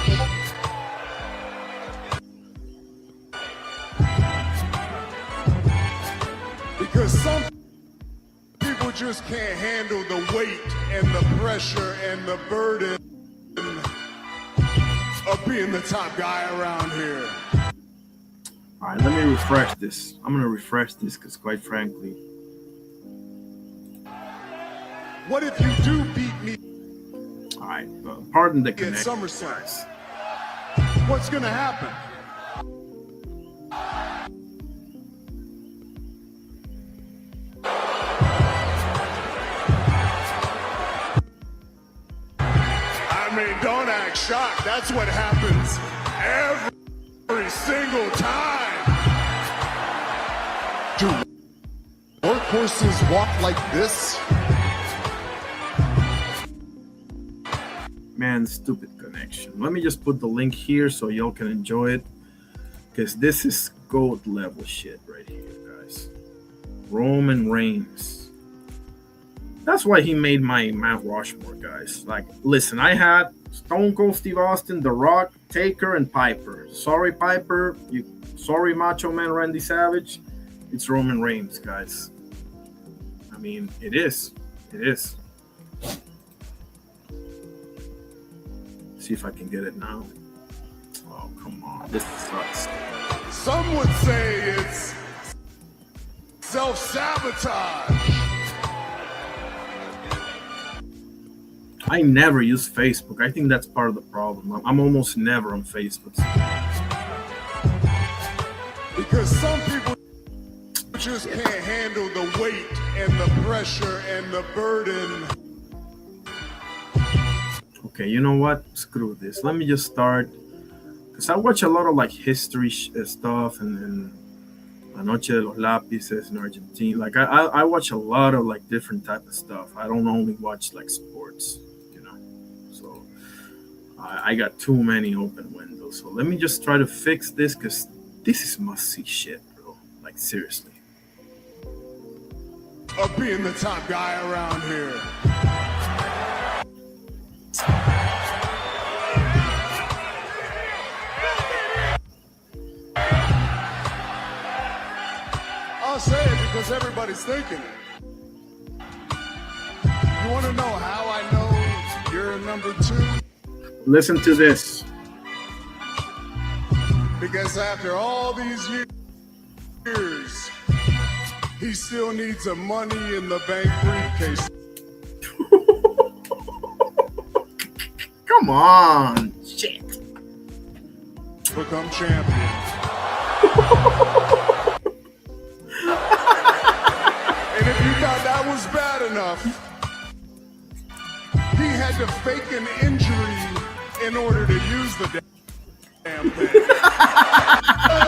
Because some people just can't handle the weight and the pressure and the burden of being the top guy around here. All right, let me refresh this. I'm going to refresh this because, quite frankly... What if you do beat me? All right, pardon the connection. SummerSlam. What's going to happen? automatic shock. That's what happens every single time. Do workhorses walk like this? Man, stupid connection. Let me just put the link here so y'all can enjoy it, because this is gold level shit right here, guys. Roman Reigns. That's why he made my Mount Rushmore, guys. Like, listen, I had Stone Cold Steve Austin, The Rock, Taker, and Piper. Sorry, Piper. Sorry, Macho Man Randy Savage. It's Roman Reigns, guys. I mean, it is. It is. See if I can get it now. Oh, come on. This sucks. Some would say it's self-sabotage. I never use Facebook. I think that's part of the problem. I'm almost never on Facebook. Because some people just can't handle the weight and the pressure and the burden. Okay, you know what? Screw this. Let me just start. Because I watch a lot of like history stuff and La Noche de los Lápices in Argentina. Like I watch a lot of like different type of stuff. I don't only watch like sports, you know. So I got too many open windows. So let me just try to fix this, because this is must see shit, bro. Like seriously. Of being the top guy around here. I'll say it because everybody's thinking it. You want to know how I know you're number 2? Listen to this. Because after all these years, he still needs a money in the bank briefcase. Come on. Shit. Become champion. And if you thought that was bad enough, he had to fake an injury in order to use the damn thing.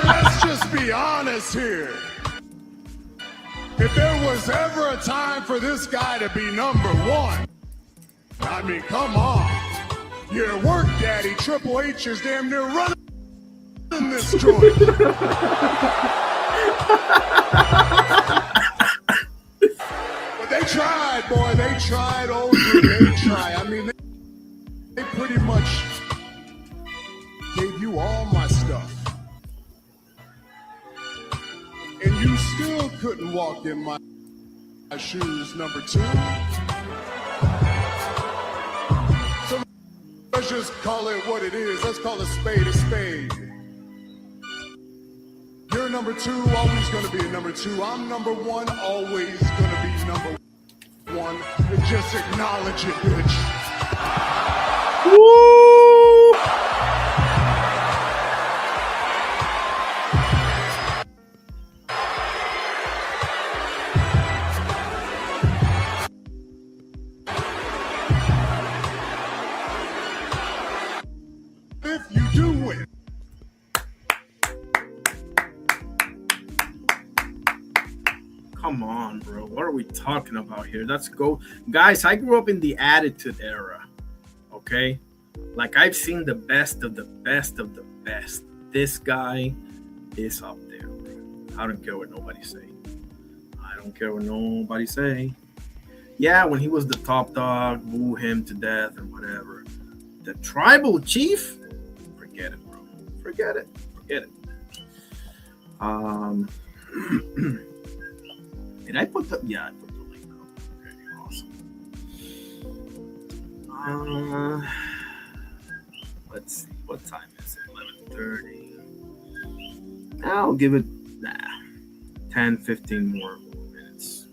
Let's just be honest here. If there was ever a time for this guy to be number 1, I mean, come on. Your work daddy, Triple H, is damn near running this joint. But they tried, boy. They tried, they tried. I mean, they pretty much gave you all my stuff. And you still couldn't walk in my shoes, number 2. So let's just call it what it is. Let's call a spade a spade. You're number 2, always gonna be a number 2. I'm number 1, always gonna be number 1. And just acknowledge it, bitch. Woo! If you do win. Come on, bro. What are we talking about here? Let's go. Guys, I grew up in the Attitude Era. Okay? Like, I've seen the best of the best of the best. This guy is up there, bro. I don't care what nobody say. I don't care what nobody say. Yeah, when he was the top dog, boo him to death and whatever. The tribal chief? Forget it, bro. Forget it. Forget it. Did I put the... Yeah, I put the link up. Okay, awesome. Let's see. What time is it? 11:30. I'll give it 10, 15 more minutes.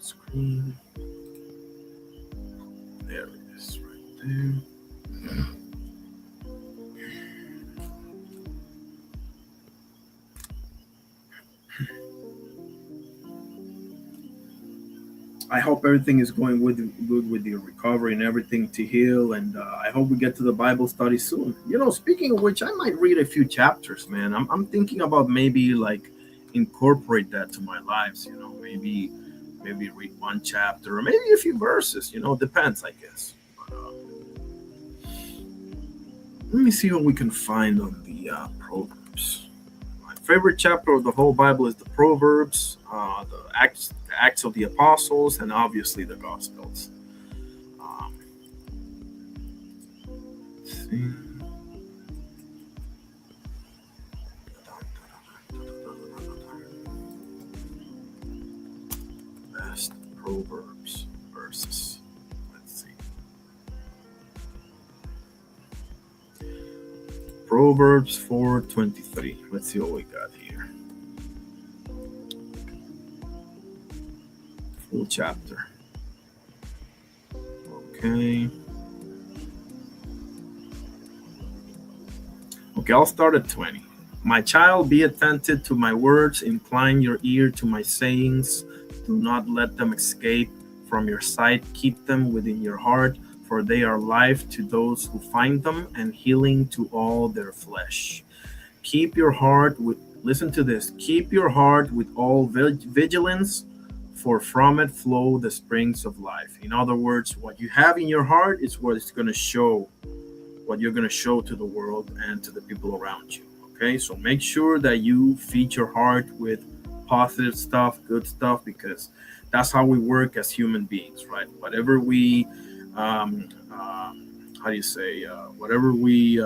Screen. There it is, right there. I hope everything is going good with your recovery and everything to heal. And I hope we get to the Bible study soon. Speaking of which, I might read a few chapters, man. I'm thinking about maybe like incorporate that to my lives. Maybe read one chapter or maybe a few verses. Depends, I guess. Let me see what we can find on the Proverbs. My favorite chapter of the whole Bible is the Proverbs, the Acts of the Apostles, and obviously the Gospels. Let's see. Best Proverbs verses. Let's see. Proverbs 4:23. Let's see what we got here. Full chapter. Okay. Okay, I'll start at 20. My child, be attentive to my words, incline your ear to my sayings. Do not let them escape from your sight. Keep them within your heart, for they are life to those who find them and healing to all their flesh. Keep your heart with, listen to this, keep your heart with all vigilance, for from it flow the springs of life. In other words, what you have in your heart is what it's going to show, what you're going to show to the world and to the people around you. Okay, so make sure that you feed your heart with positive stuff, good stuff, because that's how we work as human beings, right? Whatever we, how do you say, whatever we,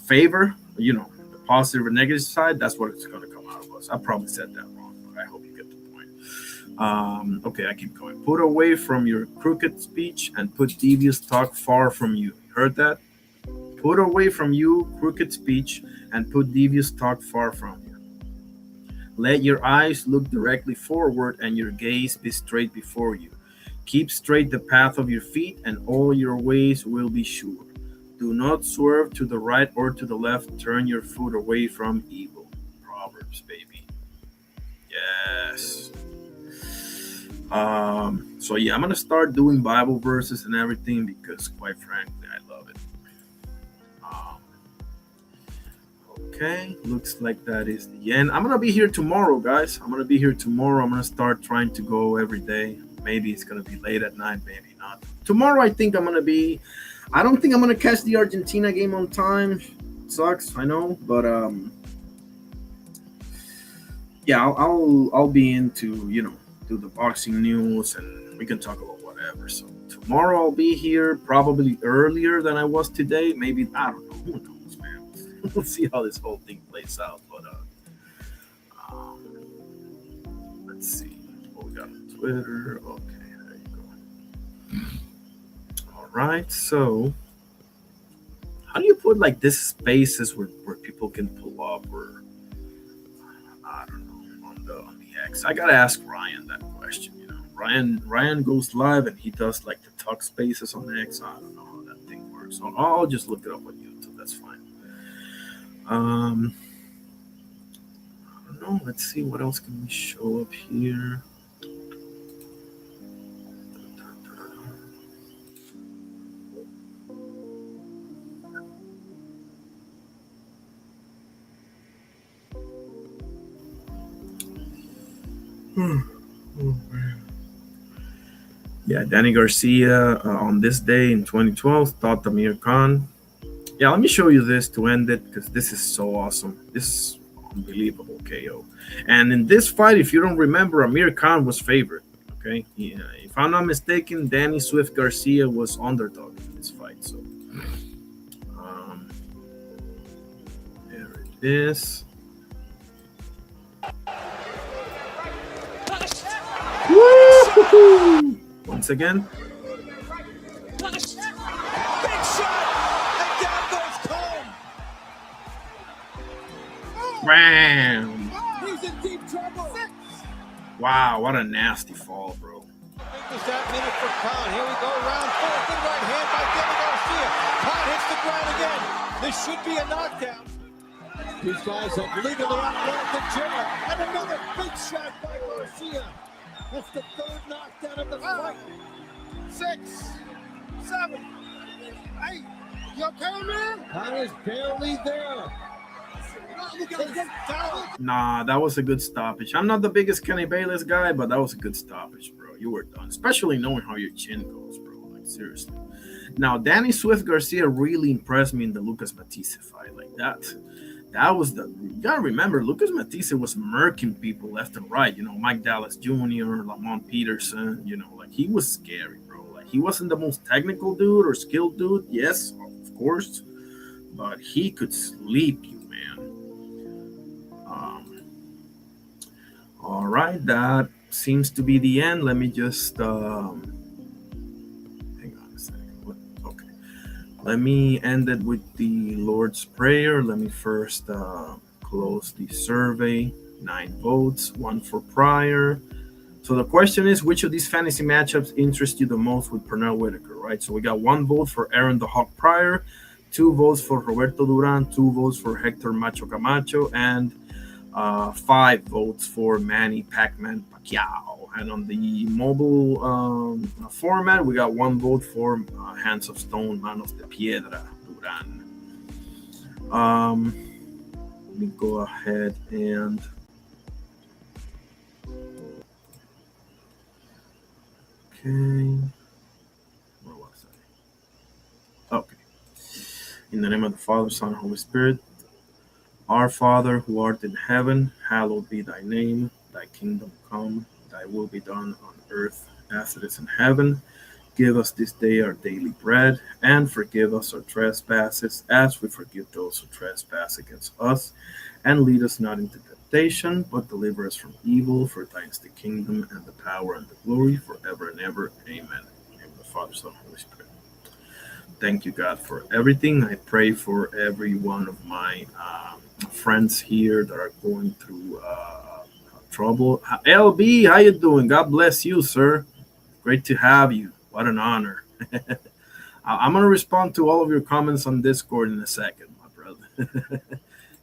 favor, the positive or negative side, that's what it's going to come out of us. I probably said that wrong, but I hope you get the point. Okay, I keep going. Put away from your crooked speech and put devious talk far from you. Heard that? Put away from you crooked speech and put devious talk far from you. Let your eyes look directly forward and your gaze be straight before you. Keep straight the path of your feet, and all your ways will be sure. Do not swerve to the right or to the left. Turn your foot away from evil. Proverbs, baby. Yes. So yeah, I'm gonna start doing Bible verses and everything because, quite frankly, I love it. Okay, looks like that is the end. I'm gonna be here tomorrow, guys. I'm gonna be here tomorrow. I'm gonna start trying to go every day. Maybe it's gonna be late at night, maybe not. Tomorrow, I think I'm gonna be. I don't think I'm gonna catch the Argentina game on time. Sucks, I know, but yeah, I'll be into do the boxing news and we can talk about whatever. So tomorrow I'll be here probably earlier than I was today. Maybe I don't know. Who knows, man? We'll see how this whole thing plays out. But let's see what we got on Twitter. Okay, there you go. All right, so how do you put like this spaces where people can pull up or I don't know on the X? I gotta ask Ryan that question. Ryan goes live and he does like the talk spaces on X. I don't know how that thing works. So I'll just look it up on YouTube. That's fine. I don't know. Let's see what else can we show up here. Oh, man. Yeah, Danny Garcia on this day in 2012 thought Amir Khan. Yeah, let me show you this to end it because this is so awesome. This is unbelievable KO. And in this fight, if you don't remember, Amir Khan was favored. Okay, yeah, if I'm not mistaken, Danny Swift Garcia was underdog in this fight. So there it is. Woo-hoo-hoo! Once again. Bam! He's in deep trouble. Wow, what a nasty fall, bro. Is that minute for Khan? Here we go, round four. Good right hand by Danny Garcia. Khan hits the ground again. This should be a knockdown. These guys have legally outlawed the jab. And another big shot by Garcia. Garcia. That's the third knockdown of the fight. 6, 7, 8. You okay, man? Connor's barely there. Nah, that was a good stoppage. I'm not the biggest Kenny Bayless guy, but that was a good stoppage, bro. You were done, especially knowing how your chin goes, bro. Like, seriously. Now, Danny Swift Garcia really impressed me in the Lucas Matisse fight. Like that. That was the. You gotta remember, Lucas Matisse was murking people left and right. You know, Mike Dallas Jr., Lamont Peterson. You know, like he was scary, bro. Like he wasn't the most technical dude or skilled dude. Yes, of course, but he could sleep you, man. All right, that seems to be the end. Let me just hang on a second. Okay, let me end it with the Lord's Prayer. Let me first close the survey. 9 votes, 1 for Pryor. So the question is, which of these fantasy matchups interest you the most with Pernell Whitaker, right? So we got 1 vote for Aaron the Hawk Pryor, 2 votes for Roberto Duran, 2 votes for Hector Macho Camacho, and 5 votes for Manny Pac-Man Pacquiao. And on the mobile format, we got 1 vote for Hands of Stone, Manos de Piedra, Duran. Let me go ahead and where was I? Okay. In the name of the Father, Son, and Holy Spirit. Our Father, who art in heaven, hallowed be thy name. Thy kingdom come, thy will be done on earth as it is in heaven. Give us this day our daily bread, and forgive us our trespasses, as we forgive those who trespass against us. And lead us not into temptation, but deliver us from evil. For thine is the kingdom, and the power, and the glory, forever and ever. Amen. In the name of the Father, Son, and Holy Spirit. Thank you, God, for everything. I pray for every one of my friends here that are going through trouble. LB, how you doing? God bless you, sir. Great to have you. What an honor. I'm going to respond to all of your comments on Discord in a second, my brother.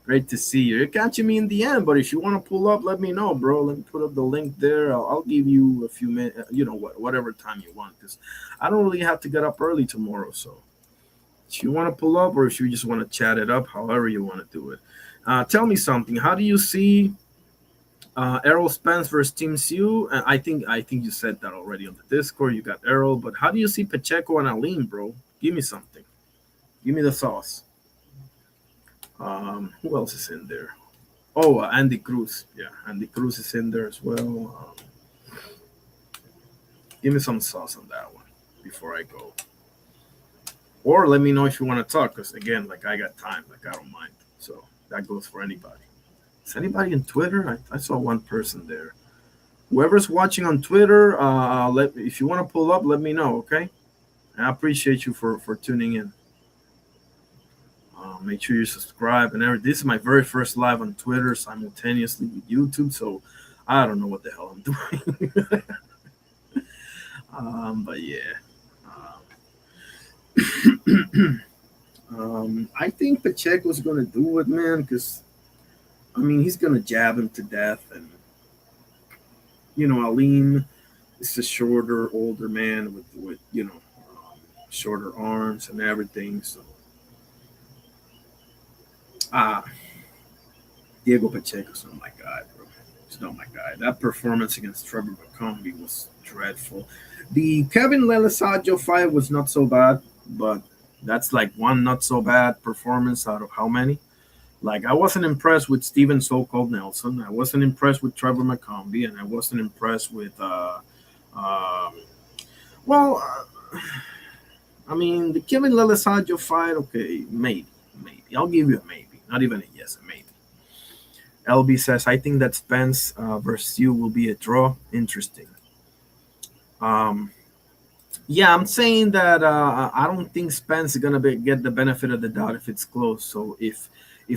Great to see you. You're catching me in the end, but if you want to pull up, let me know, bro. Let me put up the link there. I'll give you a few minutes, whatever time you want, because I don't really have to get up early tomorrow. So if you want to pull up, or if you just want to chat it up, however you want to do it. Tell me something. How do you see Errol Spence versus Tim Sue? I think you said that already on the Discord. You got Errol, but how do you see Pacheco and Aline, bro? Give me something. Give me the sauce. Who else is in there? Oh, Andy Cruz. Yeah, Andy Cruz is in there as well. Give me some sauce on that one before I go. Or let me know if you want to talk, because again, like I got time, like I don't mind. So that goes for anybody. Is anybody in Twitter? I saw one person there. Whoever's watching on Twitter, if you want to pull up, let me know, okay? And I appreciate you for tuning in. Make sure you subscribe and everything. This is my very first live on Twitter simultaneously with YouTube, so I don't know what the hell I'm doing. But yeah. I think Pacheco's going to do it, man, because, I mean, he's going to jab him to death. And, Alim is a shorter, older man with shorter arms and everything. So, Diego Pacheco's not my guy, bro. He's not my guy. That performance against Trevor McCombie was dreadful. The Kevin Lelesajo fight was not so bad, but that's like one not so bad performance out of how many? Like, I wasn't impressed with Steven So-Called Nelson. I wasn't impressed with Trevor McCombie, and I wasn't impressed with, I mean, the Kevin Lelesajo fight, okay, maybe. I'll give you a maybe. Not even a yes, a maybe. LB says, I think that Spence versus you will be a draw. Interesting. Yeah, I'm saying that I don't think Spence is gonna get the benefit of the doubt if it's close. So if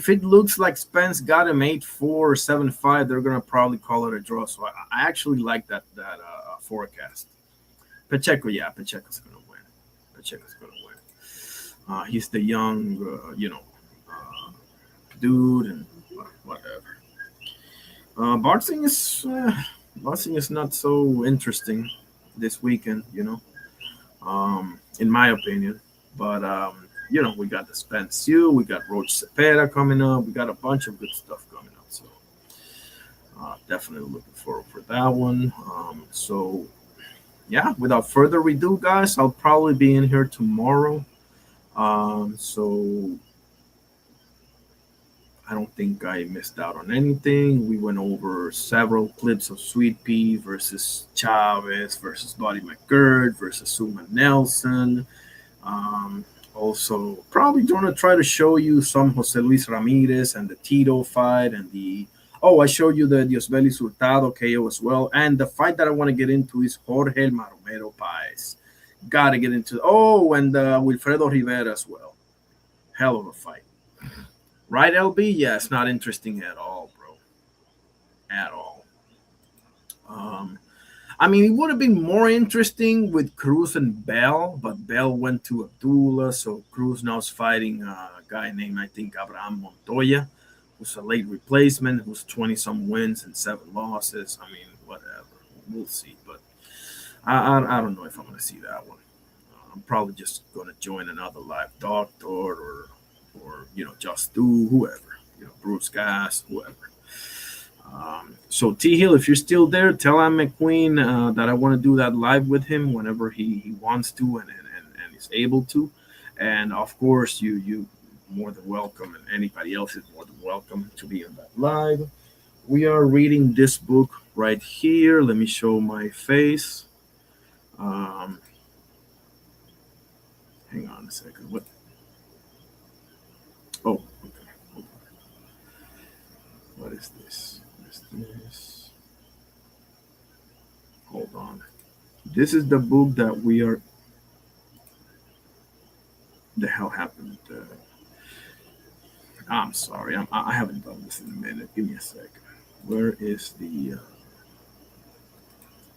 it looks like Spence got him 8-4 or 7-5, they're gonna probably call it a draw. So I actually like that forecast. Pacheco's gonna win. Pacheco's gonna win. He's the young, dude, and whatever. Boxing is boxing is not so interesting this weekend, in my opinion. But we got the Spence U, we got Roach Cepeda coming up, we got a bunch of good stuff coming up. So definitely looking forward for that one. So yeah, without further ado, guys, I'll probably be in here tomorrow. So I don't think I missed out on anything. We went over several clips of Sweet Pea versus Chavez versus Buddy McGirt versus Suma Nelson. Um, Also, probably going to try to show you some Jose Luis Ramirez and the Tito fight and the. Oh, I showed you the Diosbeli Hurtado KO as well. And the fight that I want to get into is Jorge Maromero Paez. Got to get into. Oh, and Wilfredo Rivera as well. Hell of a fight. Right, LB? Yeah, it's not interesting at all, bro. At all. Um, I mean, it would have been more interesting with Cruz and Bell, but Bell went to Abdullah, so Cruz now is fighting a guy named, I think, Abraham Montoya, who's a late replacement, who's 20 some wins and 7 losses. I mean, whatever. We'll see. But I don't know if I'm going to see that one. I'm probably just going to join another live doctor or just do whoever, Bruce Gas, whoever. So T Hill, if you're still there, tell Ann McQueen that I want to do that live with him whenever he wants to and is able to. And of course, you more than welcome, and anybody else is more than welcome to be on that live. We are reading this book right here. Let me show my face. Um, Hang on a second. What? Oh, okay. Hold on. What is this? What is this? Hold on. This is the book that we are. The hell happened? I'm sorry. I haven't done this in a minute. Give me a second. Where is the?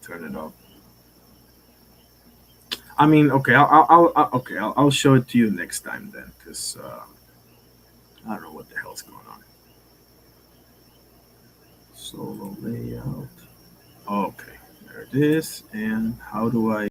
Turn it up. I mean, okay. Okay. I'll show it to you next time then, because I don't know what the hell's going on. Solo layout. Okay, there it is. And how do I?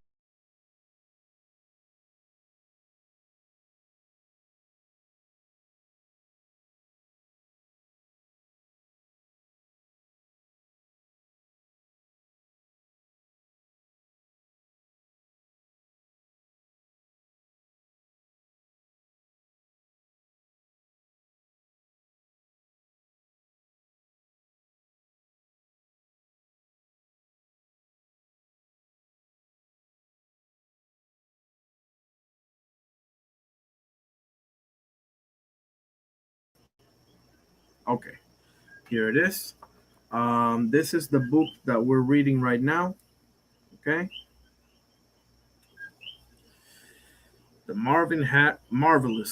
Okay, here it is. This is the book that we're reading right now. Okay, the Marvin Hagler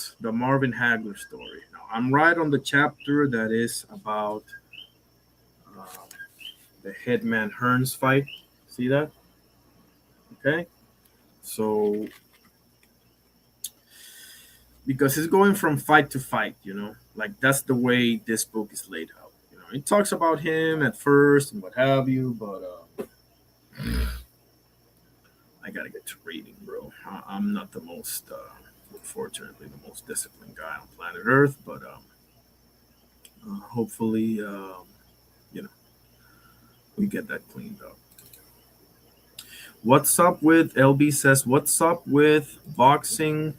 story. Now I'm right on the chapter that is about uh, the Headman Hearns fight. See that? Okay, so because it's going from fight to fight, like that's the way this book is laid out. It talks about him at first and what have you, but I gotta get to reading, bro. I'm not the most, unfortunately, the most disciplined guy on planet Earth, but hopefully, you know, we get that cleaned up. What's up with LB says? What's up with boxing?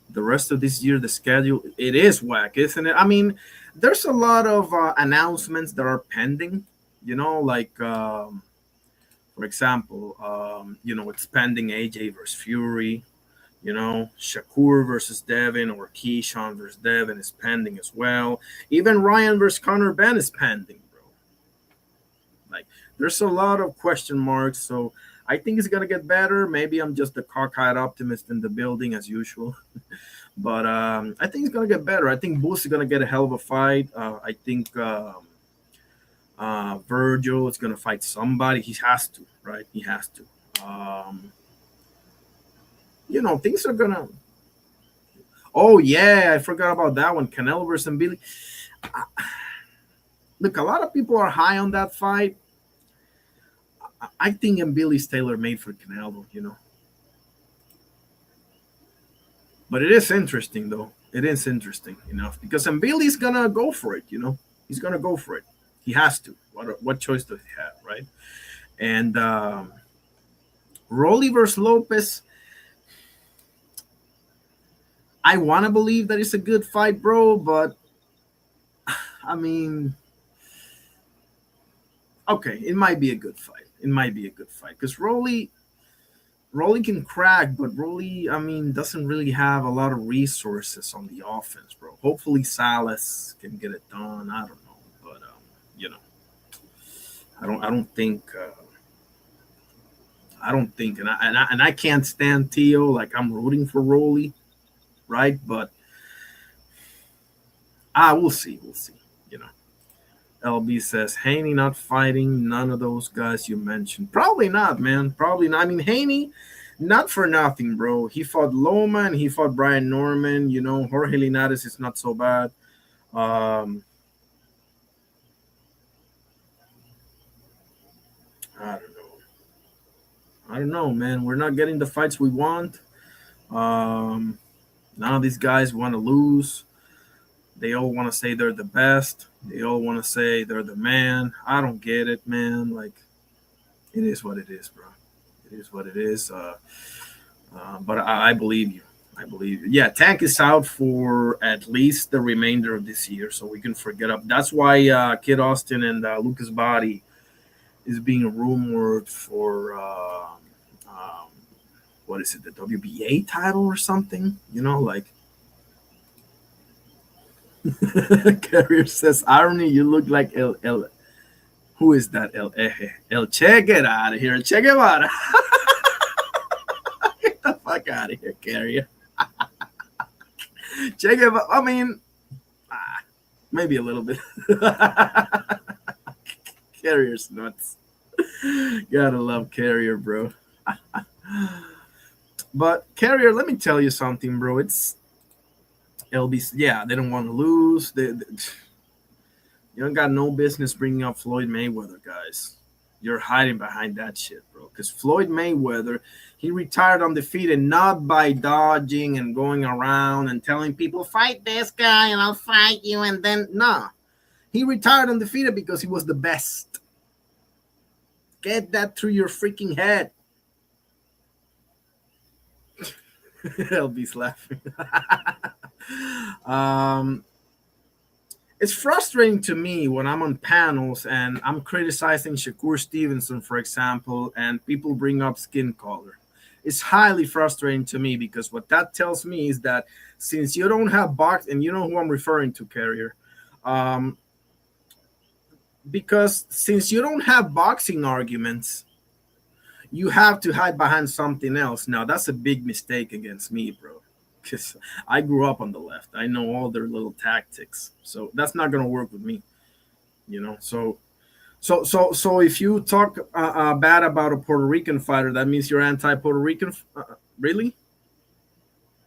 The rest of this year, the schedule it is whack, isn't it? I mean, there's a lot of announcements that are pending. Like for example, it's pending AJ versus Fury. Shakur versus Devin or Keyshawn versus Devin is pending as well. Even Ryan versus Conor Ben is pending, bro. Like, there's a lot of question marks. So I think it's gonna get better. Maybe I'm just the cockeyed optimist in the building as usual. But I think it's gonna get better. I think Boost is gonna get a hell of a fight. I think Virgil is gonna fight somebody. He has to, right? He has to. Things are gonna. Oh yeah, I forgot about that one. Canelo versus Billy. Look, a lot of people are high on that fight. I think Billy's tailor made for Canelo, But it is interesting, though. It is interesting enough because Billy's gonna go for it, He's gonna go for it. He has to. What choice does he have, right? And Rolly versus Lopez. I want to believe that it's a good fight, bro, but I mean, okay, it might be a good fight. It might be a good fight because Rolly can crack, but Rolly, I mean, doesn't really have a lot of resources on the offense, bro. Hopefully, Salas can get it done. I don't know, but you know, I don't think. I don't think, and I can't stand Tio. Like I'm rooting for Rolly, right? But we'll see, You know, LB says Haney not fighting none of those guys you mentioned. Probably not, man. Probably not. I mean, Haney, not for nothing, bro. He fought Loma and he fought Brian Norman. Jorge Linares is not so bad. I don't know. I don't know, man. We're not getting the fights we want. None of these guys want to lose. They all want to say they're the best. They all want to say they're the man. I don't get it, man. Like, it is what it is, bro. It is what it is. But I believe you. I believe you. Yeah, Tank is out for at least the remainder of this year, so we can forget up. That's why Kid Austin and Lucas Body is being rumored for what is it, the WBA title or something? Like Carrier says, irony, you look like El. Who is that? El Eje. El Che, get out of here. Che Guevara. Get the fuck out of here, Carrier. Che Guevara, I mean, maybe a little bit. Carrier's nuts. Gotta love Carrier, bro. But Carrier, let me tell you something, bro. It's LBC. Yeah, they don't want to lose. You don't got no business bringing up Floyd Mayweather, guys. You're hiding behind that shit, bro. Because Floyd Mayweather, he retired undefeated not by dodging and going around and telling people, fight this guy and I'll fight you. And then, nah. He retired undefeated because he was the best. Get that through your freaking head. LB's laughing. It's frustrating to me when I'm on panels and I'm criticizing Shakur Stevenson, for example, and people bring up skin color. It's highly frustrating to me because what that tells me is that since you don't have box, and you know who I'm referring to, Carrier, because since you don't have boxing arguments, you have to hide behind something else. Now, that's a big mistake against me, bro, because I grew up on the left. I know all their little tactics. So that's not going to work with me, So if you talk bad about a Puerto Rican fighter, that means you're anti-Puerto Rican? Really?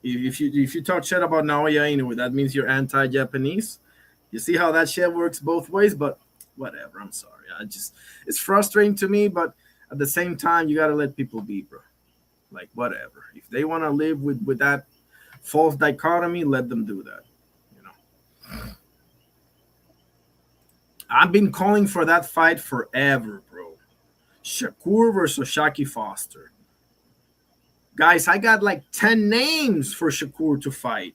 If you talk shit about Naoya Inoue, that means you're anti-Japanese? You see how that shit works both ways? But whatever, I'm sorry. It's frustrating to me, but at the same time, you got to let people be, bro. Like, whatever. If they want to live with that false dichotomy, let them do that. I've been calling for that fight forever, bro. Shakur versus Shaki Foster. Guys, I got like 10 names for Shakur to fight.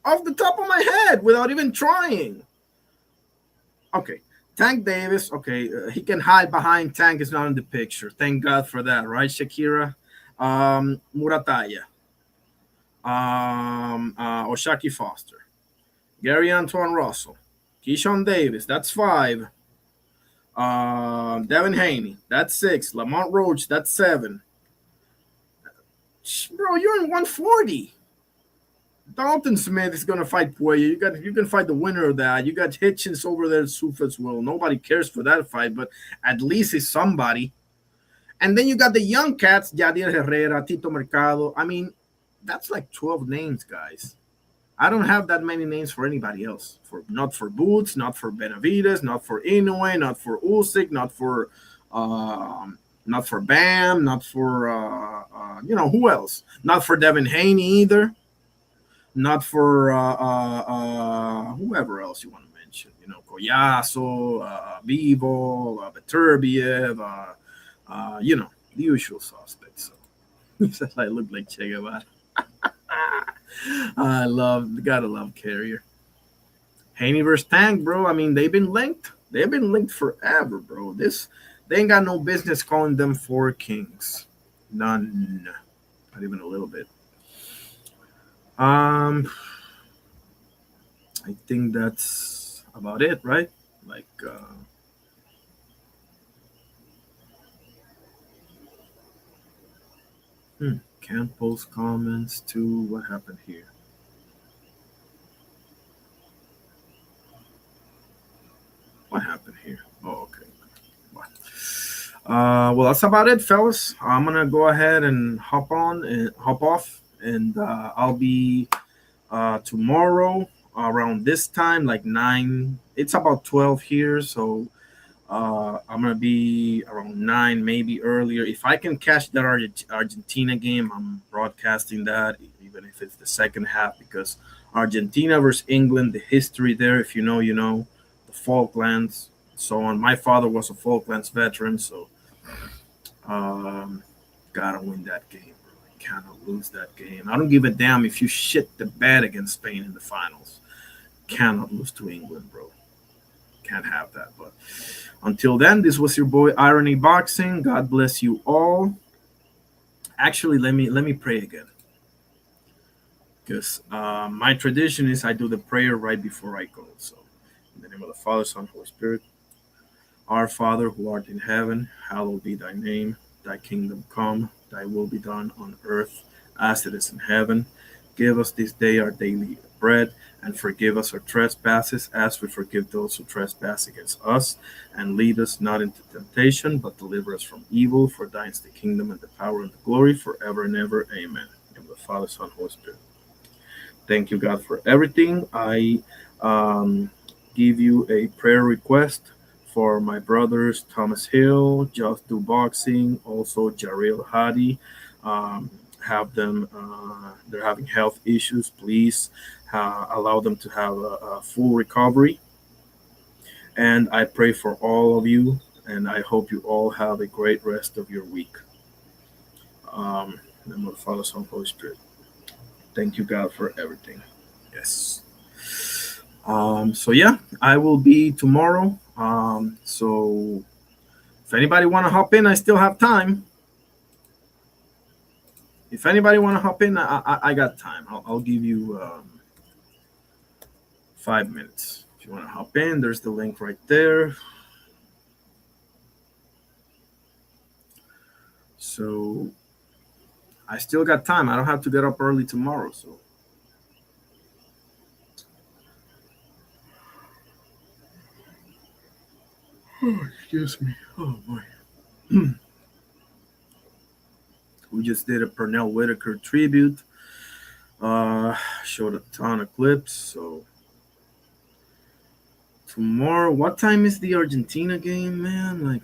Off the top of my head, without even trying. Okay. Tank Davis, okay, he can hide behind Tank is not in the picture. Thank God for that, right, Shakira? Murataya. Oshaki Foster. Gary Antoine Russell. Keyshawn Davis, that's 5. Devin Haney, that's 6. Lamont Roach, that's 7. Bro, you're in 140. Dalton Smith is gonna fight Puello. You can fight the winner of that. You got Hitchens over there, Sufas will. Nobody cares for that fight, but at least it's somebody. And then you got the young cats, Yadier Herrera, Tito Mercado. I mean, that's like 12 names, guys. I don't have that many names for anybody else. Not for Boots, not for Benavides, not for Inoue, not for Usyk, not for Not for Bam, not for who else? Not for Devin Haney either. Not for whoever else you want to mention. Collazo, Vivo, Beterbiev, the usual suspects. So he says I look like Che Guevara. Gotta love Carrier. Haney versus Tank, bro. I mean, they've been linked. They've been linked forever, bro. They ain't got no business calling them four kings. None. Not even a little bit. I think that's about it, right? Like, can't post comments to what happened here. What happened here? Oh, okay. Well, that's about it, fellas. I'm gonna go ahead and hop off, and I'll be tomorrow around this time, like 9. It's about 12 here, so I'm gonna be around 9, maybe earlier. If I can catch that Argentina game, I'm broadcasting that, even if it's the second half, because Argentina versus England, the history there, if you know, you know, the Falklands, so on. My father was a Falklands veteran, so gotta win that game, bro. I cannot lose that game. I don't give a damn if you shit the bed against Spain in the finals. Cannot lose to England, bro. Can't have that. But until then, this was your boy Irony Boxing. God bless you all. Actually, let me pray again, because my tradition is I do the prayer right before I go. So, in the name of the Father, Son, Holy Spirit. Our Father who art in heaven, hallowed be thy name. Thy kingdom come, thy will be done on earth as it is in heaven. Give us this day our daily bread, and forgive us our trespasses as we forgive those who trespass against us. And lead us not into temptation, but deliver us from evil. For thine is the kingdom and the power and the glory forever and ever. Amen. In the name of the Father, Son, Holy Spirit. Thank you, God, for everything. I give you a prayer request for my brothers Thomas Hill, Just Do Boxing, also Jareel Hadi. Have them, they're having health issues. Please allow them to have a full recovery. And I pray for all of you, and I hope you all have a great rest of your week. In the name of the Father, Son, Holy Spirit. Thank you, God, for everything. Yes. So yeah, I will be tomorrow. So if anybody want to hop in, I still have time. If anybody want to hop in, I got time. I'll give you 5 minutes. If you want to hop in, there's the link right there. So I still got time. I don't have to get up early tomorrow. So excuse me. Oh boy. We just did a Pernell Whitaker tribute. Showed a ton of clips. So tomorrow, what time is the Argentina game, man? Like,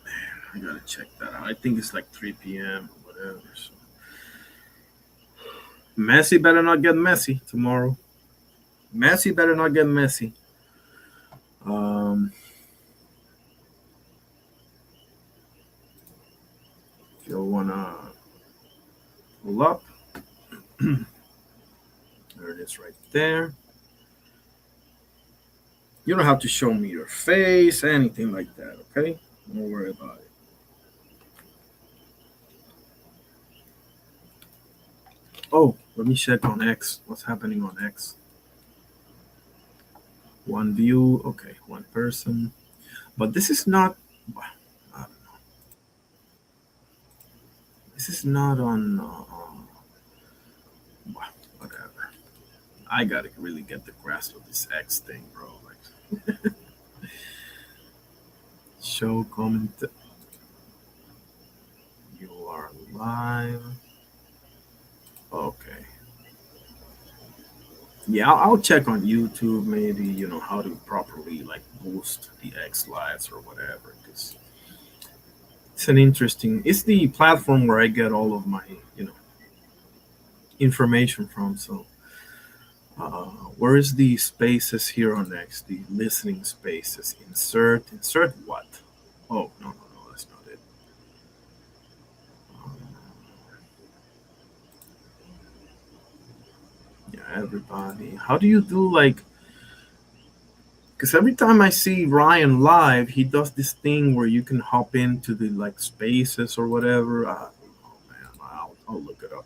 man, I gotta check that out. I think it's like 3 p.m. or whatever. So Messi better not get messy tomorrow. Messi better not get messy. If you wanna pull up, there it is right there. You don't have to show me your face, anything like that, okay? Don't worry about it. Oh, let me check on X. What's happening on X? One view, okay, one person. But this is not, I don't know. This is not on, whatever. I gotta really get the grasp of this X thing, bro. Like, show comment. You are live. Okay. Yeah, I'll check on YouTube maybe, how to properly like boost the X lives or whatever. Because it's the platform where I get all of my, you know, information from. So, where is the spaces here on X? The listening spaces. Insert what? Oh, no, no, no, that's not it. Yeah, everybody. How do you do like? Because every time I see Ryan live, he does this thing where you can hop into the like spaces or whatever. Oh man, I'll look it up.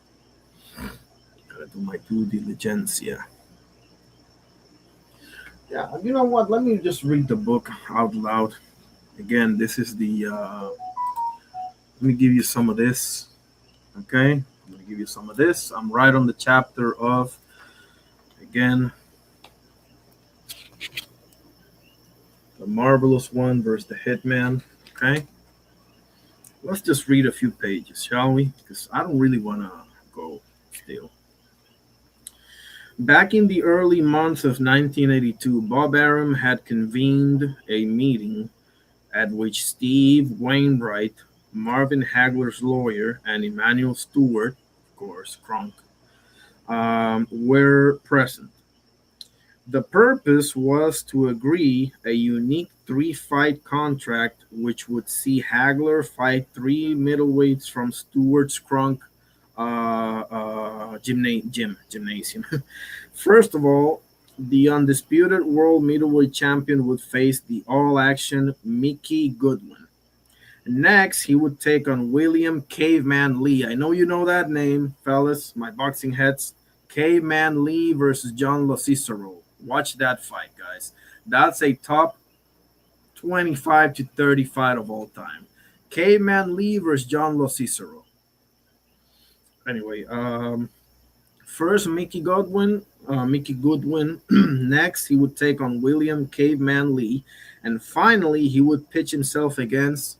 Gotta do my due diligence. Yeah. Yeah. You know what? Let me just read the book out loud. Again, this is the. Let me give you some of this. Okay. I'm gonna give you some of this. I'm right on the chapter of. Again, the marvelous one versus the hitman. Okay. Let's just read a few pages, shall we? Because I don't really want to go still. Back in the early months of 1982, Bob Arum had convened a meeting at which Steve Wainwright, Marvin Hagler's lawyer, and Emmanuel Stewart, of course, Kronk, were present. The purpose was to agree a unique three-fight contract which would see Hagler fight three middleweights from Stewart's Kronk gymnasium. First of all, the undisputed world middleweight champion would face the all-action Mickey Goodwin. Next, he would take on William Caveman Lee. I know you know that name, fellas, my boxing heads. Caveman Lee versus John Locicero. Watch that fight, guys. That's a top 25 to 30 fight of all time. Caveman Lee versus John Locicero. Anyway, first Mickey Goodwin. Next, he would take on William Caveman Lee, and finally, he would pitch himself against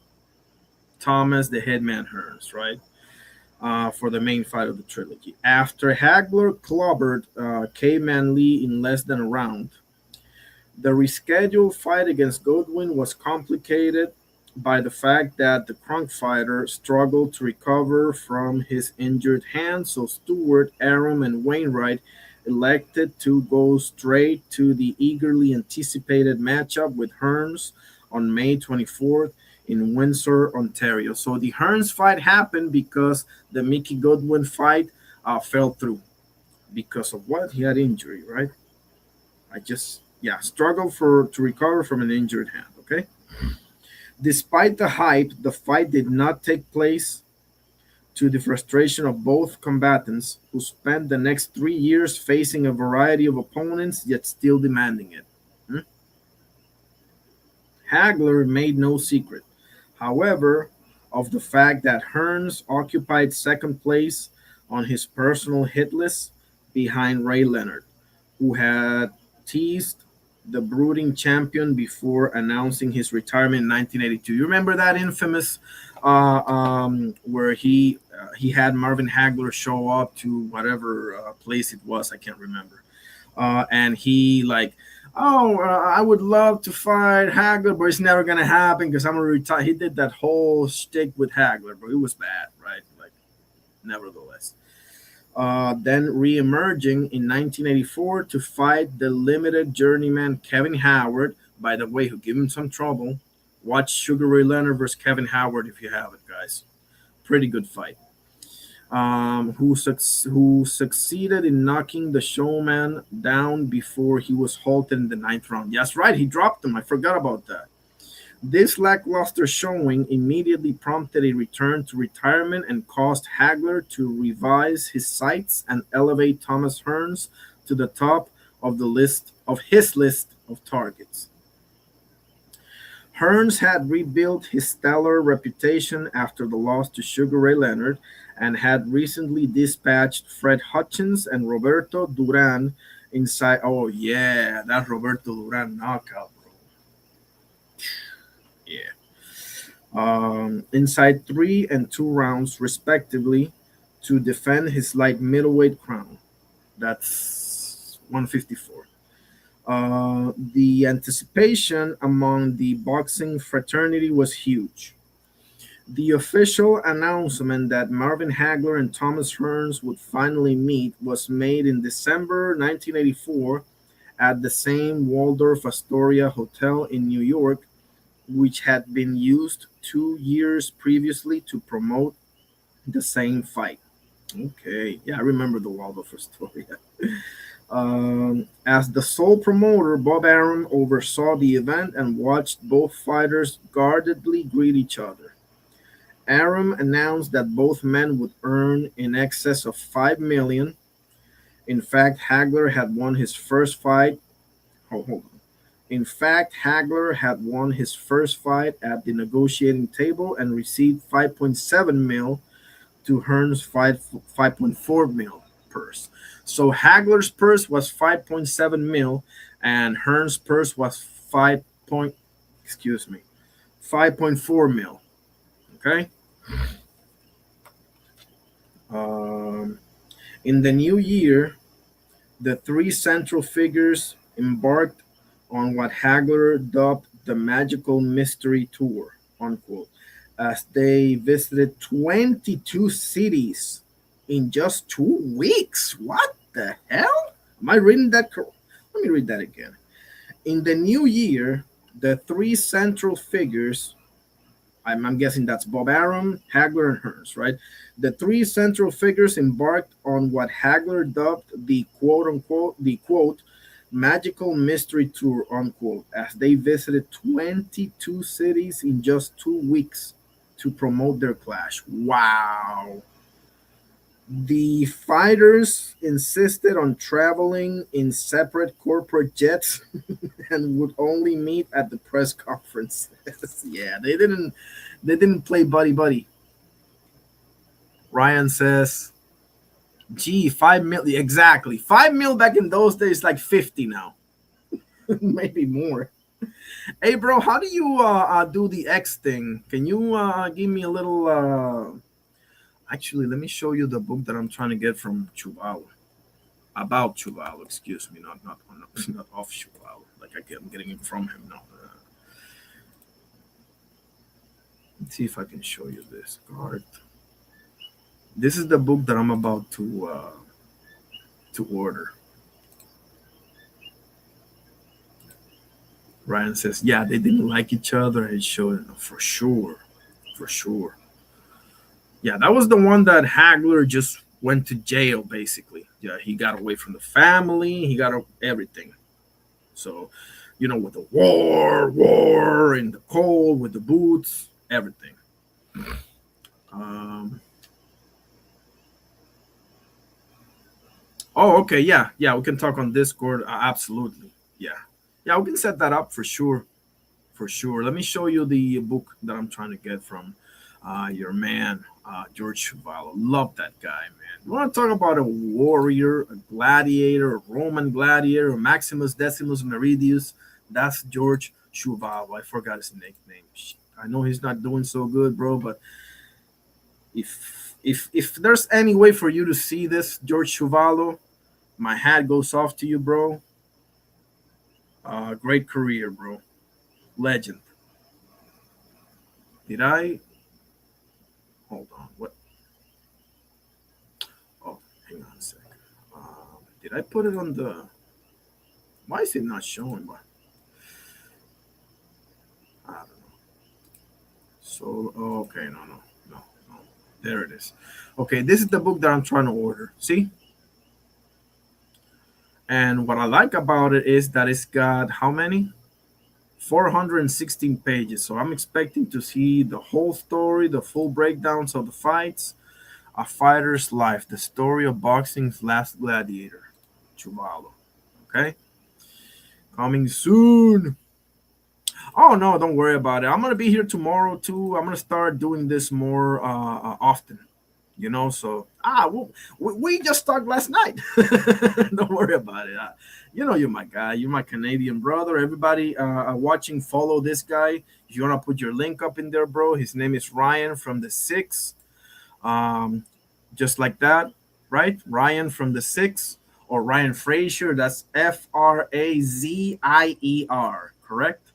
Thomas the Headman Hearns, right? For the main fight of the trilogy. After Hagler clobbered Caveman Lee in less than a round, the rescheduled fight against Goodwin was complicated by the fact that the Kronk fighter struggled to recover from his injured hand, so Stewart, Arum, and Wainwright elected to go straight to the eagerly anticipated matchup with Hearns on May 24th in Windsor, Ontario. So the Hearns fight happened because the Mickey Goodwin fight fell through. Because of what? He had injury, right? I just struggled to recover from an injured hand. Okay. Despite the hype, the fight did not take place, to the frustration of both combatants, who spent the next 3 years facing a variety of opponents, yet still demanding it. Hmm? Hagler made no secret, however, of the fact that Hearns occupied second place on his personal hit list behind Ray Leonard, who had teased the brooding champion before announcing his retirement in 1982. You remember that infamous where he had Marvin Hagler show up to whatever place it was, I can't remember, and he like, oh, I would love to fight Hagler, but it's never gonna happen because I'm gonna retire. He did that whole shtick with Hagler, but it was bad, right? Like, nevertheless. Then re-emerging in 1984 to fight the limited journeyman Kevin Howard, by the way, who gave him some trouble. Watch Sugar Ray Leonard versus Kevin Howard if you have it, guys. Pretty good fight. Who succeeded in knocking the showman down before he was halted in the ninth round. That's right, he dropped him. I forgot about that. This lackluster showing immediately prompted a return to retirement and caused Hagler to revise his sights and elevate Thomas Hearns to the top of his list of targets. Hearns had rebuilt his stellar reputation after the loss to Sugar Ray Leonard and had recently dispatched Fred Hutchins and Roberto Duran inside. Oh, yeah, that Roberto Duran knockout, bro. Yeah. Inside 3 and 2 rounds, respectively, to defend his light middleweight crown. That's 154. The anticipation among the boxing fraternity was huge. The official announcement that Marvin Hagler and Thomas Hearns would finally meet was made in December 1984 at the same Waldorf Astoria Hotel in New York, which had been used 2 years previously to promote the same fight. Okay, yeah, I remember the Waldorf Astoria. As the sole promoter, Bob Arum oversaw the event and watched both fighters guardedly greet each other. Arum announced that both men would earn in excess of 5 million. In fact, Hagler had won his first fight. Oh, hold on. In fact, Hagler had won his first fight at the negotiating table and received 5.7 mil to Hearns' 5.4 mil purse. So Hagler's purse was 5.7 mil, and Hearns' purse was 5.4 mil. Okay. Um, in the new year, the three central figures embarked on what Hagler dubbed the Magical Mystery Tour, unquote, as they visited 22 cities in just 2 weeks. What the hell? Am I reading that correct? Let me read that again. In the new year, the three central figures, I'm guessing that's Bob Arum, Hagler, and Hearns, right? The three central figures embarked on what Hagler dubbed the quote unquote, the quote, magical mystery tour, unquote, as they visited 22 cities in just 2 weeks to promote their clash. Wow. The fighters insisted on traveling in separate corporate jets and would only meet at the press conference. Yeah, they didn't play buddy buddy. Ryan says, "Gee, 5 million exactly. 5 mil back in those days, like 50 now, maybe more." Hey, bro, how do you do the X thing? Can you give me a little? Actually, let me show you the book that I'm trying to get from Chuvalo. About Chuvalo, excuse me, not off Chuvalo. Like I'm getting it from him now. Let's see if I can show you this card. This is the book that I'm about to order. Ryan says, "Yeah, they didn't like each other." It showed for sure, for sure. Yeah, that was the one that Hagler just went to jail. Basically, yeah, he got away from the family. He got everything. So, with the war in the cold, with the boots, everything. Um, oh, okay, yeah, yeah, we can talk on Discord. Absolutely, yeah, yeah, we can set that up for sure, for sure. Let me show you the book that I'm trying to get from your man, George Chuvalo. Love that guy, man. You want to talk about a warrior, a gladiator, a Roman gladiator, a Maximus Decimus Meridius? That's George Chuvalo. I forgot his nickname. I know he's not doing so good, bro, but if there's any way for you to see this, George Chuvalo, my hat goes off to you, bro. Great career, bro. Legend. Did I hold on? What? Oh, hang on a second. Did I put it on the? Why is it not showing? Why? I don't know. So okay, no. There it is. Okay, this is the book that I'm trying to order. See? And what I like about it is that it's got how many? 416 pages. So I'm expecting to see the whole story, the full breakdowns of the fights, a fighter's life, the story of boxing's last gladiator, Chuvalo. Okay? Coming soon. Oh, no, don't worry about it. I'm going to be here tomorrow too. I'm going to start doing this more often. So we just talked last night. Don't worry about it. You're my guy. You're my Canadian brother. Everybody watching, follow this guy. If you want to put your link up in there, bro, his name is Ryan from the Six. Just like that, right? Ryan from the Six. or Ryan Frazier. That's Frazier, correct?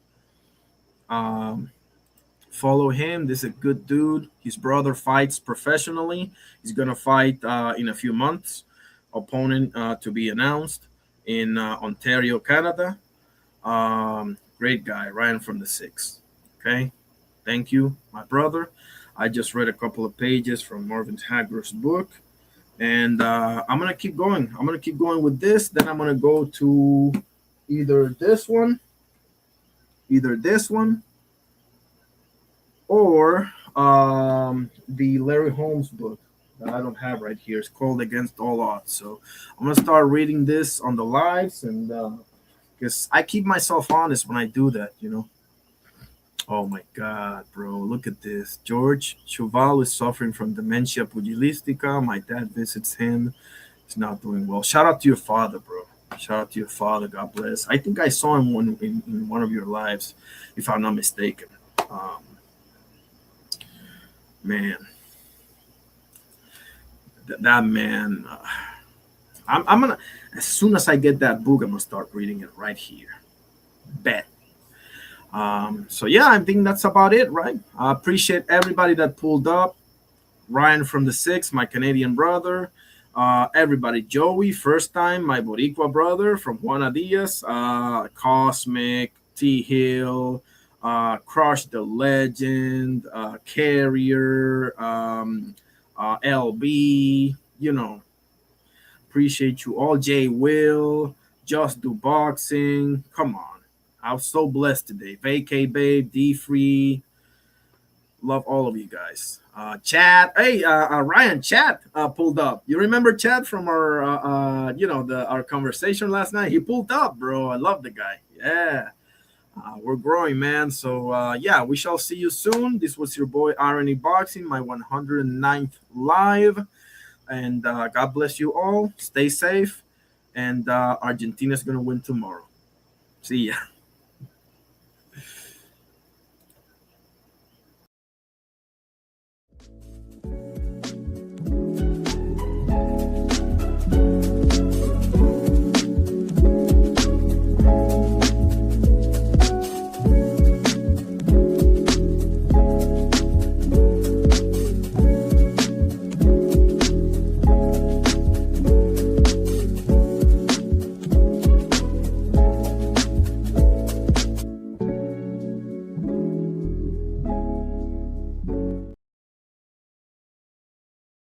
Um, Follow him. This is a good dude. His brother fights professionally. He's gonna fight in a few months. Opponent to be announced in Ontario, Canada. Great guy, Ryan from the Six. Okay, thank you, my brother. I just read a couple of pages from Marvin Hagler's book, and I'm gonna keep going. I'm gonna keep going with this. Then I'm gonna go to either this one, either this one, or the Larry Holmes book that I don't have right here. It's called Against All Odds. So I'm gonna start reading this on the lives, and because I keep myself honest when I do that, you know. Oh my God, bro! Look at this. George Chuval is suffering from dementia pugilistica. My dad visits him. He's not doing well. Shout out to your father, bro. Shout out to your father. God bless. I think I saw him in one of your lives, if I'm not mistaken. Um, man, that man. I'm gonna, as soon as I get that book, I'm gonna start reading it right here. Bet. So yeah, I think that's about it, right? I appreciate everybody that pulled up. Ryan from the Six, my Canadian brother. Everybody, Joey, first time, my Boricua brother from Juana Diaz, Cosmic, T Hill, Crush the Legend, Carrier, LB, you know, appreciate you all. Jay Will, Just Do Boxing. Come on. I was so blessed today. Vacay Babe, D Free. Love all of you guys. Chad, hey, Ryan, Chad pulled up. You remember Chad from our, our conversation last night? He pulled up, bro. I love the guy. Yeah, we're growing, man. So yeah, we shall see you soon. This was your boy Irony Boxing, my 109th live, and God bless you all. Stay safe, and Argentina's gonna win tomorrow. See ya.